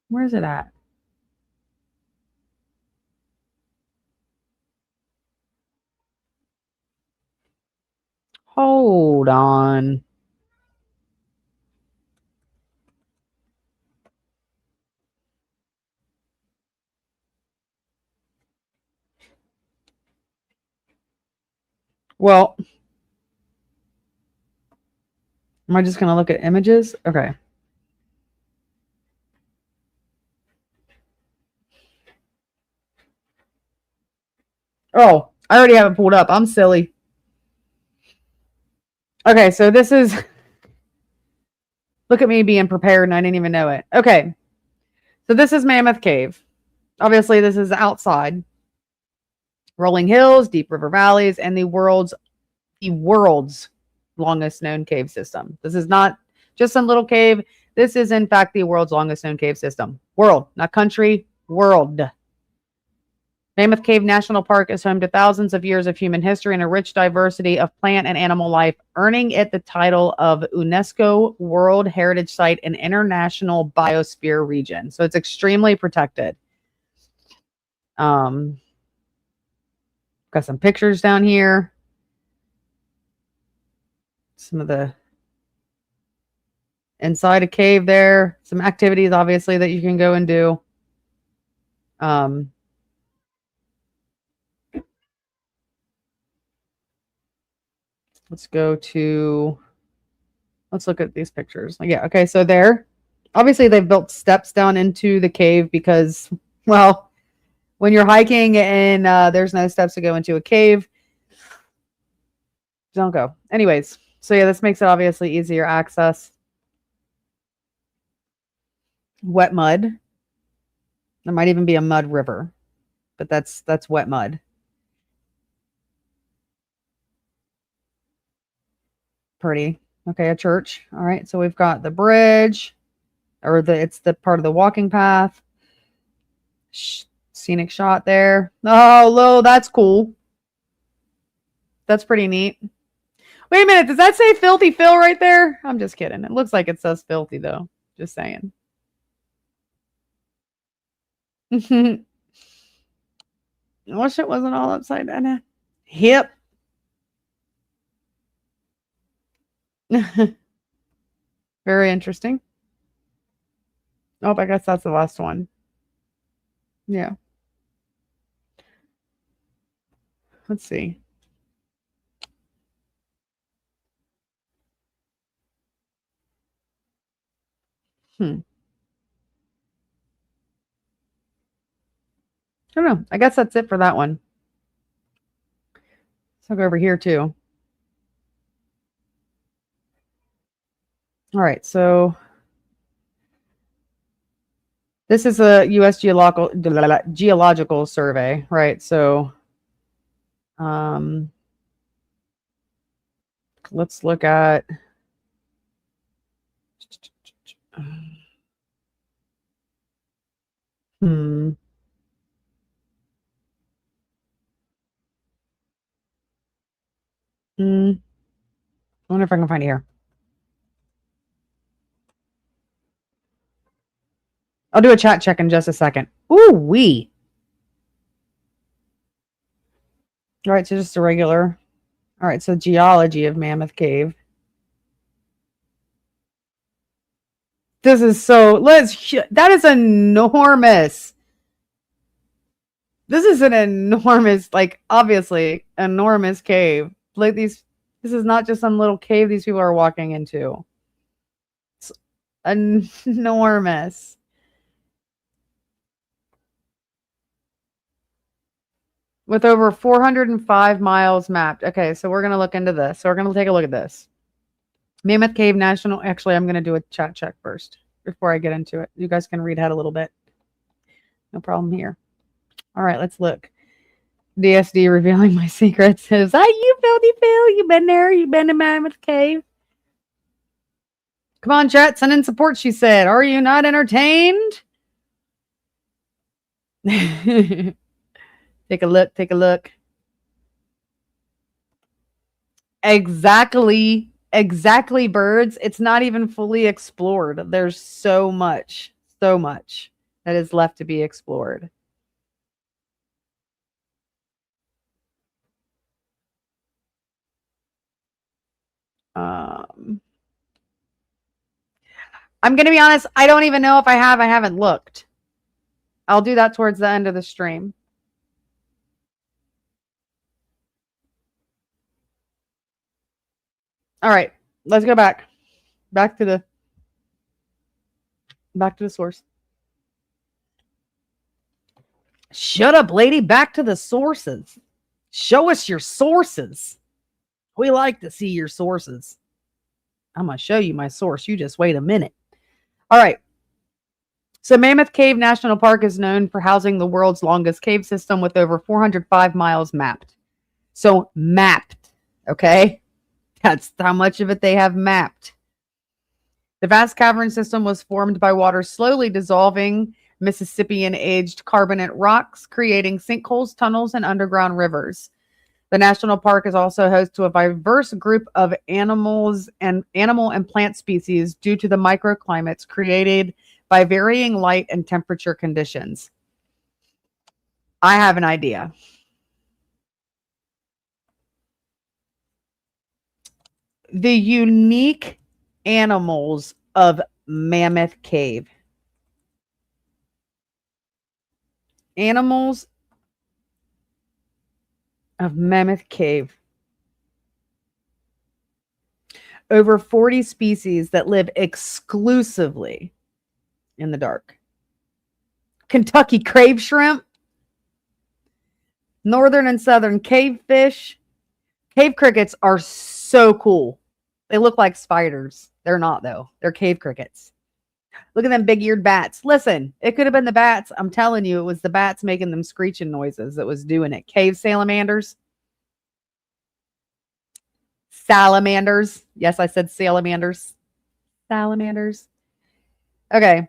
Where's it at? Hold on. Well, am I just going to look at images? Okay. Oh, I already have it pulled up. I'm silly. Okay, so this is. Look at me being prepared and I didn't even know it. Okay. So this is Mammoth Cave. Obviously, this is outside. Rolling hills, deep river valleys, and the world's longest known cave system. This is not just some little cave. This is, in fact, the world's longest known cave system. World, not country, world. Mammoth Cave National Park is home to thousands of years of human history and a rich diversity of plant and animal life, earning it the title of UNESCO World Heritage Site and International Biosphere Region. So it's extremely protected. Got some pictures down here. Some of the inside a cave there. Some activities, obviously, that you can go and do. Let's look at these pictures. Yeah, okay, so there. Obviously, they've built steps down into the cave because, well, when you're hiking and there's no steps to go into a cave, don't go. Anyways, so yeah, this makes it obviously easier access. Wet mud. There might even be a mud river, but that's wet mud. Pretty. Okay, a church. All right, so we've got the bridge, or it's the part of the walking path. Scenic shot there. Oh, Lo, that's cool. That's pretty neat. Wait a minute, does that say Filthy Phil right there? I'm just kidding. It looks like it says filthy, though. Just saying. I wish it wasn't all upside down. Hip. Very interesting. Oh, I guess that's the last one. Yeah. Let's see. I don't know. I guess that's it for that one. So I'll go over here too. All right. So this is a U.S. geological survey, right? So let's look at I wonder if I can find it here. I'll do a chat check in just a second. Ooh, wee. All right, so just a regular. All right, so geology of Mammoth Cave. This is so, that is enormous. This is an enormous, like, obviously, enormous cave. Like this is not just some little cave these people are walking into. It's enormous. With over 405 miles mapped. Okay, so we're going to look into this. So we're going to take a look at this. Mammoth Cave National. Actually, I'm going to do a chat check first before I get into it. You guys can read ahead a little bit. No problem here. All right, let's look. DSD revealing my secrets. Is that you, Filthy Phil? You been there? You been to Mammoth Cave? Come on, chat. Send in support, she said. Are you not entertained? Take a look. Take a look. Exactly, birds. It's not even fully explored. There's so much that is left to be explored. I'm going to be honest. I don't even know if I have. I haven't looked. I'll do that towards the end of the stream. All right, let's go back to the source. Shut up, lady. Back to the sources. Show us your sources. We like to see your sources. I'm going to show you my source. You just wait a minute. All right. So Mammoth Cave National Park is known for housing the world's longest cave system with over 405 miles mapped. So mapped, okay? That's how much of it they have mapped. The vast cavern system was formed by water slowly dissolving Mississippian-aged carbonate rocks, creating sinkholes, tunnels, and underground rivers. The national park is also host to a diverse group of animal and plant species due to the microclimates created by varying light and temperature conditions. I have an idea. The unique animals of Mammoth Cave. Animals of Mammoth Cave. Over 40 species that live exclusively in the dark. Kentucky crave shrimp. Northern and southern cave fish. Cave crickets are so cool. They look like spiders. They're not, though. They're cave crickets. Look at them big-eared bats. Listen, it could have been the bats. I'm telling you, it was the bats making them screeching noises that was doing it. Cave salamanders. Salamanders. Yes, I said salamanders. Salamanders. Okay.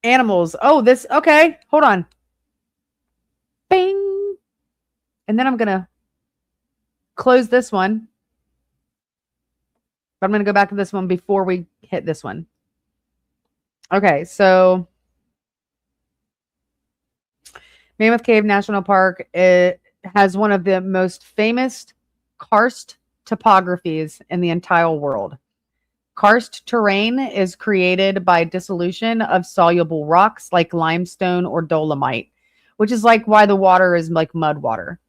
Animals. Oh, this. Okay. Hold on. Bing. And then I'm going to close this one. But I'm going to go back to this one before we hit this one. Okay. So Mammoth Cave National Park, it has one of the most famous karst topographies in the entire world. Karst terrain is created by dissolution of soluble rocks like limestone or dolomite, which is like why the water is like mud water,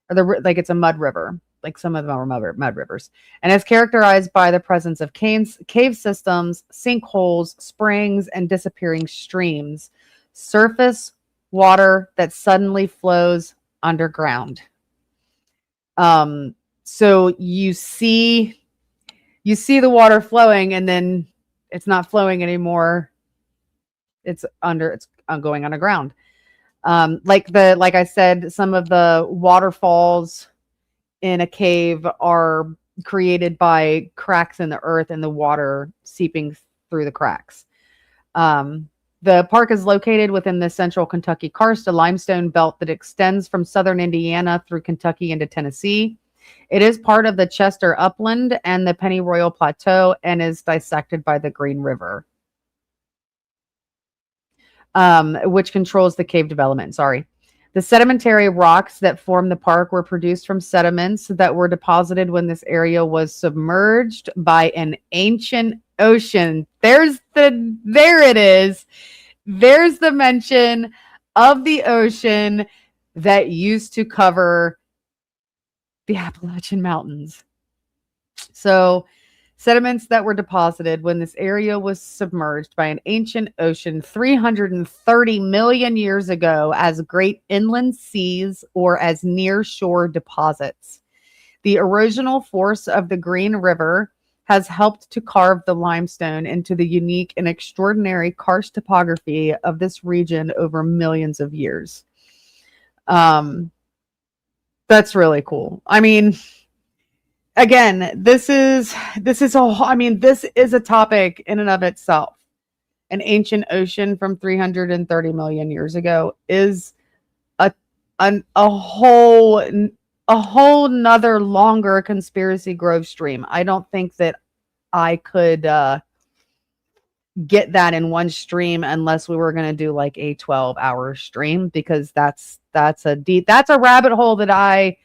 or like it's a mud river. Like some of them are mud rivers, and it's characterized by the presence of cave systems, sinkholes, springs, and disappearing streams. Surface water that suddenly flows underground. So you see the water flowing, and then it's not flowing anymore. It's going underground. Like I said, some of the waterfalls in a cave are created by cracks in the earth and the water seeping through the cracks. The park is located within the central Kentucky karst, a limestone belt that extends from southern Indiana through Kentucky into Tennessee. It is part of the Chester Upland and the Pennyroyal Plateau and is dissected by the Green River, which controls the cave development. Sorry. The sedimentary rocks that form the park were produced from sediments that were deposited when this area was submerged by an ancient ocean. There it is. There's the mention of the ocean that used to cover the Appalachian Mountains. So, sediments that were deposited when this area was submerged by an ancient ocean 330 million years ago as great inland seas or as near shore deposits. The erosional force of the Green River has helped to carve the limestone into the unique and extraordinary karst topography of this region over millions of years. That's really cool. I mean, again, this is a topic in and of itself. An ancient ocean from 330 million years ago is a whole nother longer conspiracy grove stream. I don't think that I could get that in one stream unless we were going to do like a 12-hour stream, because that's a rabbit hole that I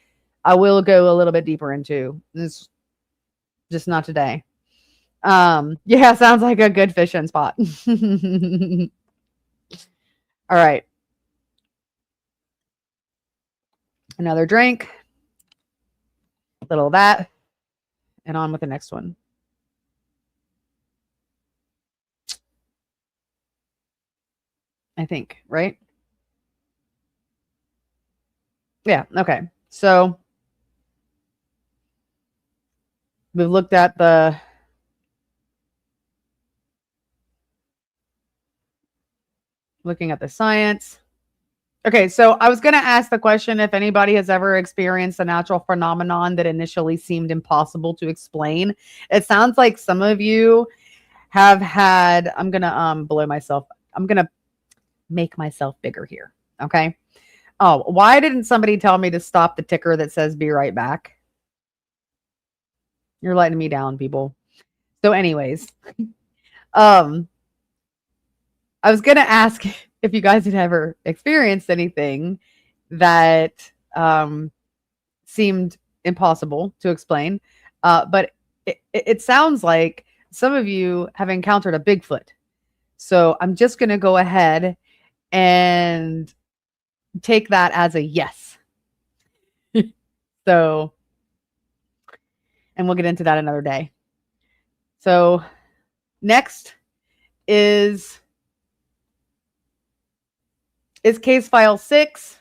will go a little bit deeper into. It's just not today. Yeah, sounds like a good fishing spot. All right. Another drink. A little of that. And on with the next one. I think, right? Yeah, okay. So we've looked at looking at the science. Okay, so I was going to ask the question if anybody has ever experienced a natural phenomenon that initially seemed impossible to explain. It sounds like some of you have had, I'm going to blow myself. I'm going to make myself bigger here, okay? Oh, why didn't somebody tell me to stop the ticker that says be right back? You're letting me down, people. So anyways, I was going to ask if you guys had ever experienced anything that seemed impossible to explain. But it sounds like some of you have encountered a Bigfoot. So I'm just going to go ahead and take that as a yes. So, and we'll get into that another day. So next is case file 6,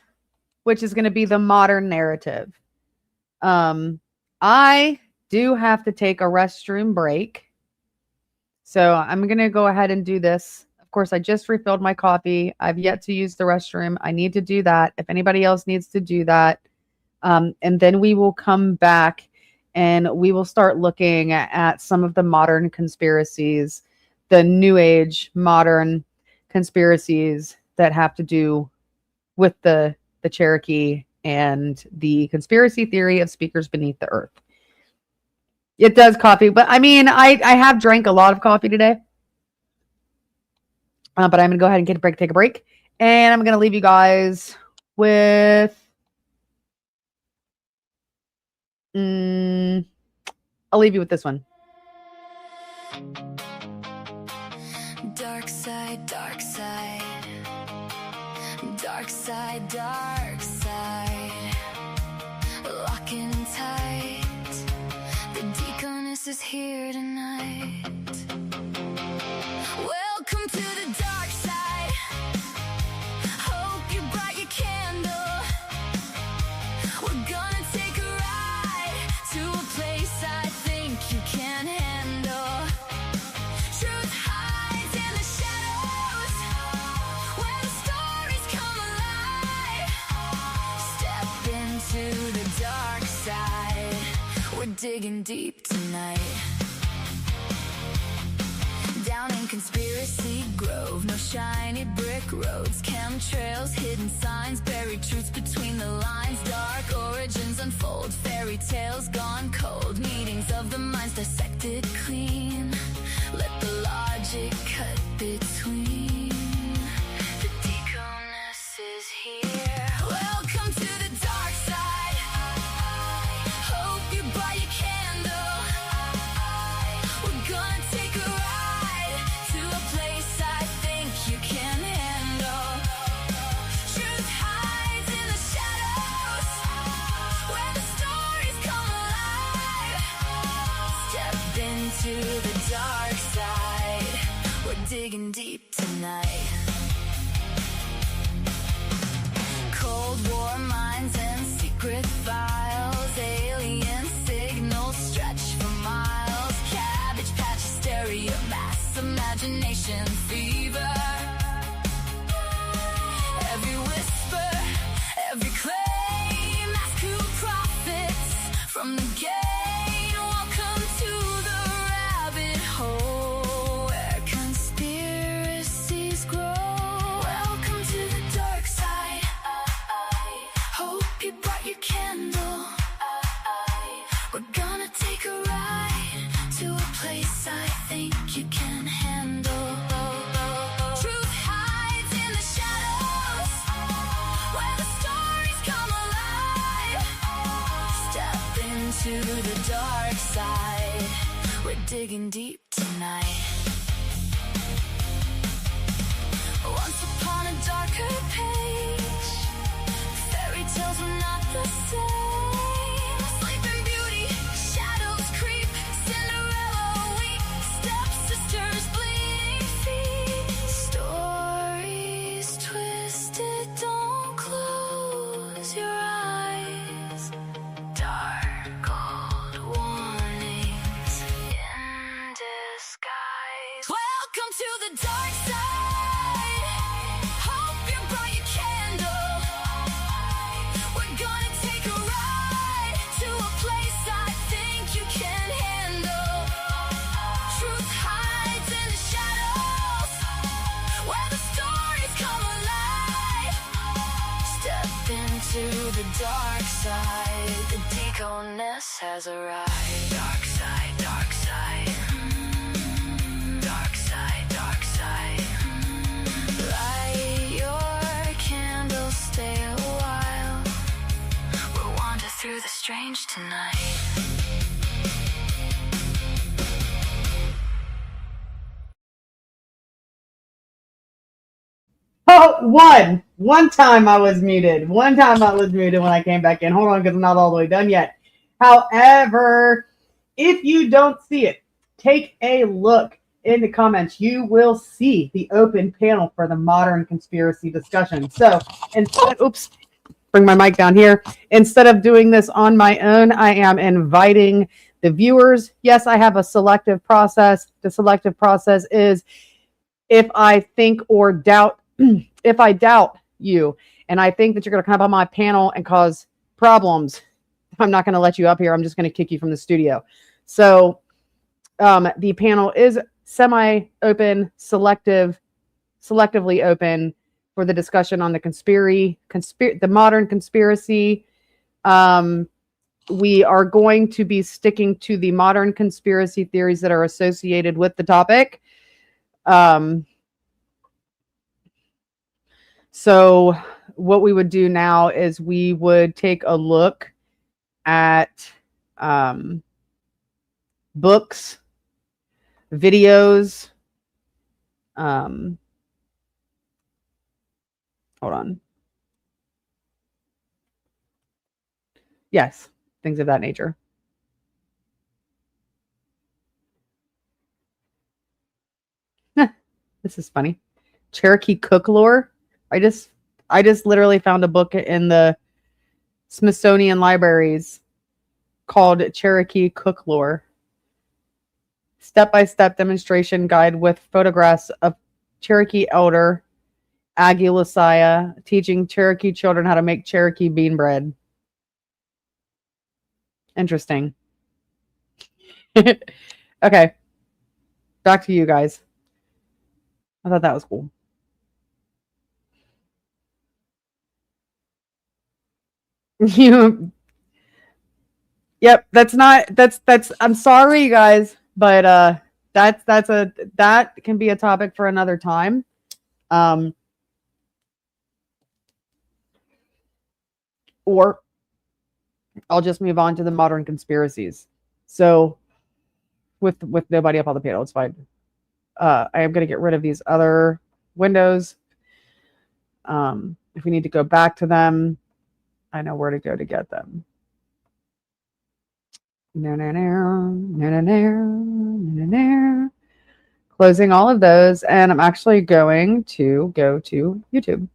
which is going to be the modern narrative. I do have to take a restroom break. So I'm going to go ahead and do this. Of course, I just refilled my coffee. I've yet to use the restroom. I need to do that. If anybody else needs to do that. And then we will come back and we will start looking at some of the modern conspiracies, the new age modern conspiracies that have to do with the Cherokee and the conspiracy theory of speakers beneath the earth. It does coffee, but I mean, I have drank a lot of coffee today. But I'm going to go ahead and take a break. And I'm going to leave you guys with... I'll leave you with this one. Dark side, dark side. Dark side, dark side. Locking tight. The deaconess is here tonight. Welcome to the dark side. Hope you brought your candle. We're gonna take a ride to a place I think you can handle. Truth hides in the shadows where the stories come alive. Step into the dark side. We're digging deep tonight. Down in Conspiracy Grove, no shiny brick roads, chemtrails, hidden signs, buried truths between the lines, dark origins unfold, fairy tales gone cold, meetings of the minds dissected clean, let the logic cut between. The deaconess is here. Welcome to the dark side. Hope you brought your candle. We're gonna take a ride to a place I think you can handle. Truth hides in the shadows where the stories come alive. Step into the dark side. We're digging deep tonight. Cold War minds and secret files, alien signals stretch for miles, cabbage patch hysteria, mass imagination fever. Every whisper, every claim, ask who profits from the gain. Welcome to the rabbit hole where conspiracies grow. Welcome to the dark side. Hope you brought your candle. We're gonna take a ride to a place I think you can handle. Truth hides in the shadows where the stories come alive. Step into the dark side. We're digging deep tonight. Once upon a darker page, fairy tales were not the same. Sleeping Beauty, shadows creep, Cinderella weep, stepsisters bleeding feet. Stories twisted, don't close your eyes. Dark gold warnings in disguise. Welcome to the dark side. Hope you brought your candle. We're gonna take a ride to a place I think you can handle. Truth hides in the shadows where the stories come alive. Step into the dark side. The deaconess has arrived. Dark side, dark side. Dark side, dark side. Light your candle, stay a while. We'll wander through the strange tonight. Oh, one time I was muted. One time I was muted when I came back in. Hold on, because I'm not all the way done yet. However, if you don't see it, take a look in the comments. You will see the open panel for the modern conspiracy discussion. So instead, bring my mic down here. Instead of doing this on my own, I am inviting The viewers, yes, I have a selective process. The selective process is if I think or doubt, if I doubt you and I think that you're going to come up on my panel and cause problems, I'm not going to let you up here. I'm just going to kick you from the studio. So the panel is semi-open, selectively open for the discussion on the modern conspiracy. We are going to be sticking to the modern conspiracy theories that are associated with the topic. So what we would do now is we would take a look at books, videos. Hold on. Yes, things of that nature. This is funny. Cherokee folklore. I just literally found a book in the Smithsonian libraries called Cherokee folklore. Step-by-step demonstration guide with photographs of Cherokee elder Aguilasaya teaching Cherokee children how to make Cherokee bean bread. Interesting. Okay. Back to you guys. I thought that was cool. Yep, that's I'm sorry you guys, but that can be a topic for another time. Or I'll just move on to the modern conspiracies. So with nobody up on the panel, it's fine. I am going to get rid of these other windows. If we need to go back to them, I know where to go to get them. Closing all of those, and I'm actually going to go to YouTube.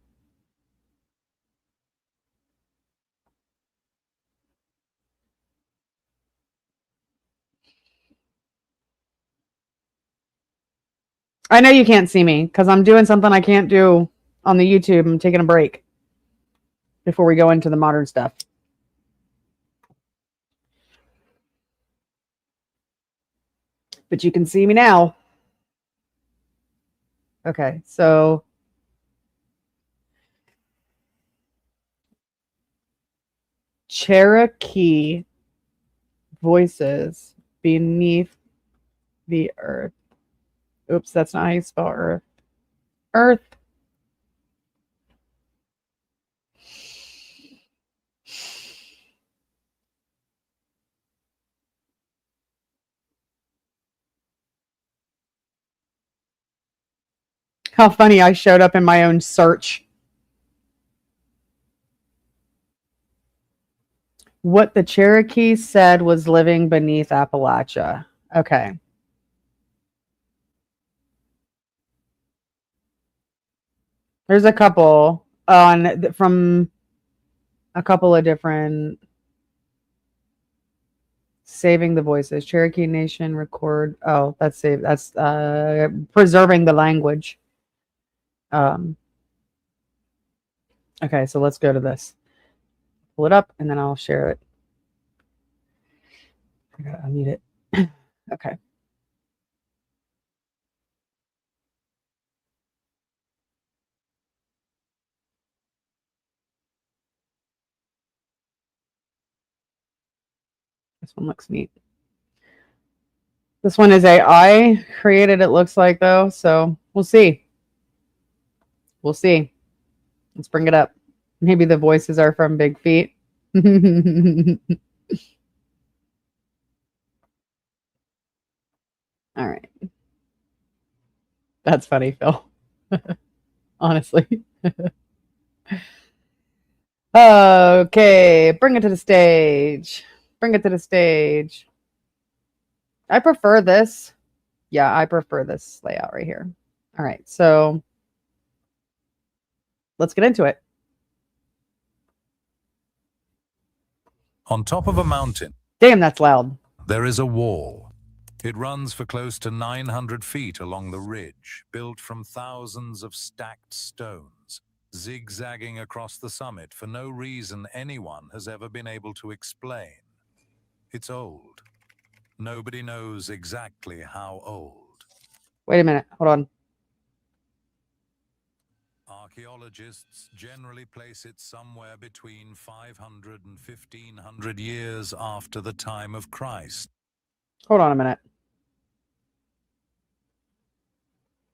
I know you can't see me because I'm doing something I can't do on the YouTube. I'm taking a break before we go into the modern stuff. But you can see me now. Okay, so Cherokee voices beneath the earth. Oops, that's not how you spell earth. Earth. How funny, I showed up in my own search. What the Cherokee said was living beneath Appalachia. Okay. There's a couple from a couple of different saving the voices. Cherokee Nation record. Oh, that's saved. That's preserving the language. Okay, so let's go to this. Pull it up and then I'll share it. I gotta unmute it. Okay. This one looks neat. This one is AI created, it looks like, though, so we'll see. We'll see. Let's bring it up. Maybe the voices are from Big Feet. All right. That's funny, Phil. Honestly. Okay, bring it to the stage. Bring it to the stage. I prefer this. Yeah, I prefer this layout right here. All right, so let's get into it. On top of a mountain. Damn, that's loud. There is a wall. It runs for close to 900 feet along the ridge, built from thousands of stacked stones, zigzagging across the summit for no reason anyone has ever been able to explain. It's old. Nobody knows exactly how old. Wait a minute. Hold on. Archaeologists generally place it somewhere between 500 and 1500 years after the time of Christ. Hold on a minute.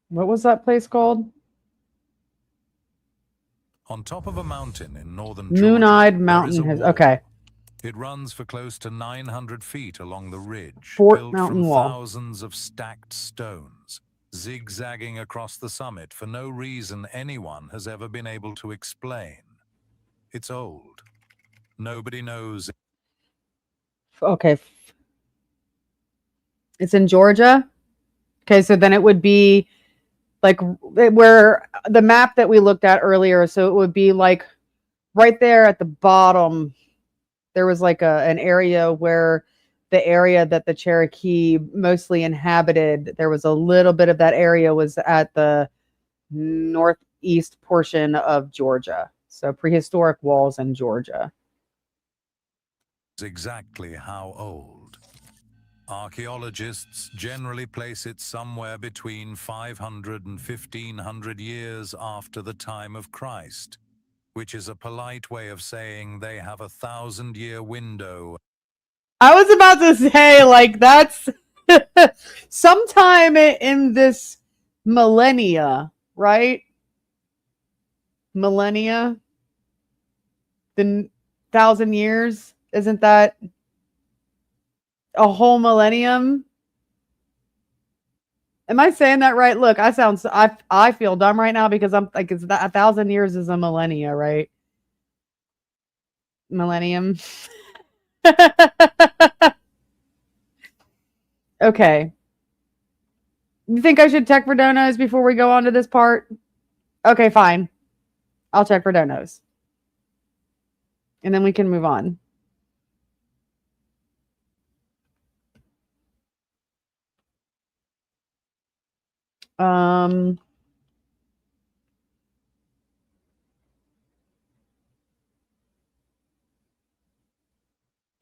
What was that place called? On top of a mountain in northern Mooney Georgia, Mountain there is has. a wall. Okay. It runs for close to 900 feet along the ridge, Fort built Mountain from Wall. thousands of stacked stones, zigzagging across the summit for no reason anyone has ever been able to explain. It's old. Nobody knows. Okay. It's in Georgia. Okay, so then it would be like where the map that we looked at earlier. So it would be like right there at the bottom. There was like an area where the area that the Cherokee mostly inhabited, there was a little bit of that area was at the northeast portion of Georgia. So prehistoric walls in Georgia. Exactly how old. Archaeologists generally place it somewhere between 500 and 1500 years after the time of Christ, which is a polite way of saying they have a 1,000-year window. I was about to say, like, that's sometime in this millennia, right? Millennia? The 1,000 years? Isn't that a whole millennium? Am I saying that right? Look, I feel dumb right now because I'm like, it's that 1,000 years is a millennia, right? Millennium. Okay. You think I should check for donos before we go on to this part? Okay, fine. I'll check for donos. And then we can move on.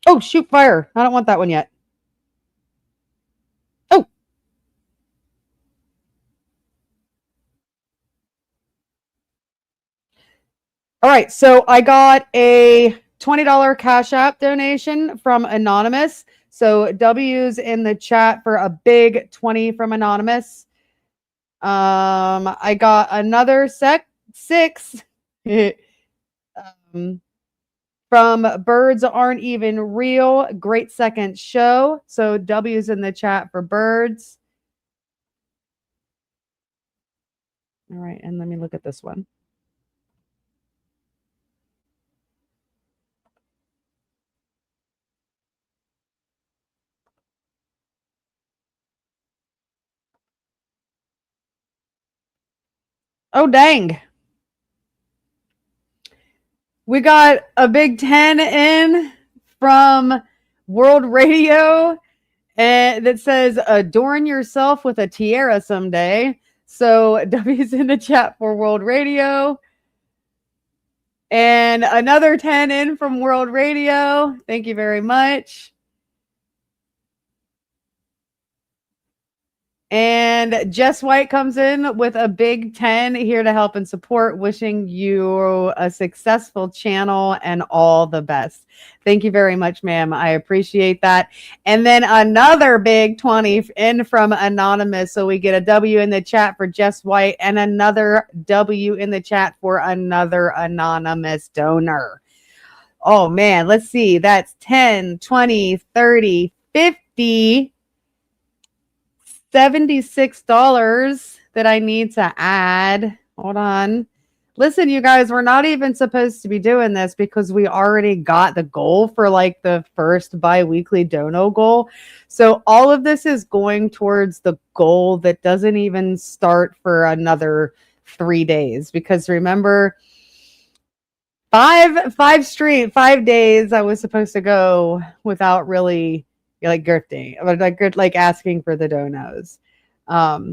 Oh, shoot fire. I don't want that one yet. Oh. All right. So I got a $20 Cash App donation from Anonymous. So W's in the chat for a big 20 from Anonymous. I got another six from Birds Aren't Even Real. Great second show. So W's in the chat for Birds. All right, and let me look at this one. Oh, dang. We got a big 10 in from World Radio that says, adorn yourself with a tiara someday. So W's in the chat for World Radio. And another 10 in from World Radio. Thank you very much. And Jess White comes in with a big 10 here to help and support, wishing you a successful channel and all the best. Thank you very much, ma'am. I appreciate that. And then another big 20 in from Anonymous. So we get a W in the chat for Jess White and another W in the chat for another anonymous donor. Oh, man. Let's see. That's 10, 20, 30, 50. $76 that I need to add. Hold on. Listen, you guys, we're not even supposed to be doing this because we already got the goal for like the first bi-weekly dono goal. So all of this is going towards the goal that doesn't even start for another 3 days. Because remember, 5 days I was supposed to go without really, like grifting, but like asking for the donos.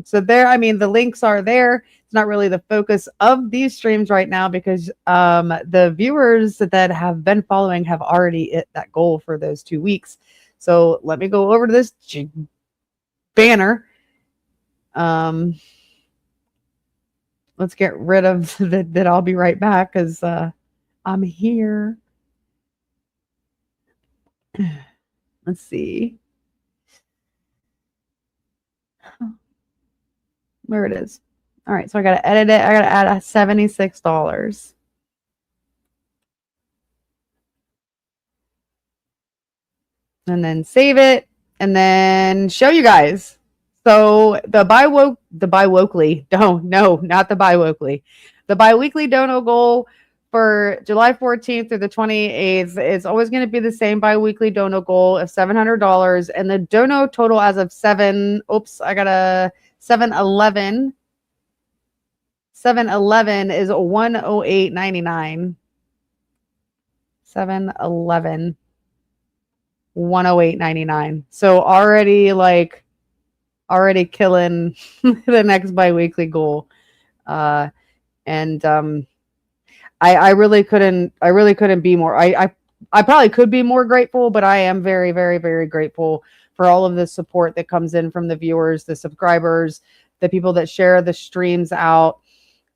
So there, I mean, the links are there. It's not really the focus of these streams right now because the viewers that have been following have already hit that goal for those 2 weeks. So let me go over to this banner. Let's get rid of that. I'll be right back because I'm here. Let's see. Where it is. All right, so I got to edit it. I got to add $76. And then save it and then show you guys. So the bi-weekly dono goal for July 14th through the 28th is always going to be the same bi-weekly dono goal of $700. And the dono total as of 7/11 is $108.99. 7/11 $108.99. So already killing the next biweekly goal. I really couldn't be more. I probably could be more grateful, but I am very, very, very grateful for all of the support that comes in from the viewers, the subscribers, the people that share the streams out.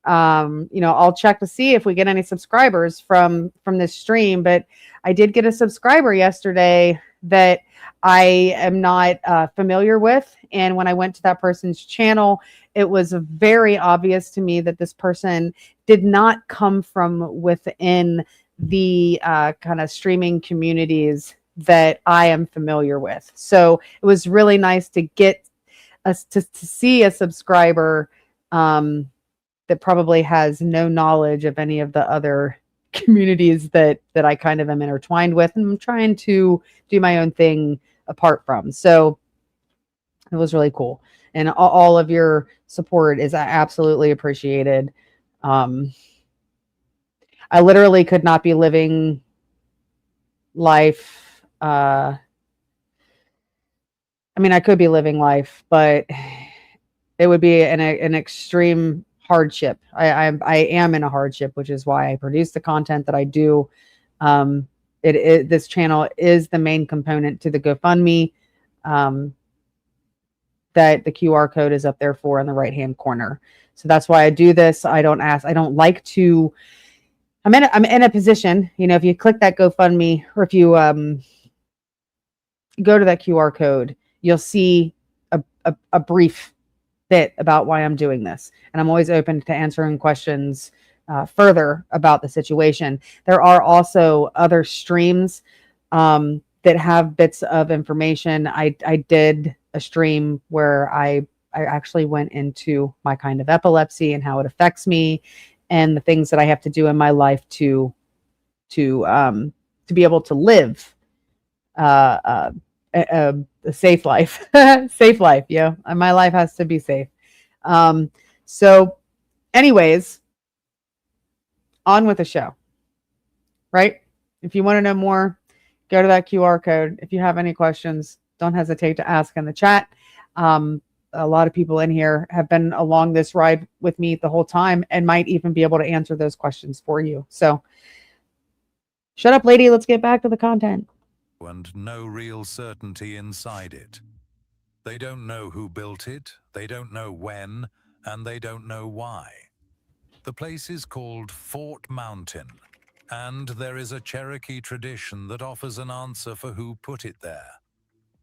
I'll check to see if we get any subscribers from this stream, but I did get a subscriber yesterday that I am not familiar with. And when I went to that person's channel, it was very obvious to me that this person did not come from within the kind of streaming communities that I am familiar with. So it was really nice to get us to see a subscriber that probably has no knowledge of any of the other communities that I kind of am intertwined with, and I'm trying to do my own thing apart from. So it was really cool. And all of your support is absolutely appreciated. I literally could not be living life. I mean, I could be living life, but it would be an extreme hardship. I am in a hardship, which is why I produce the content that I do. This channel is the main component to the GoFundMe that the QR code is up there for in the right hand corner. So that's why I do this. I don't like to. I'm in a position. If you click that GoFundMe, or if you go to that QR code, you'll see a brief bit about why I'm doing this. And I'm always open to answering questions further about the situation. There are also other streams that have bits of information. I did a stream where I actually went into my kind of epilepsy and how it affects me and the things that I have to do in my life to be able to live a safe life. Safe life. Yeah. My life has to be safe. So anyways, on with the show, right? If you want to know more, go to that QR code. If you have any questions, don't hesitate to ask in the chat. A lot of people in here have been along this ride with me the whole time and might even be able to answer those questions for you. So shut up, lady. Let's get back to the content. And no real certainty inside it. They don't know who built it, they don't know when, and they don't know why. The place is called Fort Mountain, and there is a Cherokee tradition that offers an answer for who put it there.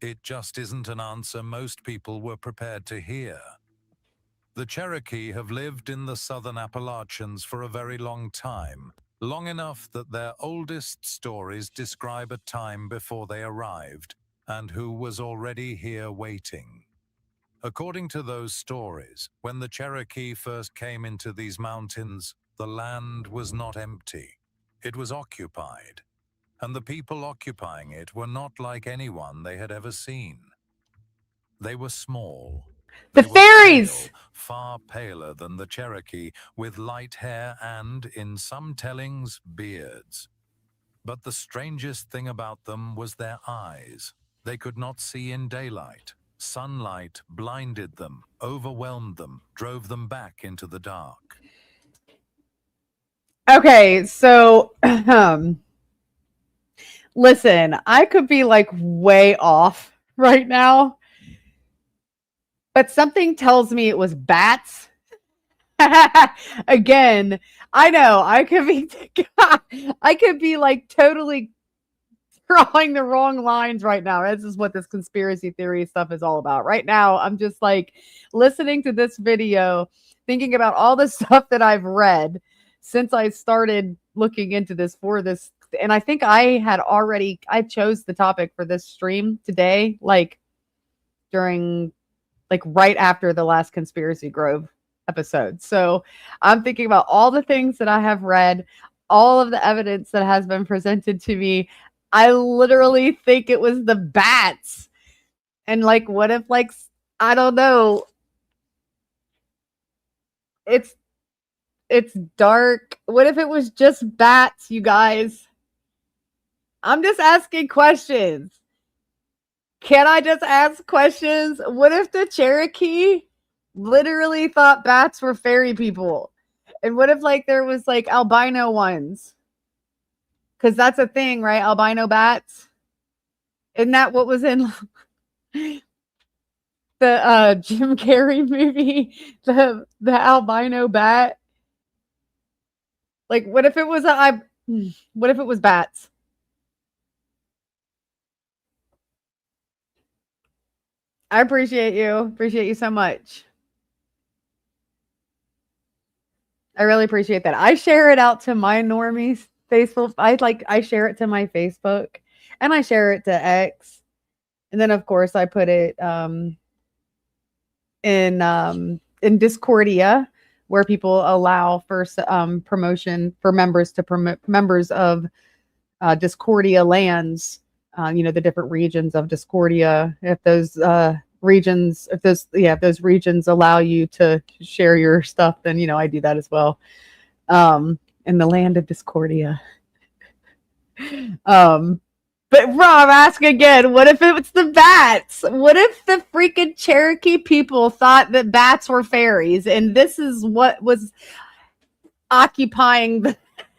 It just isn't an answer most people were prepared to hear. The Cherokee have lived in the southern Appalachians for a very long time, long enough that their oldest stories describe a time before they arrived, and who was already here waiting. According to those stories, when the Cherokee first came into these mountains, the land was not empty. It was occupied, and the people occupying it were not like anyone they had ever seen. They were small. The fairies! Pale, far paler than the Cherokee, with light hair and, in some tellings, beards. But the strangest thing about them was their eyes. They could not see in daylight. Sunlight blinded them, overwhelmed them, drove them back into the dark. Okay, so listen, I could be like way off right now, but something tells me it was bats. Again, I know I could be like totally drawing the wrong lines right now. This is what this conspiracy theory stuff is all about. Right now, I'm just like listening to this video, thinking about all the stuff that I've read since I started looking into this for this. And I think I chose the topic for this stream today, like right after the last Conspiracy Grove episode. So I'm thinking about all the things that I have read, all of the evidence that has been presented to me. I literally think it was the bats. And like, what if, like, I don't know. It's dark. What if it was just bats, you guys? I'm just asking questions. Can I just ask questions? What if the Cherokee literally thought bats were fairy people? And what if, like, there was like albino ones? Because that's a thing, right? Albino bats. Isn't that what was in the Jim Carrey movie? The albino bat? Like, what if it was what if it was bats? I appreciate you. Appreciate you so much. I really appreciate that. I share it out to my normies Facebook. I share it to my Facebook, and I share it to X. And then of course I put it in Discordia, where people allow for promotion for members to promote members of Discordia lands. The different regions of Discordia, if those regions allow you to share your stuff, then I do that as well. In the land of Discordia. But Rob, ask again, what if it's the bats? What if the freaking Cherokee people thought that bats were fairies, and this is what was occupying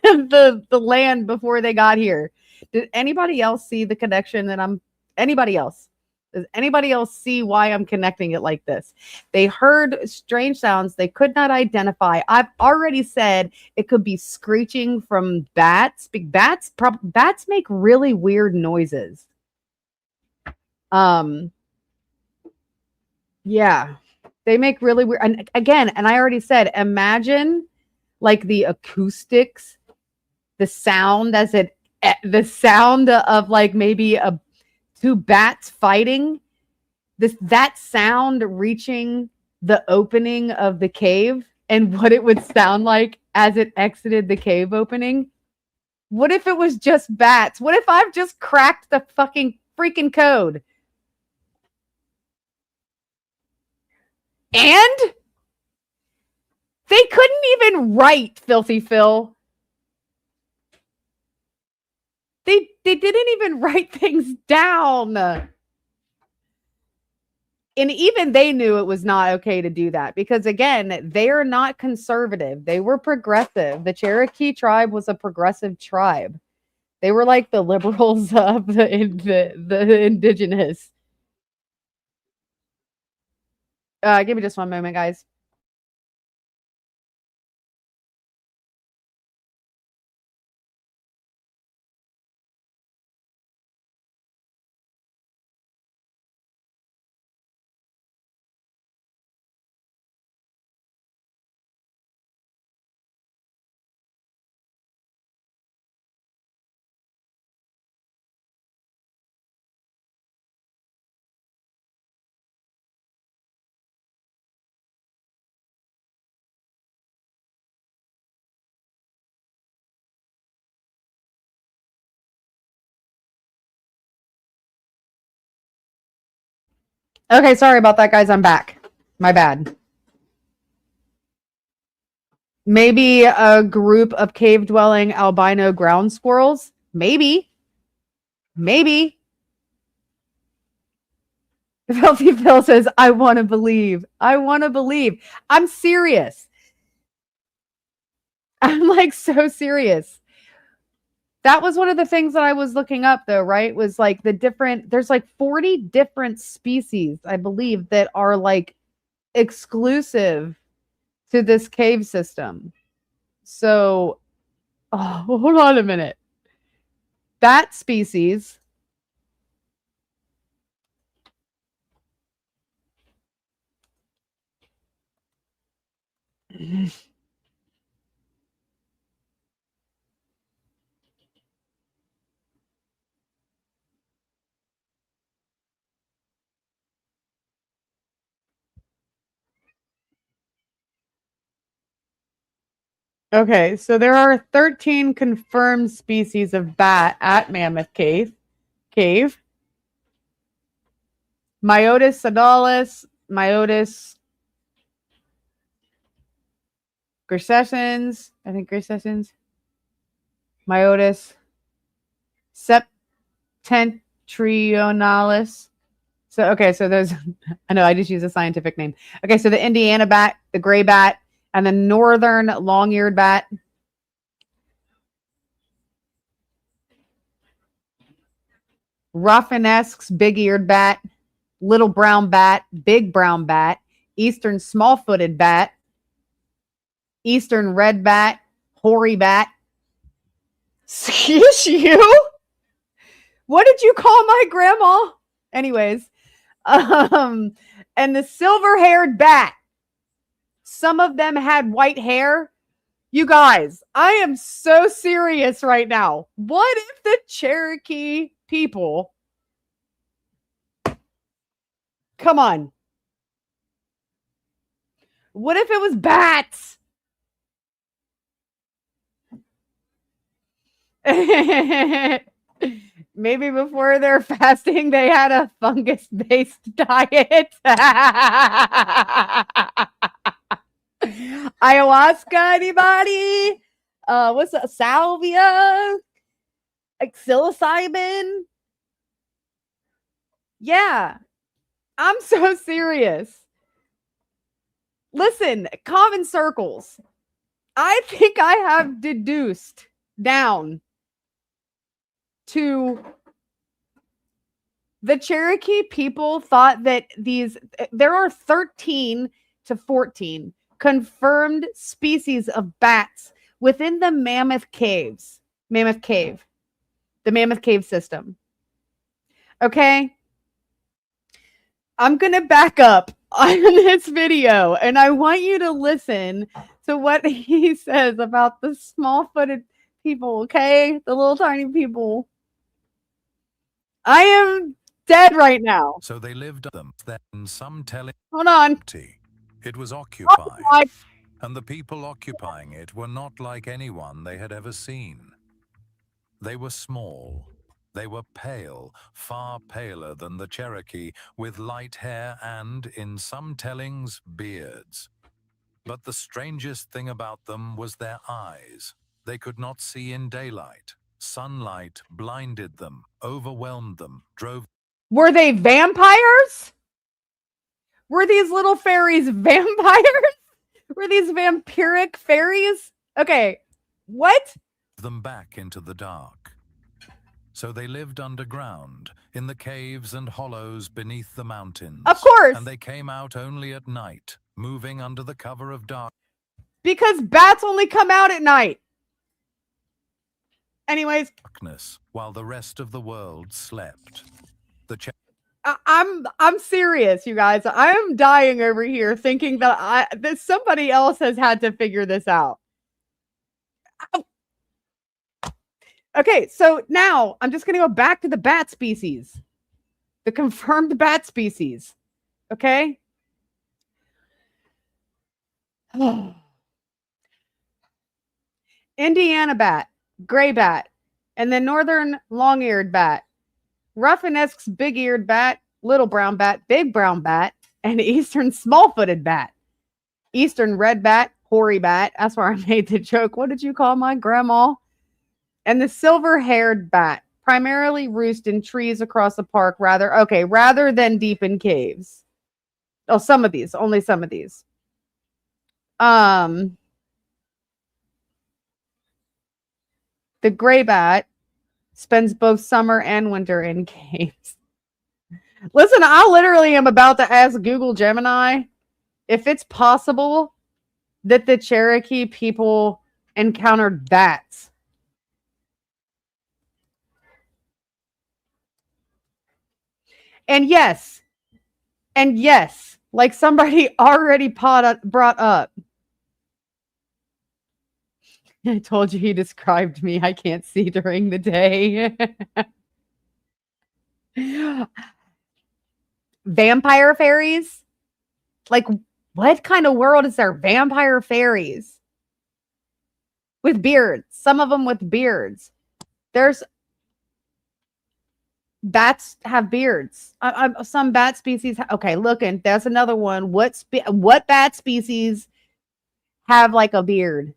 the land before they got here? Did anybody else see the connection anybody else? Does anybody else see why I'm connecting it like this? They heard strange sounds they could not identify. I've already said it could be screeching from bats. Bats make really weird noises. Yeah, they make really weird. And again, and I already said, imagine like the acoustics, the sound of like maybe two bats fighting, that sound reaching the opening of the cave, and what it would sound like as it exited the cave opening. What if it was just bats? What if I've just cracked the fucking freaking code? And they couldn't even write, Filthy Phil. They didn't even write things down. And even they knew it was not okay to do that, because again, they are not conservative. They were progressive. The Cherokee tribe was a progressive tribe. They were like the liberals of the indigenous. Give me just one moment, guys. Okay, sorry about that, guys. I'm back. My bad. Maybe a group of cave-dwelling albino ground squirrels? Maybe. Filthy Phil says, I want to believe. I want to believe. I'm serious. I'm like so serious. That was one of the things that I was looking up, though, right? Was like there's like 40 different species, I believe, that are like exclusive to this cave system. So, hold on a minute. That species. Okay, so there are 13 confirmed species of bat at Mammoth Cave. Myotis sadalis, Myotis grisescens, I think grisescens, Myotis septentrionalis. So, okay, so those, I know I just use a scientific name. Okay, so the Indiana bat, the gray bat, and the northern long-eared bat. Ruffinesque's big-eared bat, little brown bat, big brown bat, eastern small-footed bat, eastern red bat, hoary bat. Excuse you? What did you call my grandma? Anyways, and the silver-haired bat. Some of them had white hair. You guys, I am so serious right now. What if the Cherokee people... Come on. What if it was bats? Maybe before their fasting, they had a fungus-based diet. Ayahuasca, anybody? What's that? Salvia? Like psilocybin? Yeah. I'm so serious. Listen, common circles. I think I have deduced down to the Cherokee people thought that there are 13 to 14 confirmed species of bats within the Mammoth Cave, the Mammoth Cave system. Okay? I'm going to back up on this video, and I want you to listen to what he says about the small-footed people, okay? The little tiny people. I am dead right now. So they lived them. Then some tell it. Hold on. It was occupied, Oh, and the people occupying it were not like anyone they had ever seen. They were small. They were pale, far paler than the Cherokee, with light hair and, in some tellings, beards. But the strangest thing about them was their eyes. They could not see in daylight. Sunlight blinded them, overwhelmed them, drove... Were they vampires? Were these little fairies vampires? Were these vampiric fairies? Okay, what? ...them back into the dark. So they lived underground, in the caves and hollows beneath the mountains. Of course. And they came out only at night, moving under the cover of dark. Because bats only come out at night. Anyways. Darkness, while the rest of the world slept. I'm serious, you guys. I'm dying over here thinking that somebody else has had to figure this out. Okay, so now I'm just going to go back to the bat species. The confirmed bat species. Okay? Indiana bat, gray bat, and the northern long-eared bat. Ruffinesque's big-eared bat, little brown bat, big brown bat, and eastern small-footed bat. Eastern red bat, hoary bat. That's where I made the joke. What did you call my grandma? And the silver-haired bat. primarily roost in trees across the park rather than deep in caves. Oh, some of these, only some of these. The gray bat spends both summer and winter in caves. Listen, I literally am about to ask Google Gemini if it's possible that the Cherokee people encountered bats. And yes, like somebody already brought up. I told you he described me. I can't see during the day. Vampire fairies? Like, what kind of world is there? Vampire fairies with beards. Some of them with beards. There's bats have beards. Some bat species. Okay, looking. That's another one. What bat species have like a beard?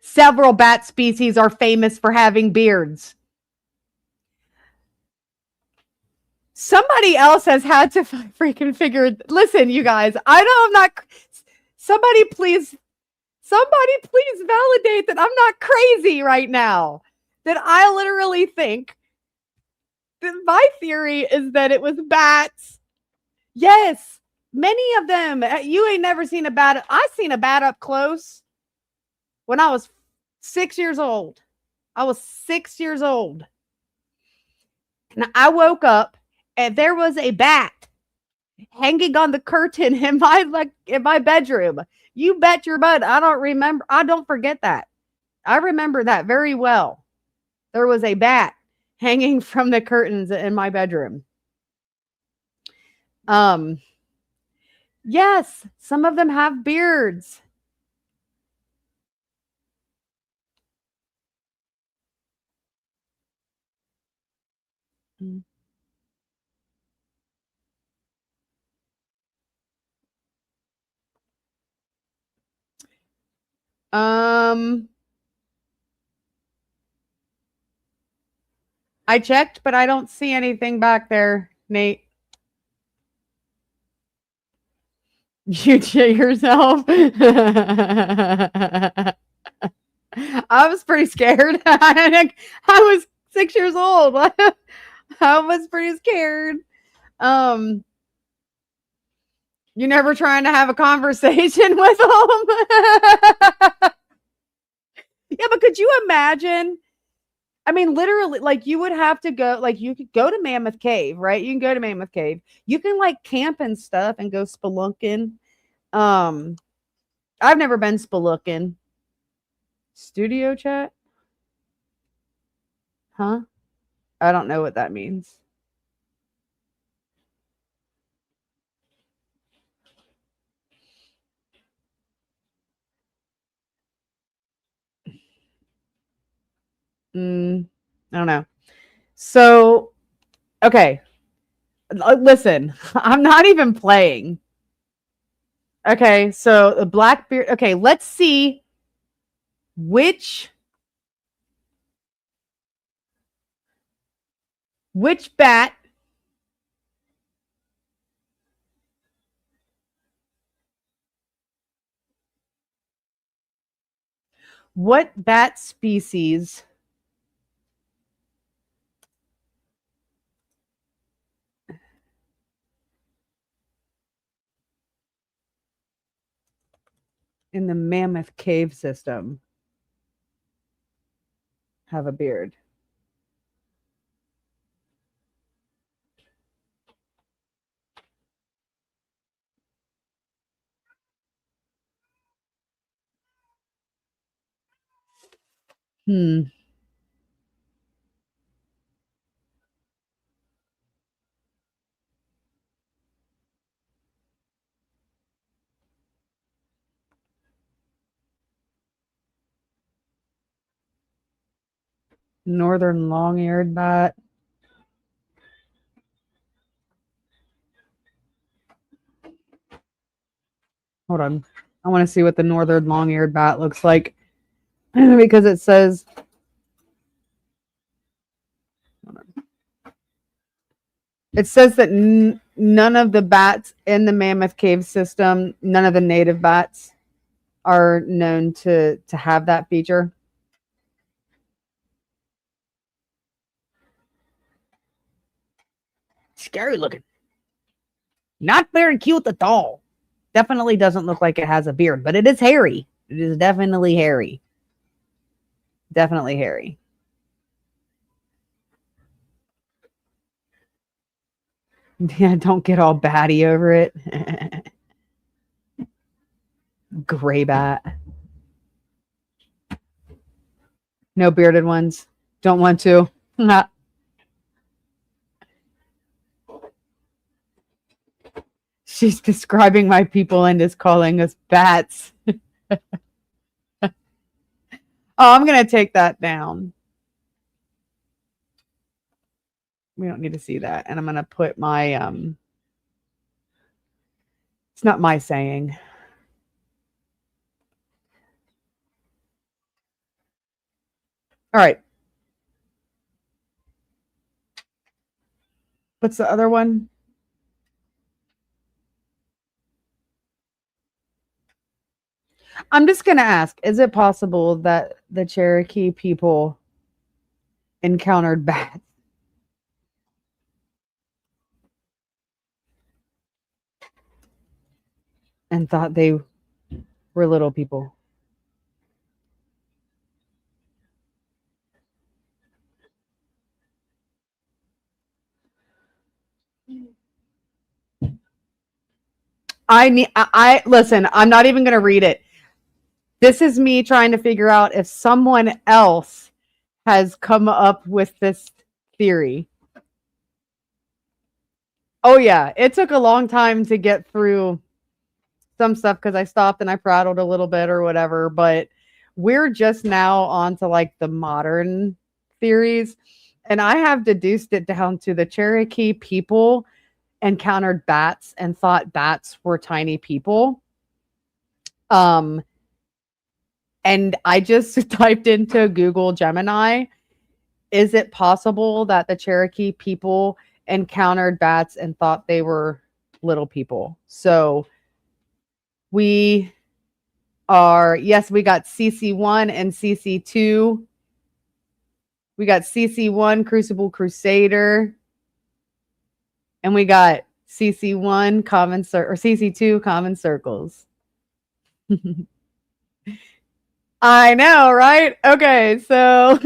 Several bat species are famous for having beards. Somebody else has had to freaking figure. Listen, you guys, I know I'm not. Somebody please validate that I'm not crazy right now. That I literally think that my theory is that it was bats. Yes, many of them. You ain't never seen a bat. I seen a bat up close when I was 6 years old. I was 6 years old. And I woke up and there was a bat hanging on the curtain in my bedroom. You bet your butt. I don't forget that. I remember that very well. There was a bat hanging from the curtains in my bedroom. Yes, some of them have beards. I checked, but I don't see anything back there, Nate. You cheat yourself. I was pretty scared. I was 6 years old. I was pretty scared. You never trying to have a conversation with them? Yeah, but could you imagine? I mean, literally, like you would have to go, like you could go to Mammoth Cave, right? You can go to Mammoth Cave. You can like camp and stuff and go spelunking. I've never been spelunking. Studio chat? Huh? I don't know what that means. I don't know. So, okay. Listen, I'm not even playing. Okay, so the Blackbeard. Okay, let's see which bat what bat species in the Mammoth Cave system have a beard? Northern long-eared bat. Hold on. I want to see what the northern long-eared bat looks like because it says. It says that none of the bats in the Mammoth Cave system, none of the native bats, are known to have that feature. Scary looking. Not very cute at all. Definitely doesn't look like it has a beard, but it is hairy. It is definitely hairy. Definitely hairy. Yeah, don't get all batty over it. Gray bat. No bearded ones. Don't want to. She's describing my people and is calling us bats. Oh, I'm going to take that down. We don't need to see that. And I'm going to put my, it's not my saying. All right. What's the other one? I'm just going to ask, is it possible that the Cherokee people encountered bats? And thought they were little people? I listen, I'm not even going to read it. This is me trying to figure out if someone else has come up with this theory. Oh yeah, it took a long time to get through some stuff because I stopped and I prattled a little bit or whatever, but we're just now on to like the modern theories. And I have deduced it down to the Cherokee people encountered bats and thought bats were tiny people. And I just typed into Google Gemini, is it possible that the Cherokee people encountered bats and thought they were little people? So we are, yes, we got CC1 and CC2. We got CC1, Crucible Crusader. And we got CC1, Common or CC2, Common Circles. I know, right? Okay, so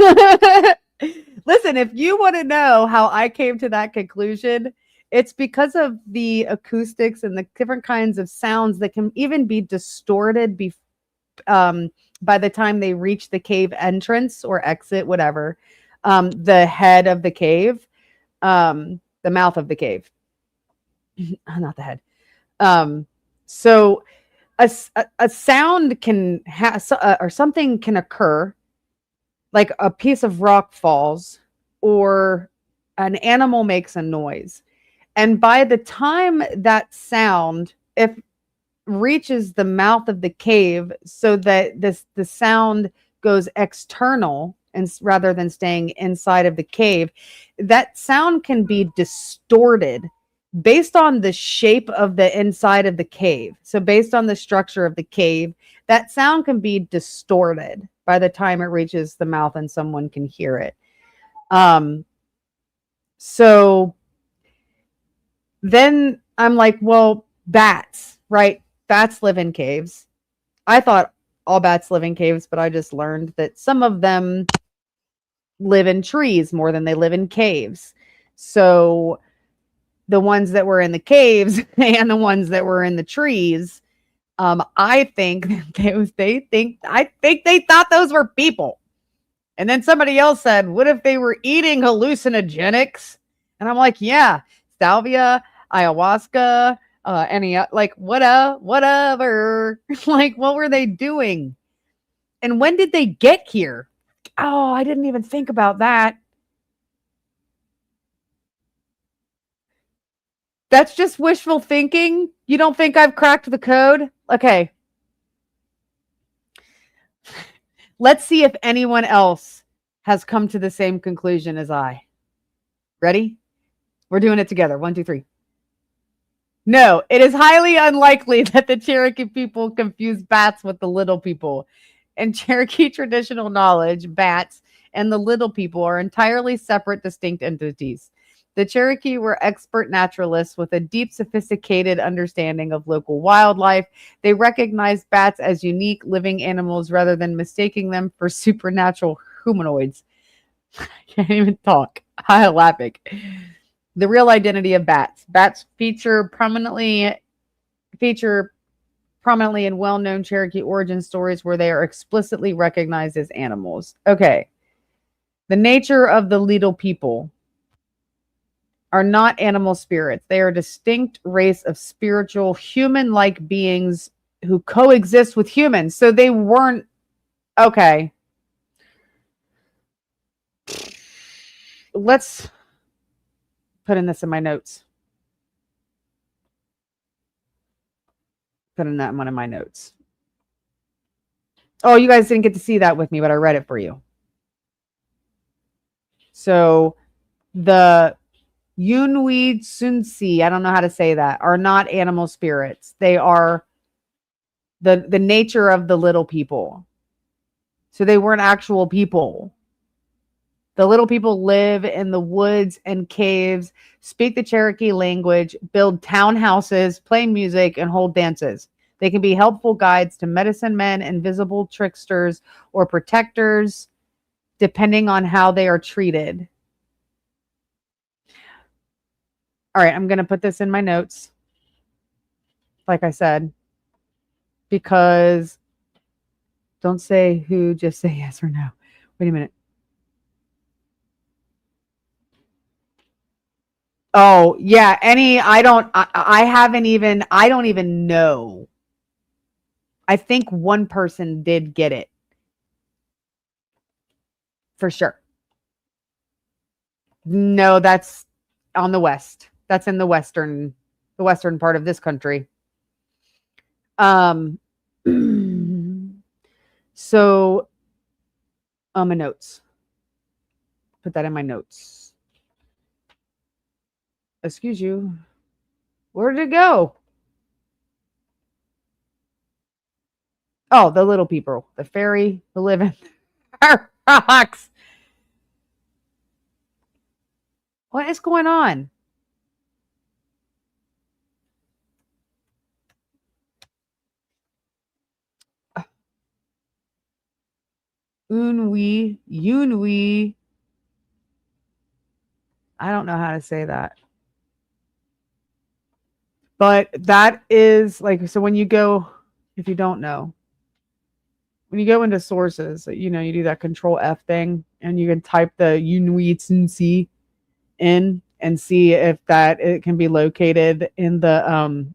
listen, if you want to know how I came to that conclusion, it's because of the acoustics and the different kinds of sounds that can even be distorted by the time they reach the cave entrance or exit, whatever, the head of the cave, the mouth of the cave, not the head. So a sound can have, or something can occur, like a piece of rock falls or an animal makes a noise. And by the time that sound, if reaches the mouth of the cave, so that the sound goes external and rather than staying inside of the cave, that sound can be distorted based on the shape of the inside of the cave. So based on the structure of the cave, that sound can be distorted by the time it reaches the mouth and someone can hear it. So then I'm like, well, bats, right? Bats live in caves. I thought all bats live in caves, but I just learned that some of them live in trees more than they live in caves. So the ones that were in the caves and the ones that were in the trees, I think they thought those were people. And then somebody else said, what if they were eating hallucinogenics? And I'm like, yeah, salvia, ayahuasca, whatever. Like, what were they doing? And when did they get here? Oh, I didn't even think about that. That's just wishful thinking. You don't think I've cracked the code? Okay. Let's see if anyone else has come to the same conclusion as I. Ready? We're doing it together. 1, 2, 3. No, it is highly unlikely that the Cherokee people confuse bats with the little people. In Cherokee traditional knowledge, bats and the little people are entirely separate, distinct entities. The Cherokee were expert naturalists with a deep, sophisticated understanding of local wildlife. They recognized bats as unique living animals rather than mistaking them for supernatural humanoids. I can't even talk. Hyopic. The real identity of bats. Bats feature prominently in well-known Cherokee origin stories where they are explicitly recognized as animals. Okay. The nature of the little people are not animal spirits. They are a distinct race of spiritual, human-like beings who coexist with humans. So they weren't okay. Let's put in this in my notes. Put in that one in my notes. Oh, you guys didn't get to see that with me, but I read it for you. So the Yunwi Sunsi, I don't know how to say that, are not animal spirits. They are the nature of the little people. So they weren't actual people. The little people live in the woods and caves, speak the Cherokee language, build townhouses, play music, and hold dances. They can be helpful guides to medicine men, invisible tricksters, or protectors, depending on how they are treated. All right, I'm going to put this in my notes, like I said, because don't say who, just say yes or no. Wait a minute. Oh, yeah, I don't even know. I think one person did get it. For sure. No, that's on the west. That's in the western part of this country. So my notes. Put that in my notes. Excuse you. Where did it go? Oh, the little people, the fairy, the living rocks. What is going on? Yunwi. I don't know how to say that. But that is like, so when you go, if you don't know, when you go into sources, you do that control F thing and you can type the Yunwi in and see if it can be located in the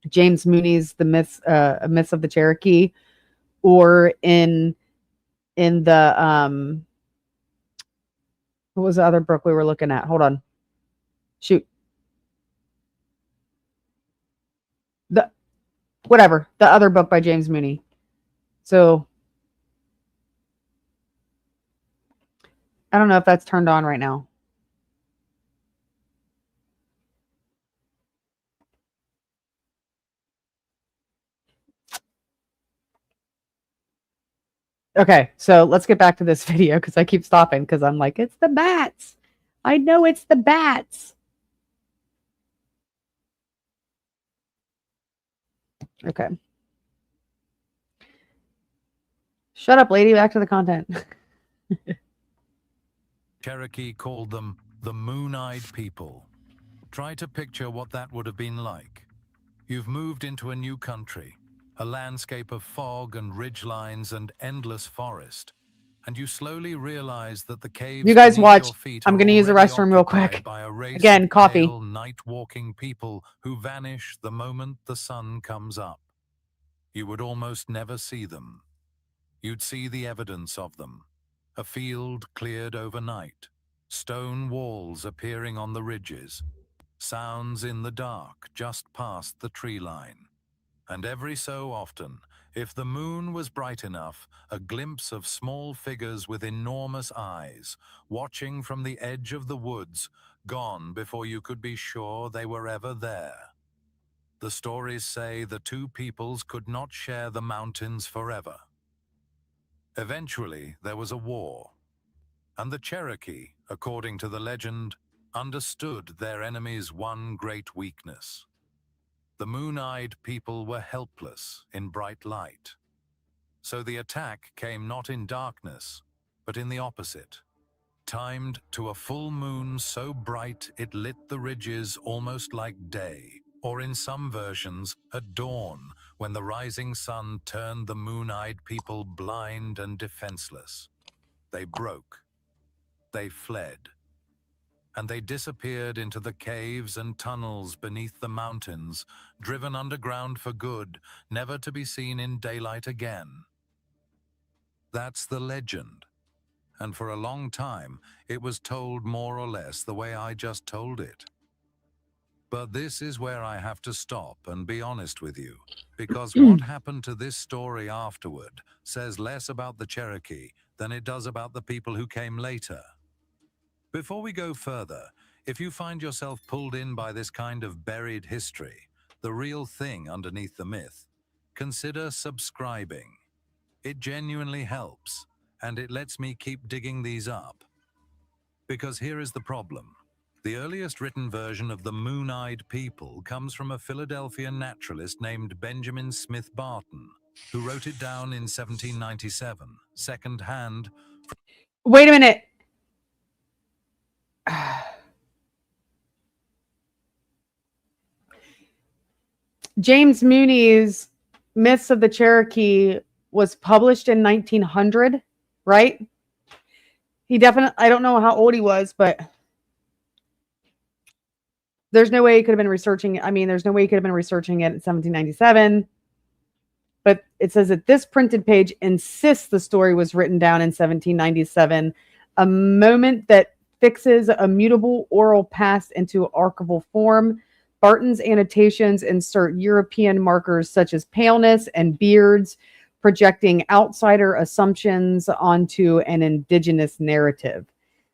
James Mooney's The Myths of the Cherokee, or in the what was the other book we were looking at? Hold on. Shoot. The other book by James Mooney. So I don't know if that's turned on right now. Okay, so let's get back to this video because I keep stopping because I'm like, it's the bats. I know it's the bats. Okay. Shut up, lady. Back to the content. Cherokee called them the moon-eyed people. Try to picture what that would have been like. You've moved into a new country, a landscape of fog and ridgelines and endless forest, and you slowly realize that the caves You guys beneath watch. your feet I'm are going to use the already restroom real occupied quick. by a race Again, of coffee. pale, night-walking people who vanish the moment the sun comes up. You would almost never see them. You'd see the evidence of them. A field cleared overnight, stone walls appearing on the ridges, sounds in the dark just past the tree line. And every so often, if the moon was bright enough, a glimpse of small figures with enormous eyes, watching from the edge of the woods, gone before you could be sure they were ever there. The stories say the two peoples could not share the mountains forever. Eventually, there was a war, and the Cherokee, according to the legend, understood their enemy's one great weakness. The moon-eyed people were helpless in bright light. So the attack came not in darkness, but in the opposite, timed to a full moon so bright it lit the ridges almost like day, or in some versions, at dawn, when the rising sun turned the moon-eyed people blind and defenseless. They broke. They fled. And they disappeared into the caves and tunnels beneath the mountains, driven underground for good, never to be seen in daylight again. That's the legend. And for a long time, it was told more or less the way I just told it. But this is where I have to stop and be honest with you, because what happened to this story afterward says less about the Cherokee than it does about the people who came later. Before we go further, if you find yourself pulled in by this kind of buried history, the real thing underneath the myth, consider subscribing. It genuinely helps, and it lets me keep digging these up. Because here is the problem. The earliest written version of the moon-eyed people comes from a Philadelphia naturalist named Benjamin Smith Barton, who wrote it down in 1797, second-hand. Wait a minute. James Mooney's Myths of the Cherokee was published in 1900, right? He definitely, I don't know how old he was, but there's no way he could have been researching. I mean, there's no way he could have been researching it in 1797. But it says that this printed page insists the story was written down in 1797, a moment that fixes a mutable oral past into archival form. Barton's annotations insert European markers such as paleness and beards, projecting outsider assumptions onto an indigenous narrative.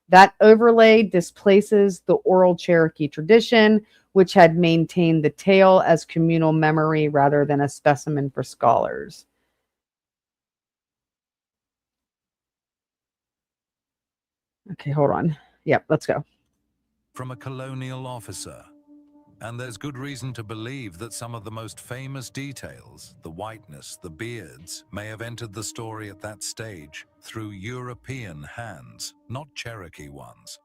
That overlay displaces the oral Cherokee tradition, which had maintained the tale as communal memory rather than a specimen for scholars. Okay, hold on. Yep, let's go. From a colonial officer. And there's good reason to believe that some of the most famous details, the whiteness, the beards, may have entered the story at that stage through European hands, not Cherokee ones.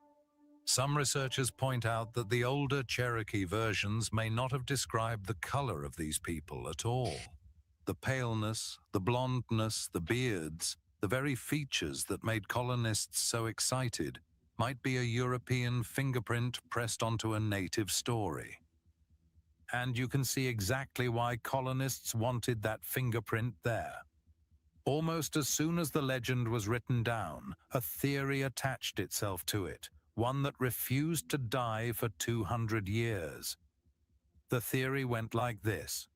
Some researchers point out that the older Cherokee versions may not have described the color of these people at all. The paleness, the blondness, the beards, the very features that made colonists so excited might be a European fingerprint pressed onto a native story. And you can see exactly why colonists wanted that fingerprint there. Almost as soon as the legend was written down, a theory attached itself to it, one that refused to die for 200 years. The theory went like this.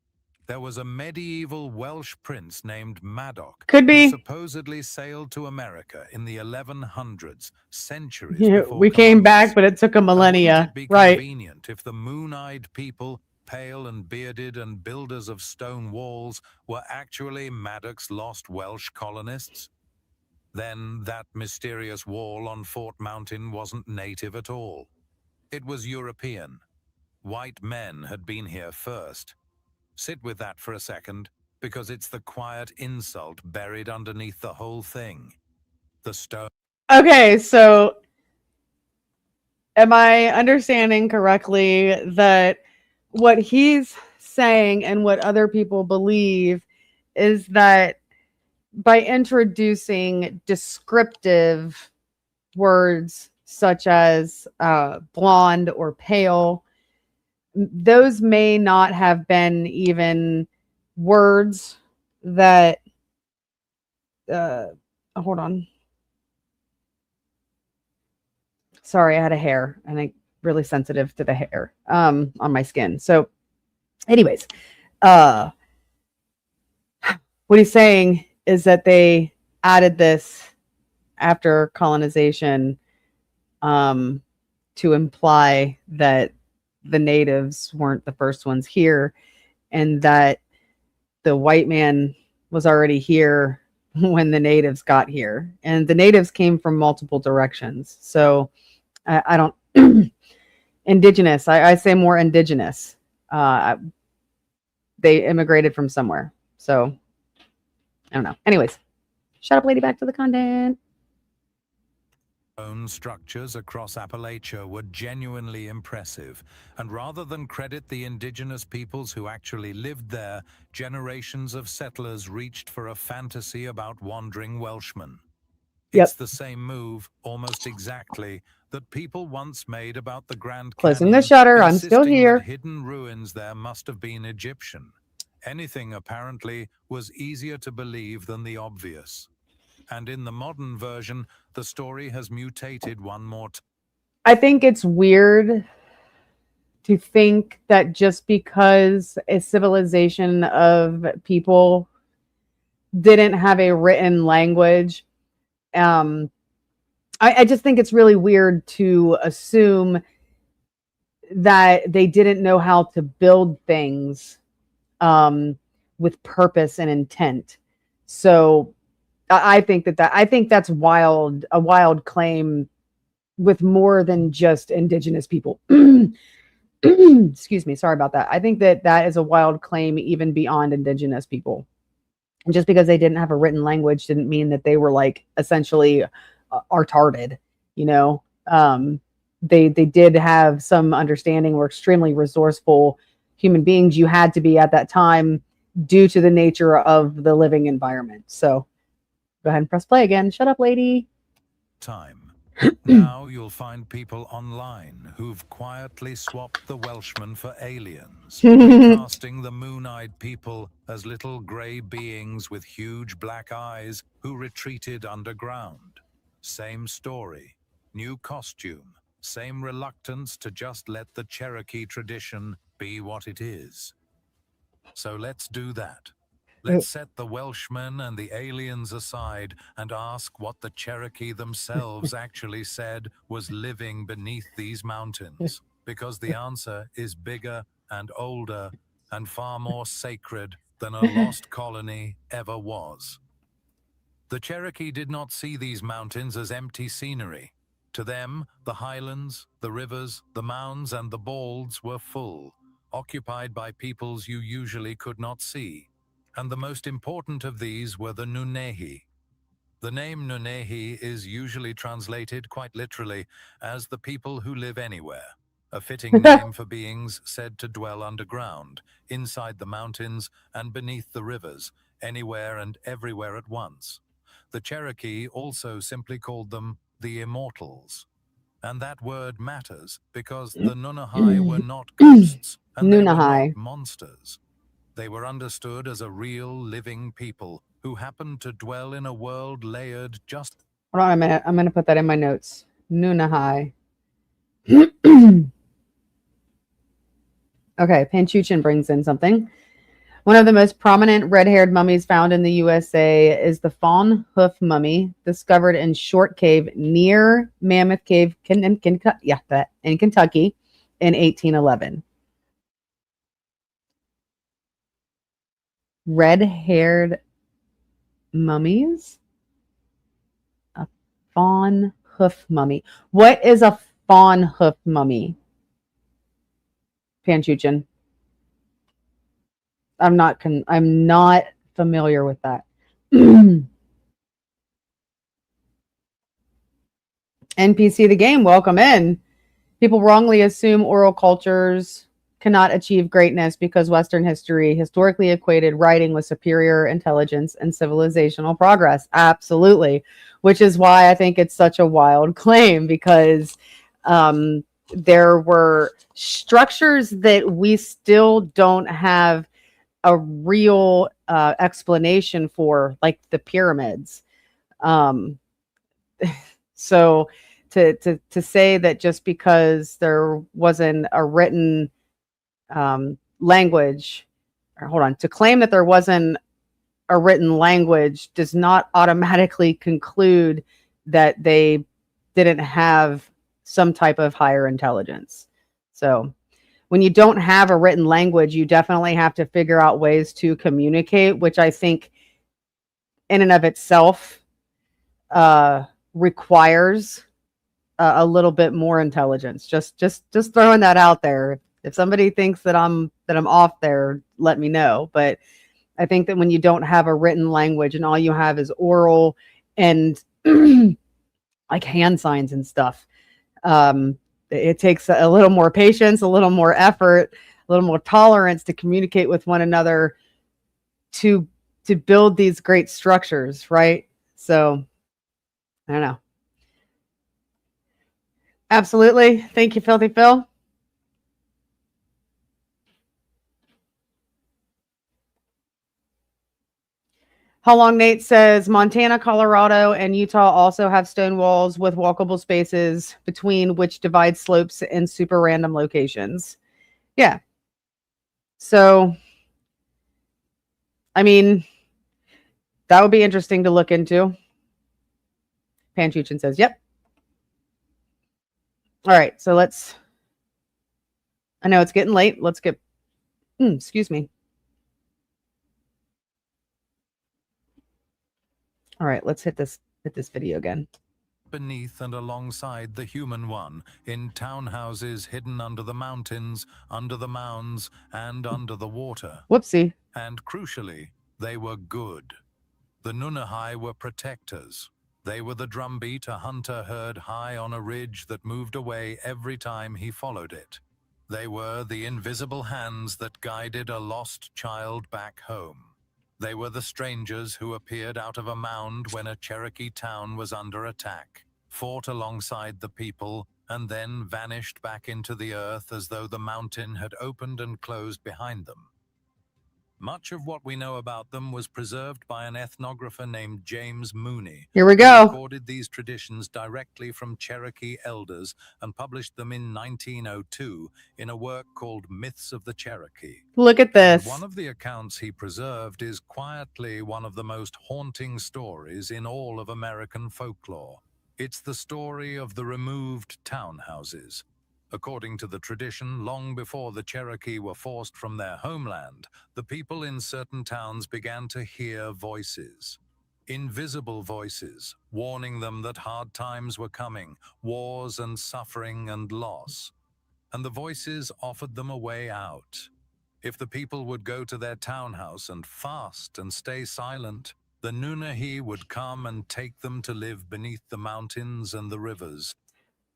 There was a medieval Welsh prince named Madoc Could be. who supposedly sailed to America in the 1100s, centuries Yeah, before we came Columbus. back, but it took a millennia. Wouldn't it be Right. convenient if the moon-eyed people, pale and bearded and builders of stone walls, were actually Madoc's lost Welsh colonists? Then that mysterious wall on Fort Mountain wasn't native at all. It was European. White men had been here first. Sit with that for a second, because it's the quiet insult buried underneath the whole thing. The stone. Okay, so am I understanding correctly that what he's saying and what other people believe is that by introducing descriptive words such as blonde or pale, those may not have been even words that hold on. Sorry, I had a hair and I'm really sensitive to the hair on my skin. So anyways, what he's saying is that they added this after colonization to imply that the natives weren't the first ones here, and that the white man was already here when the natives got here. And the natives came from multiple directions. So I don't, indigenous, I say more indigenous. They immigrated from somewhere. So I don't know. Anyways, shut up, lady, back to the content. Stone structures across Appalachia were genuinely impressive, and rather than credit the indigenous peoples who actually lived there, generations of settlers reached for a fantasy about wandering Welshmen. It's the same move, almost exactly, that people once made about the Grand Closing Canyon, the shutter, I'm still insisting here. that hidden ruins there must have been Egyptian. Anything, apparently, was easier to believe than the obvious. And in the modern version, the story has mutated one more time. I think it's weird to think that just because a civilization of people didn't have a written language, I just think it's really weird to assume that they didn't know how to build things with purpose and intent. So I think that's wild, a wild claim with more than just indigenous people. Excuse me, sorry about that. I think that is a wild claim even beyond indigenous people. And just because they didn't have a written language didn't mean that they were like essentially retarded, you know. They did have some understanding, were extremely resourceful human beings. You had to be at that time due to the nature of the living environment. So go ahead and press play again. Shut up, lady. Now you'll find people online who've quietly swapped the Welshmen for aliens, casting the moon-eyed people as little grey beings with huge black eyes who retreated underground. Same story, new costume, same reluctance to just let the Cherokee tradition be what it is. So let's do that. Let's set the Welshmen and the aliens aside and ask what the Cherokee themselves actually said was living beneath these mountains, because the answer is bigger and older and far more sacred than a lost colony ever was. The Cherokee did not see these mountains as empty scenery. To them, the highlands, the rivers, the mounds, and the balds were full, occupied by peoples you usually could not see. And the most important of these were the Nunehi. The name Nunehi is usually translated quite literally as the people who live anywhere, a fitting name for beings said to dwell underground, inside the mountains and beneath the rivers, anywhere and everywhere at once. The Cherokee also simply called them the Immortals. And that word matters because the Nunahai were not ghosts and they were not monsters. They were understood as a real living people who happened to dwell in a world layered just... Hold on a minute. I'm going to put that in my notes. Nunahai. Okay, Panchuchin brings in something. One of the most prominent red-haired mummies found in the USA is the fawn hoof mummy, discovered in Short Cave near Mammoth Cave in Kentucky in 1811. Red-haired mummies? A fawn hoof mummy. What is a fawn hoof mummy? Panchuchin. I'm not familiar with that. NPC the game, welcome in. People wrongly assume oral cultures cannot achieve greatness because Western history historically equated writing with superior intelligence and civilizational progress. Absolutely. Which is why I think it's such a wild claim, because there were structures that we still don't have a real explanation for, like the pyramids. So to say that just because there wasn't a written language, or hold on, to claim that there wasn't a written language does not automatically conclude that they didn't have some type of higher intelligence. So when you don't have a written language, you definitely have to figure out ways to communicate, which I think in and of itself requires a little bit more intelligence. Just throwing that out there. If somebody thinks that I'm off there, let me know. But I think that when you don't have a written language and all you have is oral and like hand signs and stuff, it takes a little more patience, a little more effort, a little more tolerance to communicate with one another to build these great structures, right? So I don't know. Absolutely. Thank you, Filthy Phil. How Long Nate says Montana, Colorado, and Utah also have stone walls with walkable spaces between which divide slopes in super random locations. Yeah. So, I mean, that would be interesting to look into. Panchuchin says, yep. All right. So I know it's getting late. Let's get, excuse me. All right, let's hit this video again. Beneath and alongside the human one, in townhouses hidden under the mountains, under the mounds, and under the water. Whoopsie. And crucially, they were good. The Nunahai were protectors. They were the drumbeat a hunter heard high on a ridge that moved away every time he followed it. They were the invisible hands that guided a lost child back home. They were the strangers who appeared out of a mound when a Cherokee town was under attack, fought alongside the people, and then vanished back into the earth as though the mountain had opened and closed behind them. Much of what we know about them was preserved by an ethnographer named James Mooney. Here we Who go. recorded these traditions directly from Cherokee elders and published them in 1902 in a work called Myths of the Cherokee. Look at this. And one of the accounts he preserved is quietly one of the most haunting stories in all of American folklore. It's the story of the removed townhouses. According to the tradition, long before the Cherokee were forced from their homeland, the people in certain towns began to hear voices. Invisible voices, warning them that hard times were coming, wars and suffering and loss. And the voices offered them a way out. If the people would go to their townhouse and fast and stay silent, the Nunahee would come and take them to live beneath the mountains and the rivers.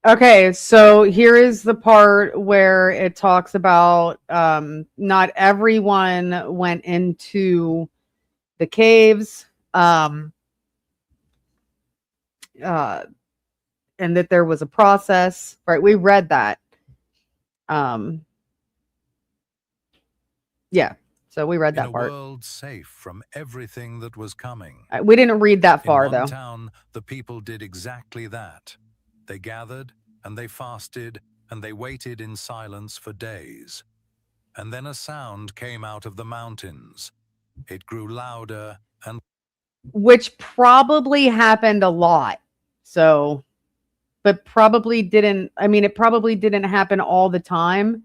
Okay, so here is the part where it talks about not everyone went into the caves, and that there was a process, right? We read that. Yeah, so we read that part. In a world safe from everything that was coming. We didn't read that far, though. In one though. town, the people did exactly that. They gathered, and they fasted, and they waited in silence for days. And then a sound came out of the mountains. It grew louder and... Which probably happened a lot. So, but probably didn't, I mean, it probably didn't happen all the time,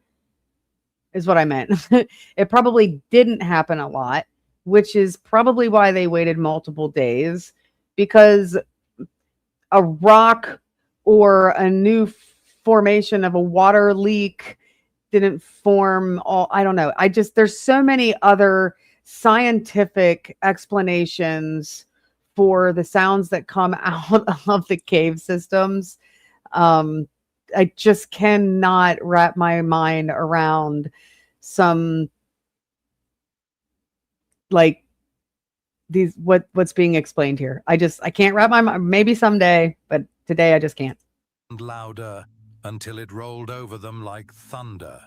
is what I meant. It probably didn't happen a lot, which is probably why they waited multiple days, because a rock or a new formation of a water leak didn't form all, I don't know. There's so many other scientific explanations for the sounds that come out of the cave systems. I just cannot wrap my mind around some, like, these, what's being explained here. I can't wrap my mind. Maybe someday, but today I just can't. Louder until it rolled over them like thunder.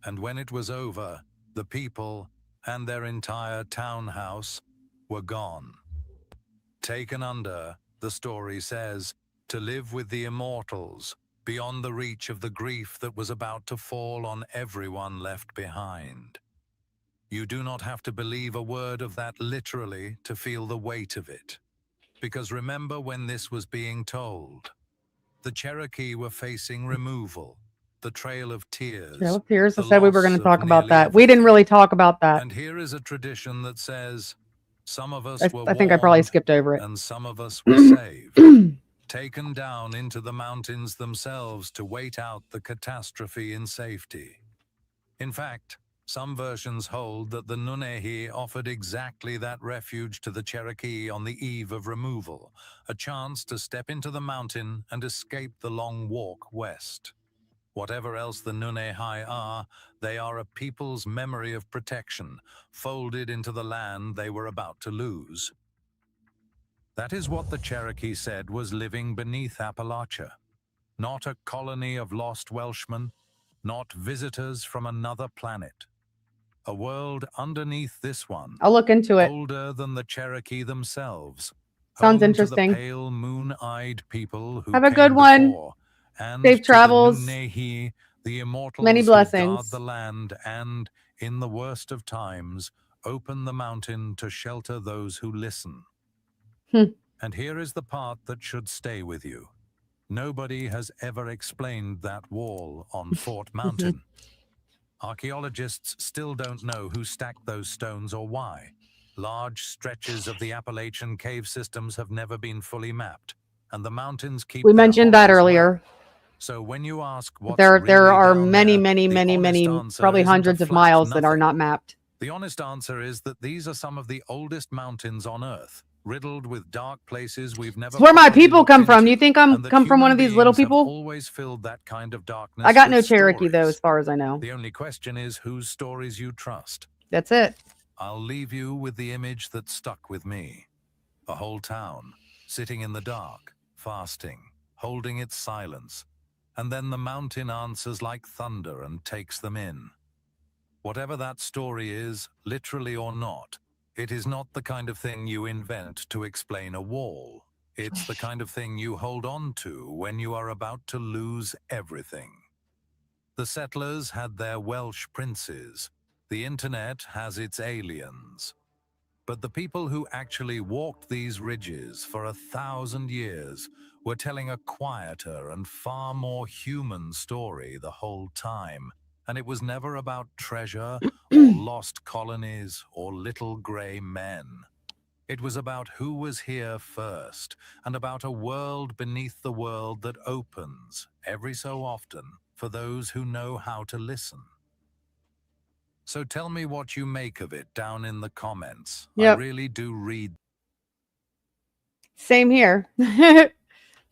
And when it was over, the people and their entire townhouse were gone. Taken under, the story says, to live with the immortals, beyond the reach of the grief that was about to fall on everyone left behind. You do not have to believe a word of that literally to feel the weight of it. Because remember when this was being told. The Cherokee were facing removal, the Trail of Tears. Trail of Tears. I the said we were loss going to of talk about nearly that. We didn't everything. really talk about that. And here is a tradition that says, some of us were I think I probably warned, skipped over it. and some of us were saved, taken down into the mountains themselves to wait out the catastrophe in safety. In fact, some versions hold that the Nunehi offered exactly that refuge to the Cherokee on the eve of removal, a chance to step into the mountain and escape the long walk west. Whatever else the Nunehi are, they are a people's memory of protection, folded into the land they were about to lose. That is what the Cherokee said was living beneath Appalachia. Not a colony of lost Welshmen, not visitors from another planet. A world underneath this one, I'll look into it. older than the Cherokee themselves. Sounds home interesting. To the pale, moon-eyed people who Have a came good one. before, and Safe to travels. the Nunehi, the immortals Many who blessings. guard the land and, in the worst of times, open the mountain to shelter those who listen. And here is the part that should stay with you. Nobody has ever explained that wall on Fort Mountain. Archaeologists still don't know who stacked those stones or why. Large stretches of the Appalachian cave systems have never been fully mapped, and the mountains keep We their mentioned that horrors earlier. well. So when you ask what's There really are down many, there, many, probably hundreds of miles that are not mapped. The honest answer is that these are some of the oldest mountains on Earth, riddled with dark places we've never. It's where my properly people looked come from. into, You think I'm and that come from one of human these little beings have people? always filled that kind of darkness I got with no Cherokee though, stories. as far as I know. The only question is whose stories you trust. That's it. I'll leave you with the image that stuck with me. A whole town, sitting in the dark, fasting, holding its silence, and then the mountain answers like thunder and takes them in. Whatever that story is, literally or not, it is not the kind of thing you invent to explain a wall. It's the kind of thing you hold on to when you are about to lose everything. The settlers had their Welsh princes. The internet has its aliens. But the people who actually walked these ridges for 1,000 years were telling a quieter and far more human story the whole time. And it was never about treasure or lost colonies or little gray men. It was about who was here first, and about a world beneath the world that opens every so often for those who know how to listen. So tell me what you make of it down in the comments. Yep. I really do read. Same here. So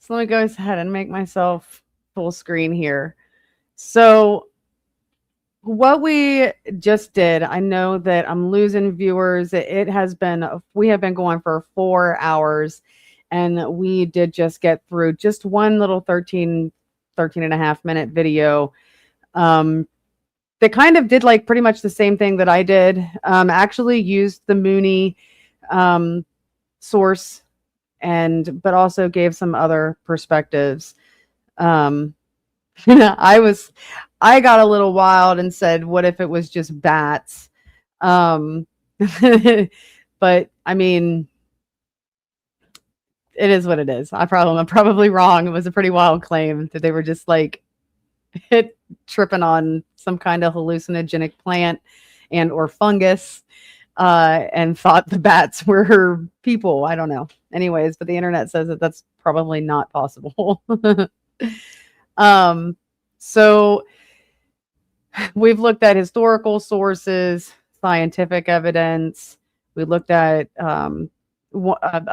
let me go ahead and make myself full screen here. So what we just did, I know that I'm losing viewers. We have been going for 4 hours, and we did just get through just one little 13 and a half minute video. They kind of did like pretty much the same thing that I did. Actually used the Mooney source, but also gave some other perspectives. I got a little wild and said, what if it was just bats? But I mean, it is what it is. I'm probably wrong. It was a pretty wild claim that they were just like tripping on some kind of hallucinogenic plant and or fungus, and thought the bats were people. I don't know. Anyways, but the internet says that that's probably not possible. So we've looked at historical sources, scientific evidence. We looked at a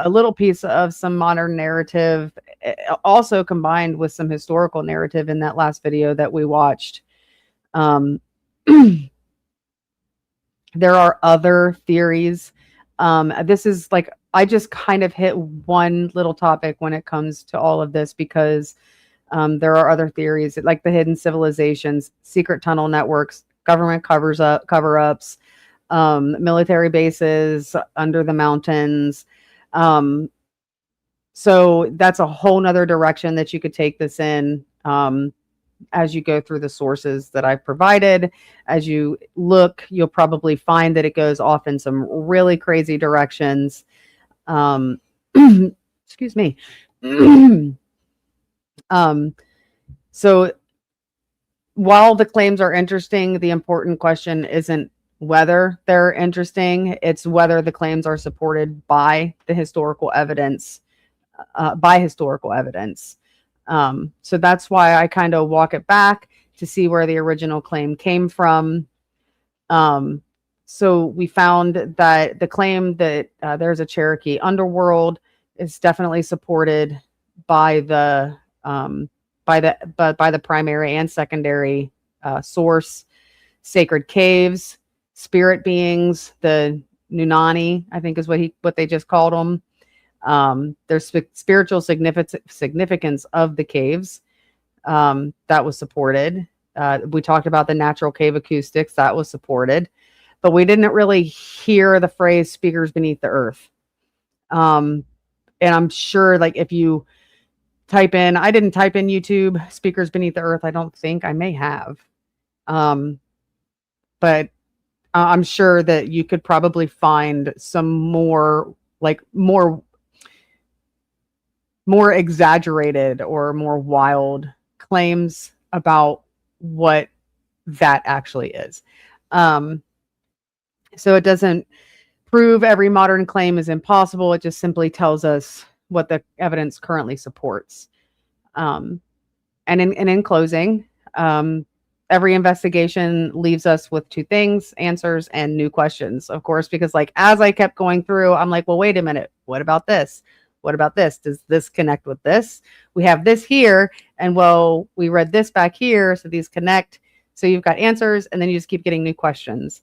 little piece of some modern narrative, also combined with some historical narrative in that last video that we watched. There are other theories. This is like, I just kind of hit one little topic when it comes to all of this, because there are other theories like the hidden civilizations, secret tunnel networks, government cover-ups, military bases under the mountains. So that's a whole nother direction that you could take this in. as you go through the sources that I've provided. As you look, you'll probably find that it goes off in some really crazy directions. Excuse me. So while the claims are interesting, the important question isn't whether they're interesting, it's whether the claims are supported by the historical evidence, So that's why I kind of walk it back to see where the original claim came from. So we found that the claim that there's a Cherokee underworld is definitely supported by the primary and secondary source. Sacred caves, spirit beings, the Nunani, I think is what they just called them. There's spiritual significance of the caves that was supported. We talked about the natural cave acoustics, that was supported, but we didn't really hear the phrase speakers beneath the earth. And I'm sure, like, if you type in, I didn't type in YouTube speakers beneath the earth. I don't think. I may have. But I'm sure that you could probably find some more exaggerated or more wild claims about what that actually is. So it doesn't prove every modern claim is impossible. It just simply tells us what the evidence currently supports. And in closing, every investigation leaves us with two things: answers and new questions, of course, because, like, as I kept going through, I'm like, well, wait a minute. What about this? What about this? Does this connect with this? We have this here, and well, we read this back here, so these connect. So you've got answers, and then you just keep getting new questions.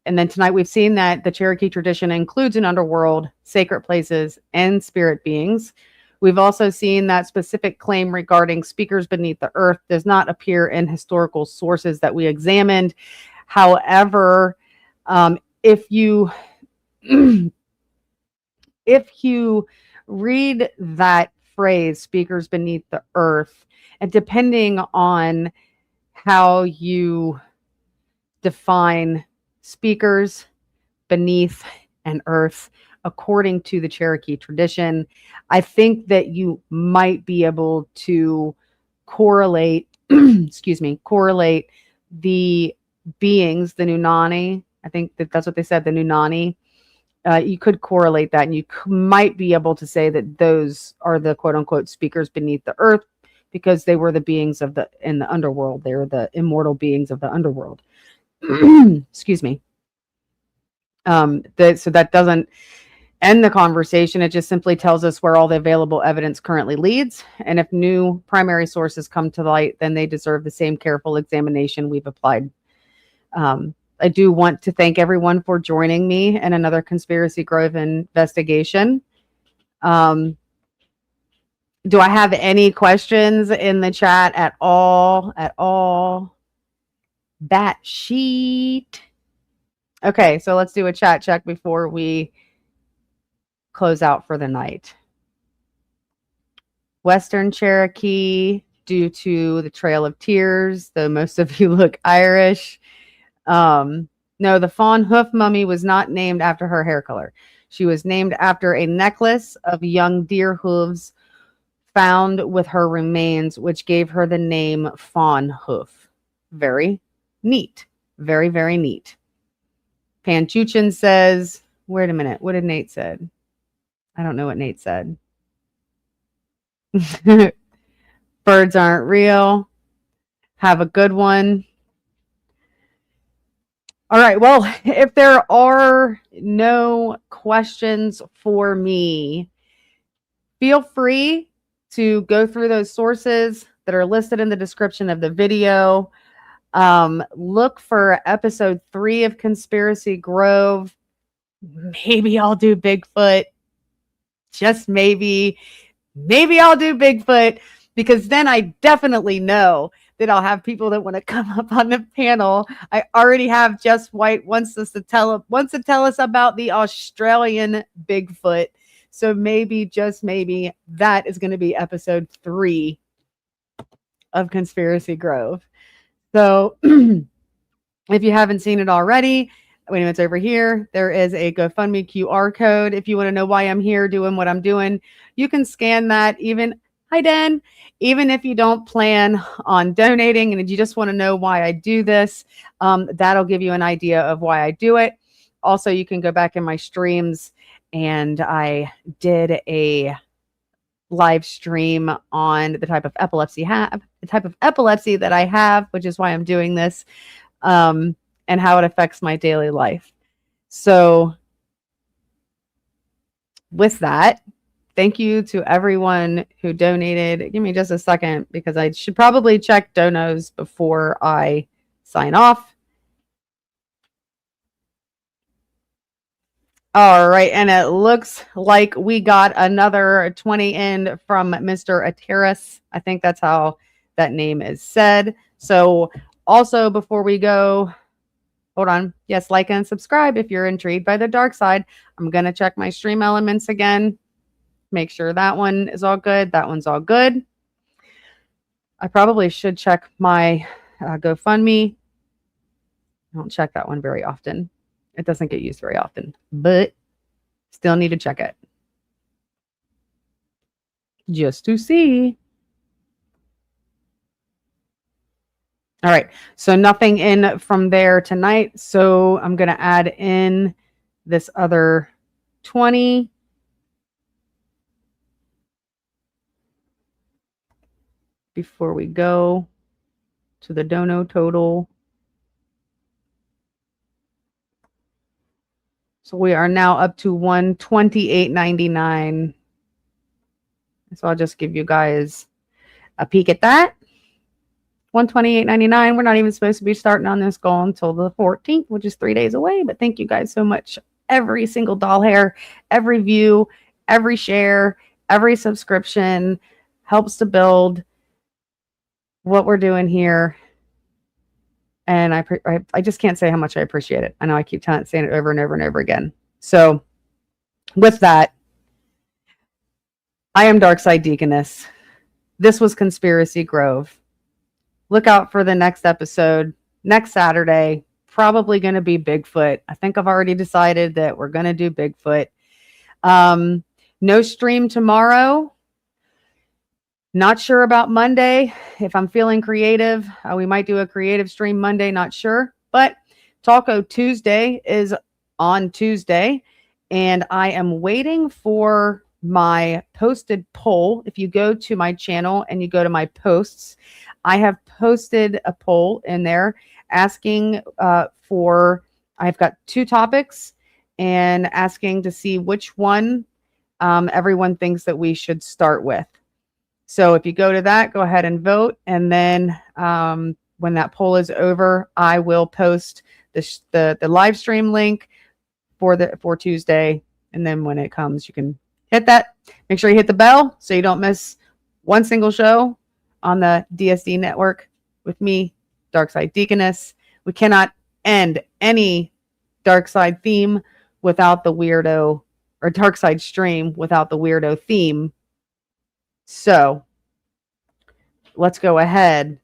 And then tonight we've seen that the Cherokee tradition includes an underworld, sacred places, and spirit beings. We've also seen that specific claim regarding speakers beneath the earth does not appear in historical sources that we examined. However, if you read that phrase, speakers beneath the earth, and depending on how you define speakers beneath and earth, according to the Cherokee tradition, I think that you might be able to correlate, correlate the beings, the Nunani. I think that's what they said, the Nunani. You could correlate that, and you might be able to say that those are the quote unquote speakers beneath the earth, because they were the beings in the underworld. They were the immortal beings of the underworld. Excuse me. So that doesn't end the conversation. It just simply tells us where all the available evidence currently leads. And if new primary sources come to light, then they deserve the same careful examination we've applied. I do want to thank everyone for joining me in another Conspiracy Grove investigation. Do I have any questions in the chat at all? Bat sheet. Okay, so let's do a chat check before we close out for the night. Western Cherokee, due to the Trail of Tears, though most of you look Irish. No, the fawn hoof mummy was not named after her hair color. She was named after a necklace of young deer hooves found with her remains, which gave her the name Fawn Hoof. Very neat. Very, very neat. Panchuchin says, wait a minute, what did Nate said? I don't know what Nate said. Birds aren't real. Have a good one. All right, well, if there are no questions for me, feel free to go through those sources that are listed in the description of the video. Look for episode 3 of Conspiracy Grove. Maybe I'll do Bigfoot. Just maybe. Maybe I'll do Bigfoot, because then I definitely know that I'll have people that want to come up on the panel. I already have Jess White wants to tell us about the Australian Bigfoot. So maybe, just maybe, that is going to be episode 3 of Conspiracy Grove. So if you haven't seen it already, wait a minute, it's over here. There is a GoFundMe QR code. If you want to know why I'm here doing what I'm doing, you can scan that. Hi, Den. Even if you don't plan on donating and you just want to know why I do this, that'll give you an idea of why I do it. Also, you can go back in my streams, and I did a live stream on the type of epilepsy that I have, which is why I'm doing this, and how it affects my daily life. So with that, thank you to everyone who donated. Give me just a second because I should probably check donos before I sign off. All right, and it looks like we got another 20 in from Mr. Ateris. I think that's how that name is said. So also before we go, hold on. Yes, like and subscribe if you're intrigued by the dark side. I'm going to check my stream elements again. Make sure that one is all good. That one's all good. I probably should check my GoFundMe. I don't check that one very often. It doesn't get used very often, but still need to check it just to see. All right, so nothing in from there tonight. So I'm going to add in this other 20. Before we go to the dono total. So we are now up to $128.99. So I'll just give you guys a peek at that. $128.99. We're not even supposed to be starting on this goal until the 14th, which is 3 days away. But thank you guys so much. Every single doll hair, every view, every share, every subscription helps to build what we're doing here. And I just can't say how much I appreciate it. I know I keep saying it over and over and over again. So with that, I am Darkside Deaconess. This was Conspiracy Grove. Look out for the next episode next Saturday. Probably going to be Bigfoot. I think I've already decided that we're going to do Bigfoot. No stream tomorrow. Not sure about Monday. If I'm feeling creative, we might do a creative stream Monday. Not sure. But Taco Tuesday is on Tuesday. And I am waiting for my posted poll. If you go to my channel and you go to my posts, I have posted a poll in there asking I've got 2 topics and asking to see which one everyone thinks that we should start with. So if you go to that, go ahead and vote. And then when that poll is over, I will post the live stream link for Tuesday. And then when it comes, you can hit that. Make sure you hit the bell so you don't miss one single show on the DSD network with me, Darkside Deaconess. We cannot end any Darkside theme without the weirdo, or Darkside stream without the weirdo theme. So let's go ahead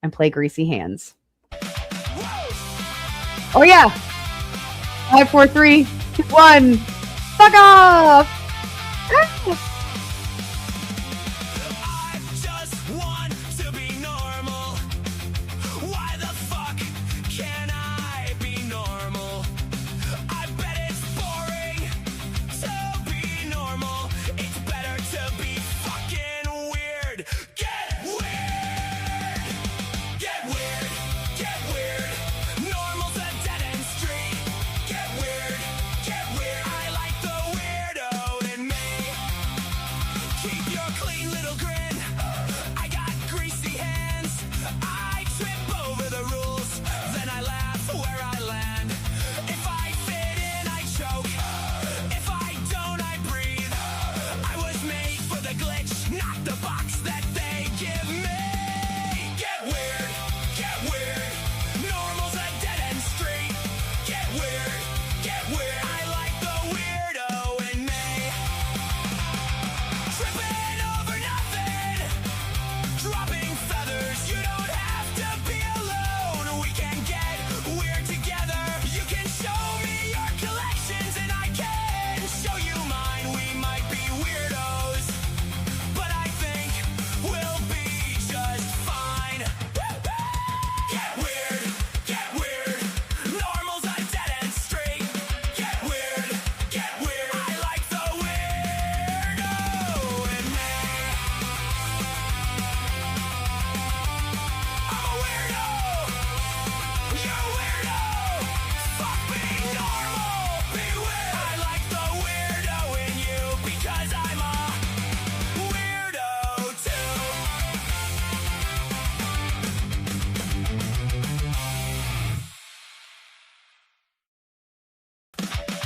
and play Greasy Hands. Oh yeah. 5, 4, 3, 2, 1. Fuck off.